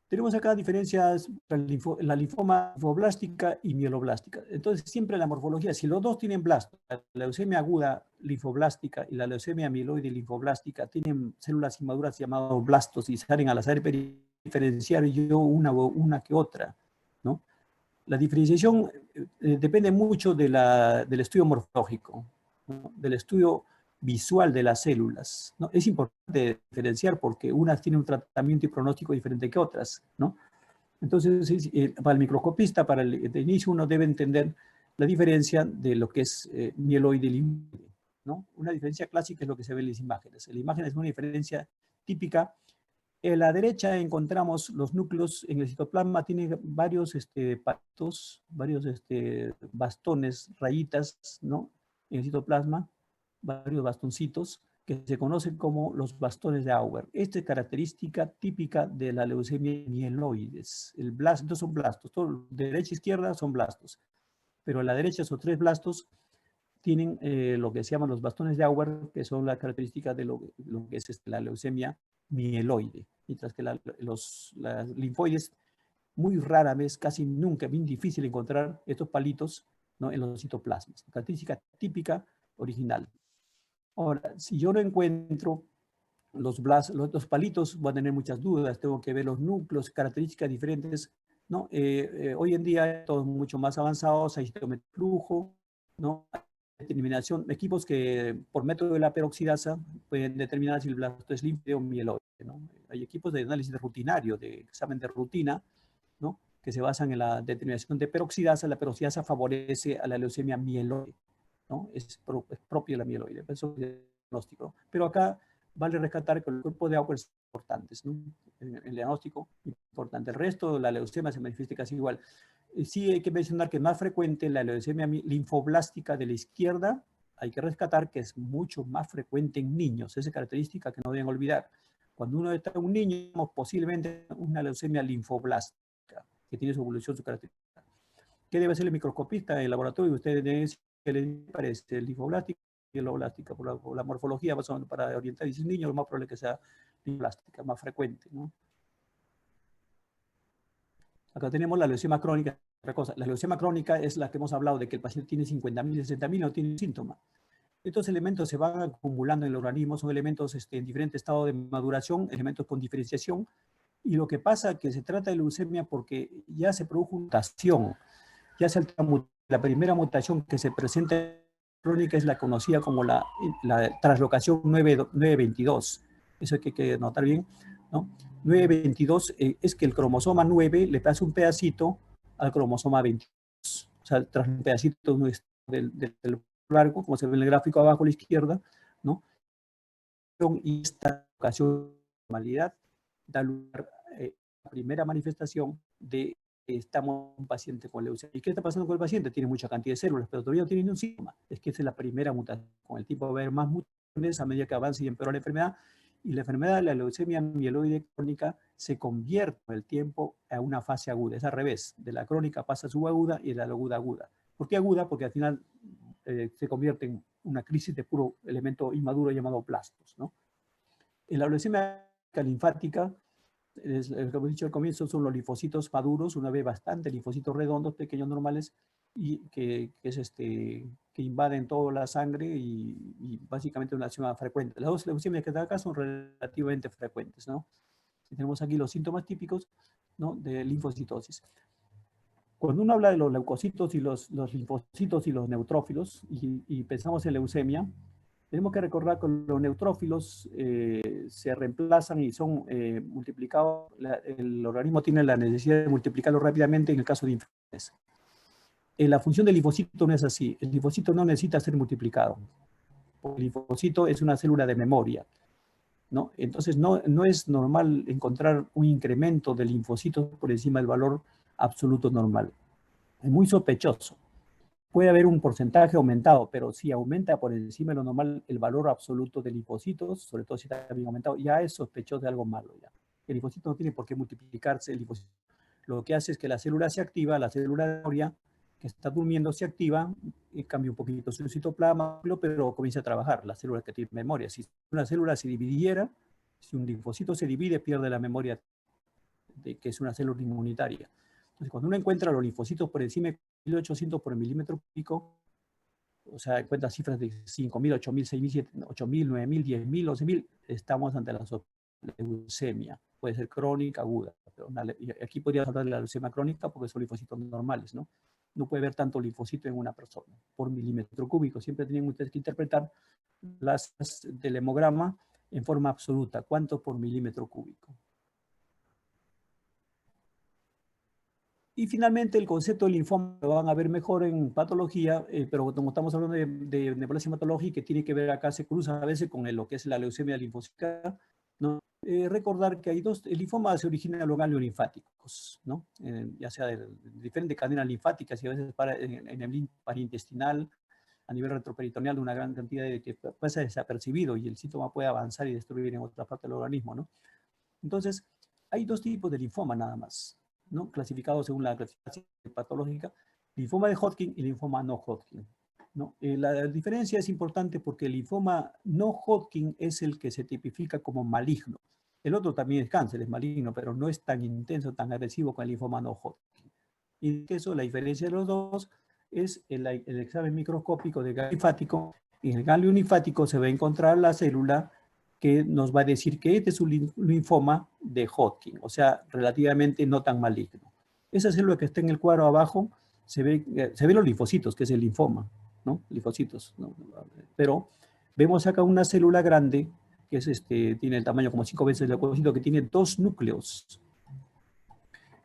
Tenemos acá diferencias entre la linfoma linfoblástica y mieloblástica. Entonces, siempre en la morfología, si los dos tienen blastos, la leucemia aguda linfoblástica y la leucemia mieloide linfoblástica tienen células inmaduras llamadas blastos y salen a la sangre periférica, diferenciar yo una que otra, ¿no? La diferenciación depende mucho del estudio morfológico, ¿no? Del estudio visual de las células, ¿no? Es importante diferenciar porque unas tienen un tratamiento y pronóstico diferente que otras, ¿no? Entonces, para el microscopista, para el de inicio, uno debe entender la diferencia de lo que es mieloide y linfoide, ¿no? Una diferencia clásica es lo que se ve en las imágenes. En la imagen es una diferencia típica. En la derecha encontramos los núcleos en el citoplasma, tiene varios patos, varios bastones, rayitas, ¿no? En el citoplasma, varios bastoncitos que se conocen como los bastones de Auger. Esta es característica típica de la leucemia mieloides. Estos son blastos, todo, de derecha a izquierda son blastos, pero a la derecha esos tres blastos tienen lo que se llaman los bastones de Auger, que son la característica de lo que es la leucemia mieloide, mientras que las linfoides muy rara vez, casi nunca, bien difícil encontrar estos palitos, ¿no? En los citoplasmas. Característica típica original. Ahora, si yo no encuentro los palitos, voy a tener muchas dudas, tengo que ver los núcleos, características diferentes, ¿no? Hoy en día todos mucho más avanzados, hay citometría de flujo, ¿no? Determinación, equipos que por método de la peroxidasa pueden determinar si el blasto es linfoide o mieloide, ¿no? Hay equipos de análisis rutinario, de examen de rutina, ¿no? Que se basan en la determinación de peroxidasa. La peroxidasa favorece a la leucemia mieloide, ¿no? Es propio de la mieloide, eso es el diagnóstico. Pero acá vale rescatar que el cuerpo de Auger es importante, ¿no? El diagnóstico importante. El resto de la leucemia se manifiesta casi igual. Sí hay que mencionar que es más frecuente la leucemia linfoblástica de la izquierda. Hay que rescatar que es mucho más frecuente en niños. Esa característica que no deben olvidar. Cuando uno está un niño, posiblemente una leucemia linfoblástica, que tiene su evolución, su característica. ¿Qué debe hacer el microscopista en el laboratorio? Ustedes deben decir que le parece linfoblástica y mieloblástica por la morfología, para orientar a esos niños, lo más probable es que sea linfoblástica, más frecuente, ¿no? Acá tenemos la leucemia crónica. Otra cosa, la leucemia crónica es la que hemos hablado de que el paciente tiene 50.000, 60.000 no tiene síntomas. Estos elementos se van acumulando en el organismo, son elementos en diferentes estados de maduración, elementos con diferenciación, y lo que pasa es que se trata de leucemia porque ya se produjo una mutación, ya se la primera mutación que se presenta en la crónica es la conocida como la translocación 922. Eso hay que notar bien, ¿no? 922 es que el cromosoma 9 le pasa un pedacito al cromosoma 22. O sea, tras un pedacito del largo, como se ve en el gráfico abajo a la izquierda, ¿no? Y esta ocasión de normalidad da lugar a la primera manifestación de estamos un paciente con leucemia. ¿Y qué está pasando con el paciente? Tiene mucha cantidad de células, pero todavía no tiene un síntoma. Es que esa es la primera mutación. Con el tiempo va a haber más mutaciones a medida que avance y empeora la enfermedad. Y la enfermedad de la leucemia mieloide crónica se convierte con el tiempo a una fase aguda. Es al revés. De la crónica pasa a subaguda y de la aguda aguda. ¿Por qué aguda? Porque al final se convierte en una crisis de puro elemento inmaduro llamado plastos, ¿no? En la leucemia linfática, como he dicho al comienzo, son los linfocitos maduros, una vez bastante linfocitos redondos, pequeños, normales, y que invaden toda la sangre y básicamente una leucemia frecuente. Las dos leucemias que están acá son relativamente frecuentes, ¿no? Tenemos aquí los síntomas típicos, ¿no?, de linfocitosis. Cuando uno habla de los leucocitos y los linfocitos y los neutrófilos y pensamos en leucemia, tenemos que recordar que los neutrófilos se reemplazan y son multiplicados. El organismo tiene la necesidad de multiplicarlo rápidamente en el caso de infecciones. La función del linfocito no es así. El linfocito no necesita ser multiplicado. El linfocito es una célula de memoria, ¿no? Entonces no es normal encontrar un incremento de linfocitos por encima del valor absoluto normal. Es muy sospechoso. Puede haber un porcentaje aumentado, pero si aumenta por encima de lo normal el valor absoluto de linfocitos, sobre todo si está bien aumentado, ya es sospechoso de algo malo. Ya. El linfocito no tiene por qué multiplicarse. El linfocito lo que hace es que la célula se activa, la célula de memoria que está durmiendo se activa, y cambia un poquito su citoplasma, pero comienza a trabajar la célula que tiene memoria. Si una célula se dividiera, si un linfocito se divide, pierde la memoria que es una célula inmunitaria. Entonces, cuando uno encuentra los linfocitos por encima de 1800 por milímetro cúbico, o sea, encuentra cifras de 5000, 8000, 6000, 8000, 9000, 10000, 11000, estamos ante la leucemia. Puede ser crónica, aguda. Pero aquí podríamos hablar de la leucemia crónica porque son linfocitos normales, ¿no? No puede haber tanto linfocito en una persona por milímetro cúbico. Siempre tienen ustedes que interpretar las del hemograma en forma absoluta. ¿Cuánto por milímetro cúbico? Y finalmente el concepto del linfoma lo van a ver mejor en patología, pero como estamos hablando de neoplasia hematológica, que tiene que ver acá, se cruza a veces con lo que es la leucemia linfocítica, ¿no? Recordar que hay el linfoma se origina en los ganglios linfáticos, ¿no? Ya sea de diferentes cadenas linfáticas y a veces en el intestinal, a nivel retroperitoneal, de una gran cantidad de que pasa desapercibido y el síntoma puede avanzar y destruir en otra parte del organismo, ¿no? Entonces, hay dos tipos de linfoma nada más, ¿no? Clasificados según la clasificación patológica, linfoma de Hodgkin y linfoma no Hodgkin, ¿no? La diferencia es importante porque el linfoma no Hodgkin es el que se tipifica como maligno. El otro también es cáncer, es maligno, pero no es tan intenso, tan agresivo con el linfoma no Hodgkin. Y eso, la diferencia de los dos es el examen microscópico de ganglio linfático. Y en el ganglio linfático se va a encontrar la célula que nos va a decir que este es un linfoma de Hodgkin, o sea, relativamente no tan maligno. Esa célula que está en el cuadro abajo, se ve los linfocitos, que es el linfoma, ¿no? Linfocitos, ¿no? Pero vemos acá una célula grande, que es tiene el tamaño como 5 veces el leucocito, que tiene 2 núcleos.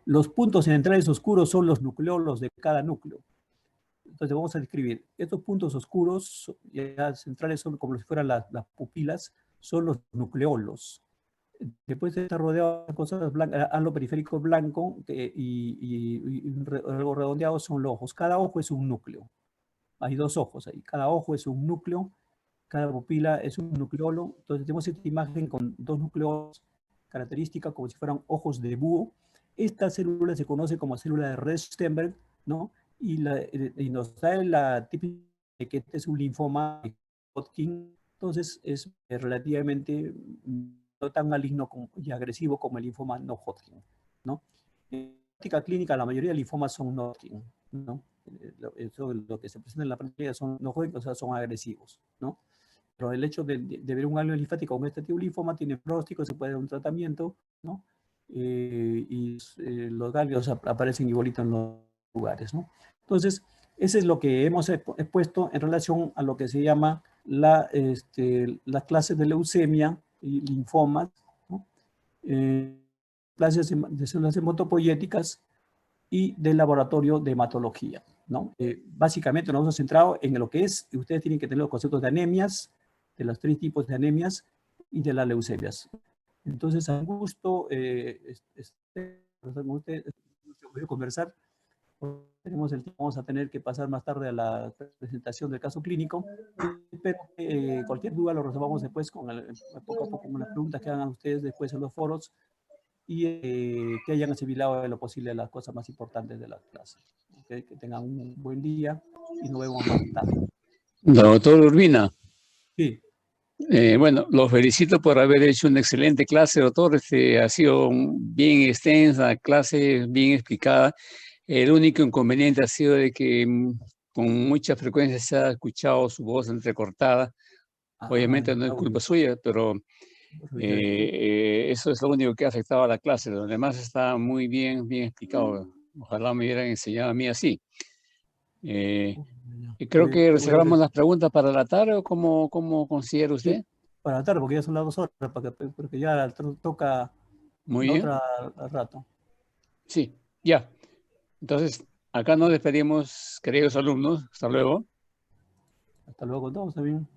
Los puntos centrales oscuros son los nucleolos de cada núcleo. Entonces vamos a describir, estos puntos oscuros ya centrales son como si fueran las pupilas, son los nucleolos. Después está rodeado de cosas blancas, halo periférico blanco y algo redondeado son los ojos. Cada ojo es un núcleo. Hay 2 ojos ahí. Cada ojo es un núcleo, cada pupila es un nucleolo. Entonces tenemos esta imagen con 2 núcleos características como si fueran ojos de búho. Esta célula se conoce como célula de Rextenberg, ¿no? Y nos da la típica de que este es un linfoma de Hodgkin. Entonces es relativamente no tan maligno y agresivo como el linfoma no Hodgkin, ¿no? En la práctica clínica, la mayoría de linfomas son no Hodgkin, ¿no? Lo que se presenta en la práctica son no Hodgkin, o sea, son agresivos, ¿no? Pero el hecho de ver un ganglio linfático con este tipo de linfoma tiene pronóstico, se puede dar un tratamiento, ¿no? Los ganglios aparecen igualito en los lugares, ¿no? Entonces, eso es lo que hemos expuesto en relación a lo que se llama las clases de leucemia y linfomas, ¿no? Plasias de células hematopoyéticas y del laboratorio de hematología, ¿no? Básicamente nos hemos centrado en lo que es, ustedes tienen que tener los conceptos de anemias, de los 3 tipos de anemias y de las leucemias. Entonces, a gusto, voy a conversar. Tenemos el tiempo, vamos a tener que pasar más tarde a la presentación del caso clínico, pero cualquier duda lo resolvamos después poco a poco con las preguntas que hagan ustedes después en los foros y que hayan asimilado de lo posible las cosas más importantes de la clase. ¿Okay? Que tengan un buen día y nos vemos más tarde. Doctor Urbina. Sí. Bueno, los felicito por haber hecho una excelente clase, doctor. Ha sido bien extensa clase, bien explicada. El único inconveniente ha sido de que con mucha frecuencia se ha escuchado su voz entrecortada. Obviamente no es culpa suya, pero eso es lo único que ha afectado a la clase. Lo demás está muy bien explicado. Ojalá me hubieran enseñado a mí así. Y creo que reservamos las preguntas para la tarde, ¿o cómo considera usted? Sí, para la tarde, porque ya son las 2 horas, porque ya toca Muy la bien. otra al rato. Sí, ya. Entonces, acá nos despedimos, queridos alumnos. Hasta luego. Hasta luego, todos también.